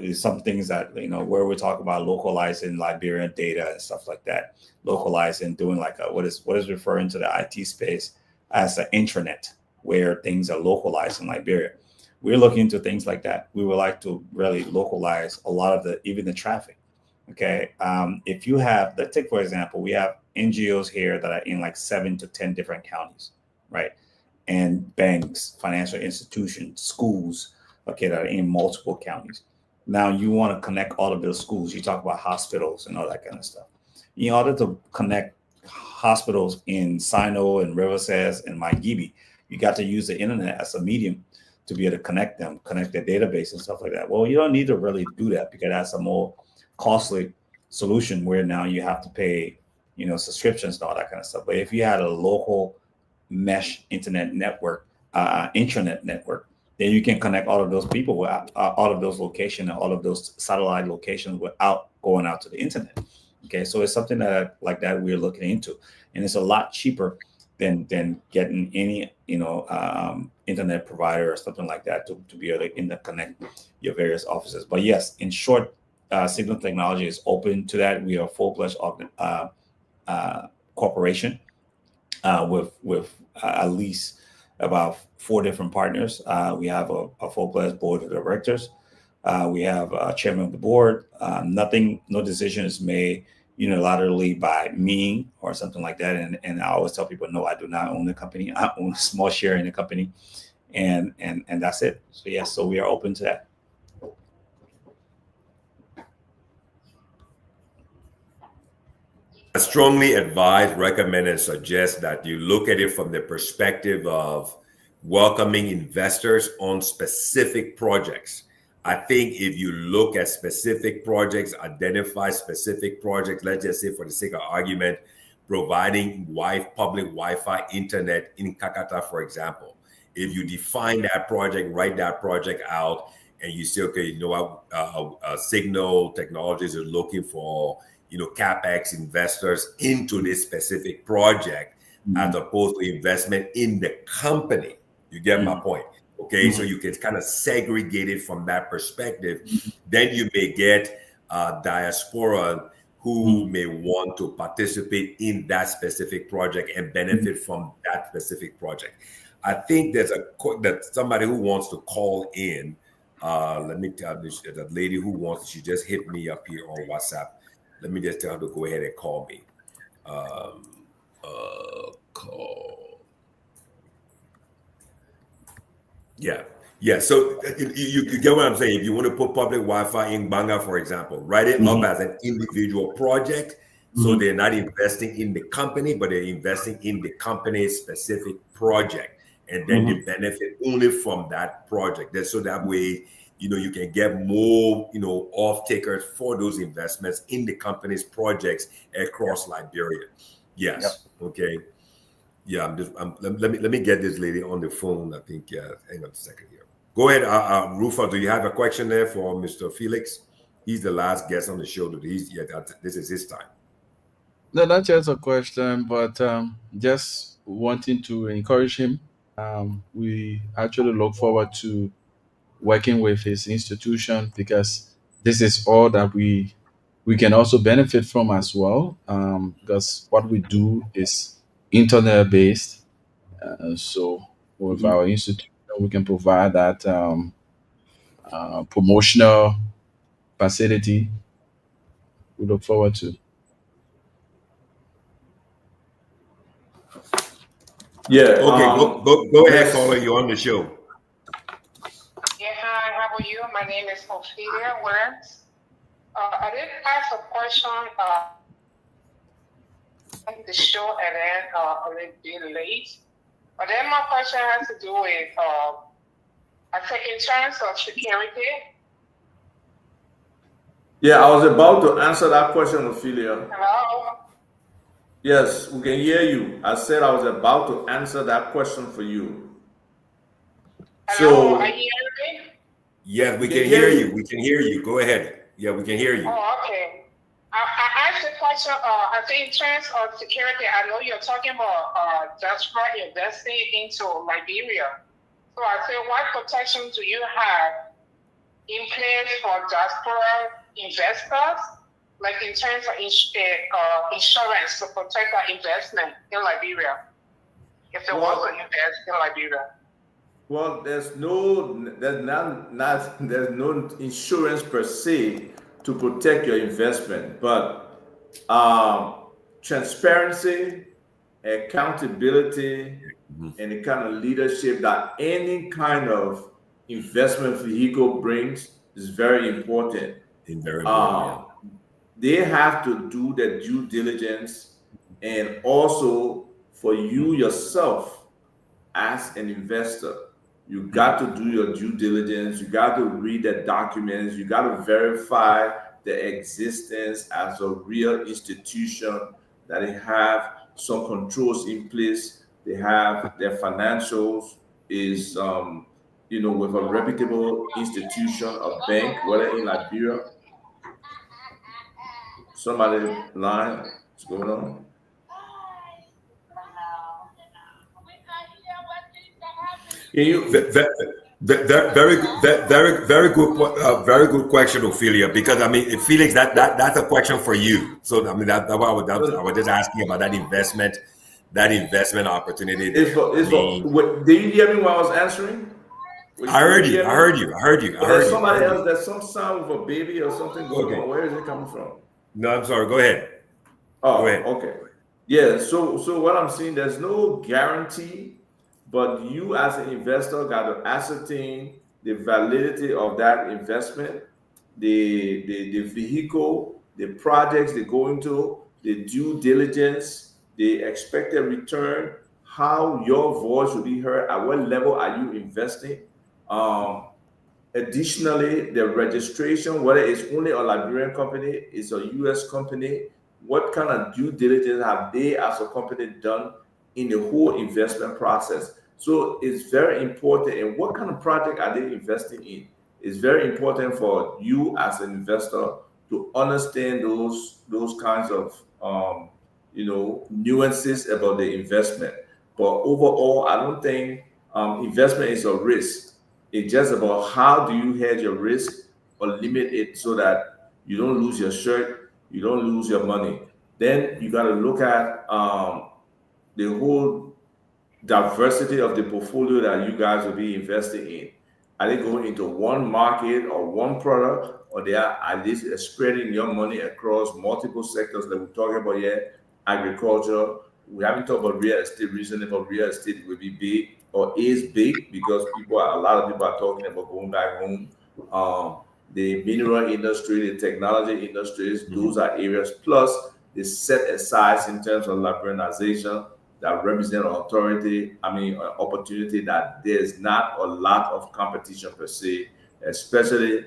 is some things that where we talk about localizing Liberian data and stuff like that, localizing, doing like what is referring to the IT space as an intranet, where things are localized in Liberia. We're looking into things like that. We would like to really localize a lot of even the traffic. Okay. If you have, let's take, for example, we have NGOs here that are in like 7 to 10 different counties, right? And banks, financial institutions, schools, okay, that are in multiple counties. Now you want to connect all of those schools. You talk about hospitals and all that kind of stuff. In order to connect hospitals in Sino and Riverside and Maigibi, you got to use the internet as a medium to be able to connect them, connect their database and stuff like that. Well, you don't need to really do that because that's a more costly solution where now you have to pay, subscriptions and all that kind of stuff. But if you had a local mesh internet network, intranet network, then you can connect all of those people without all of those locations and all of those satellite locations without going out to the internet. Okay, so it's something that like that we're looking into, and it's a lot cheaper than getting any internet provider or something like that to be able to interconnect your various offices. But yes, in short, Signal Technology is open to that. We are a full-fledged corporation with at least about 4 different partners. We have a full-fledged board of directors. We have a chairman of the board. No decision is made unilaterally by me or something like that. And I always tell people, no, I do not own the company. I own a small share in the company, and that's it. So yes, so we are open to that. I strongly advise, recommend, and suggest that you look at it from the perspective of welcoming investors on specific projects. I think if you look at specific projects, identify specific projects, let's just say for the sake of argument, providing public Wi-Fi internet in Kakata, for example. If you define that project, write that project out, and you say, okay, Signal Technologies is looking for CapEx investors into this specific project, as opposed to investment in the company. You get my point? Okay, so you can kind of segregate it from that perspective. Then you may get diaspora who may want to participate in that specific project and benefit from that specific project. I think there's somebody who wants to call in. Let me tell this, the lady who wants, she just hit me up here on WhatsApp. Let me just tell her to go ahead and call me. Call. Yeah. So you get what I'm saying. If you want to put public Wi-Fi in Banga, for example, write it up as an individual project. So they're not investing in the company, but they're investing in the company's specific project, and then they benefit only from that project. So that way, you can get more, off takers for those investments in the company's projects across Liberia. Yes. Yep. Okay. Yeah. Let me get this lady on the phone. I think. Yeah. Hang on a second here. Go ahead, Rufa. Do you have a question there for Mr. Felix? He's the last guest on the show today. This is his time. No, not just a question, but just wanting to encourage him. We actually look forward to working with his institution, because this is all that we can also benefit from as well, because what we do is internet based. So with our institution, we can provide that promotional facility. We look forward to. Yeah. Okay. Go ahead, caller. You're on the show. Yeah. Hi. How are you? My name is Ophelia Lawerence. I did ask a question on the show, and then a little bit late. But then my question has to do with, I think, in terms of security. Yeah, I was about to answer that question, Ophelia. Hello? Yes, we can hear you. I said I was about to answer that question for you. Hello, are you hearing me? Yeah, we can hear you. We can hear you. Go ahead. Yeah, we can hear you. Oh, okay. I asked the question, I think in terms of security, I know you're talking about diaspora investing into Liberia. So I said, what protection do you have in place for diaspora investors, like in terms of insurance to protect our investment in Liberia, if they want to invest in Liberia? Well, there's no insurance per se to protect your investment, but transparency, accountability, and the kind of leadership that any kind of investment vehicle brings is very important. they have to do their due diligence, and also for you yourself as an investor, you got to do your due diligence. You got to read the documents. You got to verify the existence as a real institution, that they have some controls in place. They have their financials is with a reputable institution, a bank, whether in Liberia. Somebody line, what's going on? Can you Very good, very good question, Ophelia. Because I mean, Felix, that's a question for you. So I mean, that's why I was just asking about that investment opportunity. It's for, did you hear me while I was answering? I heard you. There's somebody else. There's some sound with a baby or something going on. Where is it coming from? No, I'm sorry. Go ahead. Oh, okay. Yeah. So what I'm saying, there's no guarantee, but you as an investor got to ascertain the validity of that investment, the vehicle, the projects they go into, the due diligence, the expected return, how your voice will be heard, at what level are you investing. Additionally, the registration, whether it's only a Liberian company, it's a US company, what kind of due diligence have they as a company done in the whole investment process? So it's very important. And what kind of project are they investing in? It's very important for you as an investor to understand those kinds of nuances about the investment. But overall, I don't think investment is a risk. It's just about how do you hedge your risk or limit it so that you don't lose your shirt, you don't lose your money. Then you got to look at the whole diversity of the portfolio that you guys will be investing in. Are they going into one market or one product, or they are at least spreading your money across multiple sectors that we're talking about here? Agriculture. We haven't talked about real estate recently, but real estate will be big or is big because a lot of people are talking about going back home. The mineral industry, the technology industries, those are areas. Plus, the set aside in terms of liberalization that represent opportunity that there's not a lot of competition per se, especially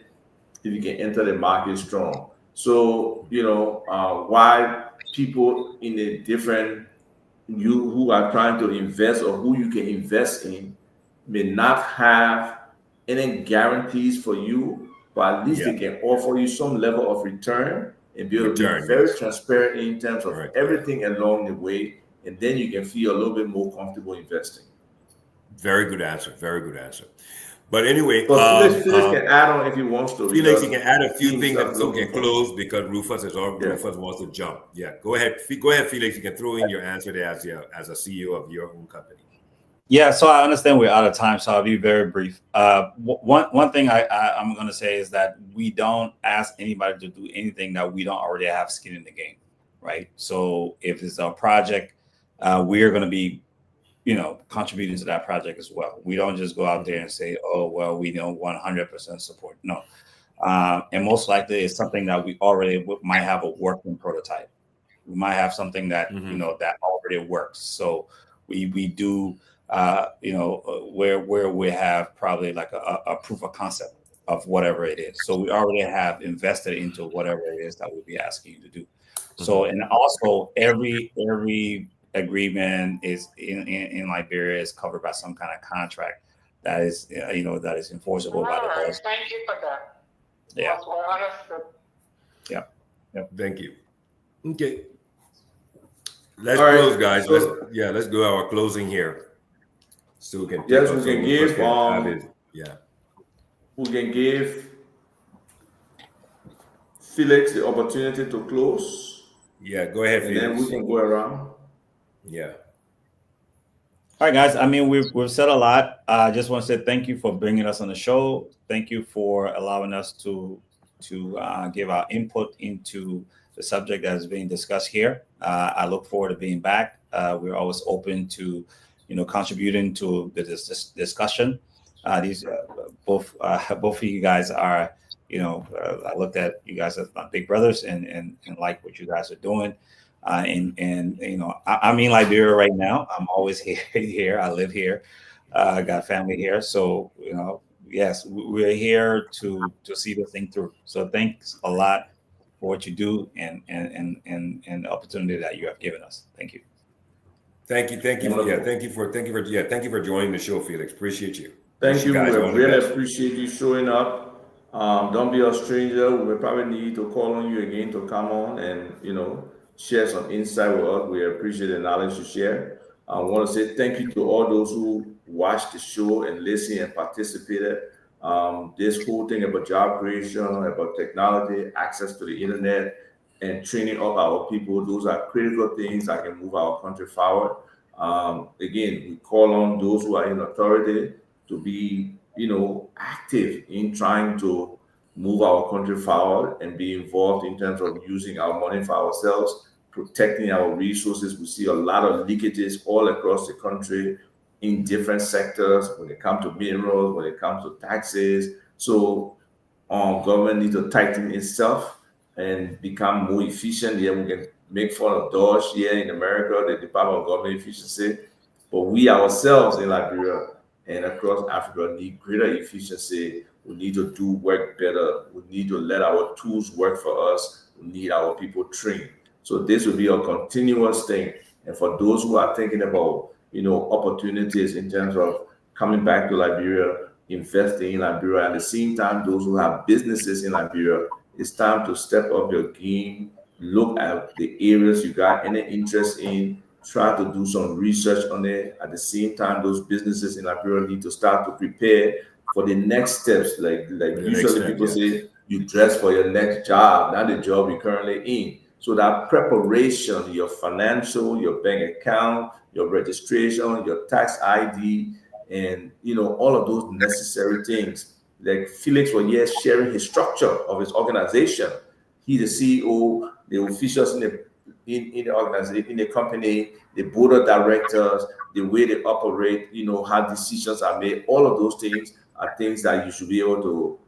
if you can enter the market strong. So, why people in a different, you who are trying to invest or who you can invest in may not have any guarantees for you, but at least they can offer you some level of return and be able to be very transparent in terms of everything along the way. And then you can feel a little bit more comfortable investing. Very good answer. Very good answer. But anyway, Felix can add on if he wants to. Felix, he can add a few things that we can close because Rufus wants to jump. Yeah, go ahead. Go ahead, Felix. You can throw in your answer there as a CEO of your own company. Yeah, so I understand we're out of time, so I'll be very brief. One thing I'm going to say is that we don't ask anybody to do anything that we don't already have skin in the game, right? So if it's a project, we're going to be contributing to that project as well. We don't just go out there and say, oh, well, we know 100% support. No. And most likely it's something that we already might have a working prototype. We might have something that, that already works. So we do, where we have probably like a proof of concept of whatever it is. So we already have invested into whatever it is that we'll be asking you to do. So, and also every agreement is in Liberia is covered by some kind of contract that is that is enforceable by the laws. Thank you for that. Yeah. Well understood. Yeah. Thank you. Okay. Let's close, guys. Let's do our closing here. So we can give we can give Felix the opportunity to close. Yeah, go ahead, Felix. And then we can go around. Yeah. All right, guys. I mean, we've said a lot. I just want to say thank you for bringing us on the show. Thank you for allowing us to give our input into the subject that is being discussed here. I look forward to being back. We're always open to, contributing to this discussion. These both of you guys are, I looked at you guys as my big brothers and like what you guys are doing. And I'm in Liberia right now. I'm always here. I live here. I got family here. So, yes, we're here to see the thing through. So thanks a lot for what you do and the opportunity that you have given us. Thank you. Thank you. Thank you for joining the show, Felix. Appreciate you. Thank you. Guys We all the really best. appreciate you showing up. Don't be a stranger. We will probably need to call on you again to come on and share some insight with us. We appreciate the knowledge you share. I want to say thank you to all those who watched the show and listened and participated. This whole thing about job creation, about technology, access to the internet, and training up our people, those are critical things that can move our country forward. Again, we call on those who are in authority to be, active in trying to move our country forward and be involved in terms of using our money for ourselves, protecting our resources. We see a lot of leakages all across the country in different sectors when it comes to minerals, when it comes to taxes. So government needs to tighten itself and become more efficient. Yeah, we can make fun of DOGE here in America, the Department of Government Efficiency, but we ourselves in Liberia and across Africa need greater efficiency. We need to do work better. We need to let our tools work for us. We need our people trained. So this will be a continuous thing. And for those who are thinking about, opportunities in terms of coming back to Liberia, investing in Liberia, at the same time, those who have businesses in Liberia, it's time to step up your game, look at the areas you got any interest in, try to do some research on it. At the same time, those businesses in Liberia need to start to prepare for the next steps. Like usually people say, you dress for your next job, not the job you're currently in. So that preparation, your financial, your bank account, your registration, your tax ID, and all of those necessary things. Like Felix was here sharing his structure of his organization. He's the CEO, the officials in the organization, in the company, the board of directors, the way they operate, how decisions are made. All of those things are things that you should be able to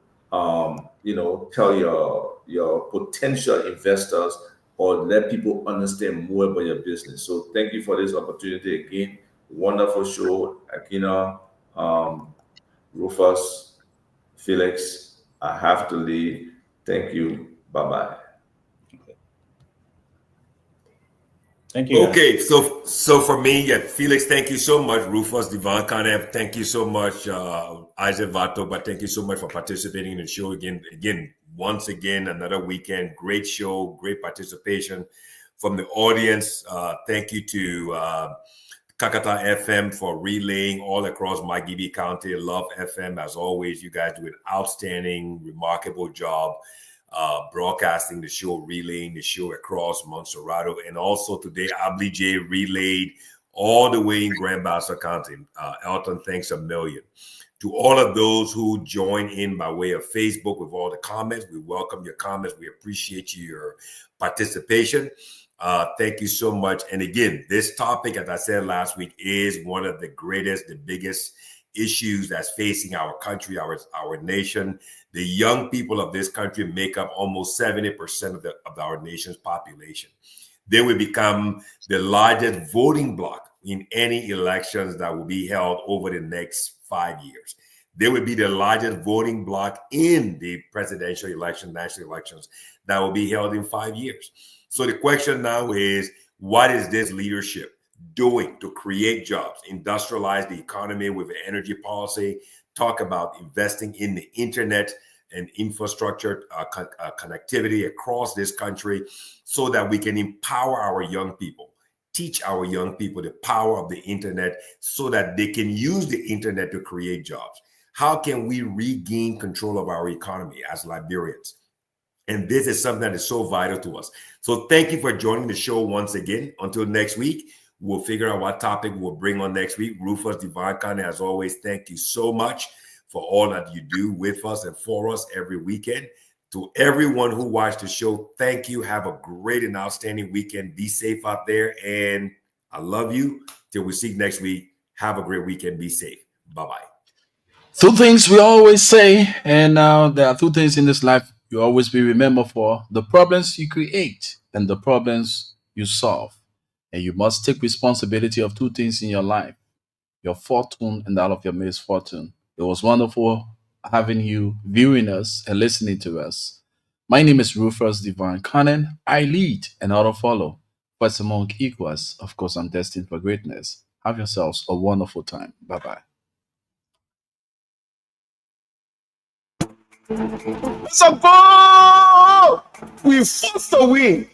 tell your potential investors or let people understand more about your business. So thank you for this opportunity again. Wonderful show, Akina, Rufus, Felix. I have to leave. Thank you. Bye-bye. Thank you. Okay, so for me, Felix, thank you so much. Rufus, Devon Kanev, thank you so much. Isaac Vato, but thank you so much for participating in the show once again, another weekend. Great show, great participation from the audience. Thank you to Kakata FM for relaying all across Magidi County. Love FM, as always. You guys do an outstanding, remarkable job broadcasting the show, relaying the show across Montserrado. And also today, Abli J relayed all the way in Grand Bassa County. Elton, thanks a million. To all of those who join in by way of Facebook with all the comments, we welcome your comments. We appreciate your participation. Thank you so much. And again, this topic, as I said last week, is one of the greatest, the biggest issues that's facing our country, our nation. The young people of this country make up almost 70% of our nation's population. They will become the largest voting bloc in any elections that will be held over the next 5 years. They will be the largest voting bloc in the presidential election, national elections that will be held in 5 years. So the question now is, what is this leadership doing to create jobs, industrialize the economy with an energy policy, talk about investing in the internet and infrastructure connectivity across this country so that we can empower our young people, teach our young people the power of the internet so that they can use the internet to create jobs. How can we regain control of our economy as Liberians? And this is something that is so vital to us. So thank you for joining the show once again. Until next week, we'll figure out what topic we'll bring on next week. Rufus Divankane, as always, thank you so much for all that you do with us and for us every weekend. To everyone who watched the show, thank you. Have a great and outstanding weekend. Be safe out there. And I love you. Till we see you next week. Have a great weekend. Be safe. Bye-bye. Two things we always say, and there are two things in this life you always be remembered for: the problems you create and the problems you solve. And you must take responsibility of two things in your life: your fortune and that of your misfortune. It was wonderful having you viewing us and listening to us. My name is Rufus Divine Cannon. I lead and auto follow. First among equals, of course, I'm destined for greatness. Have yourselves a wonderful time. Bye bye. Support! We forced to win.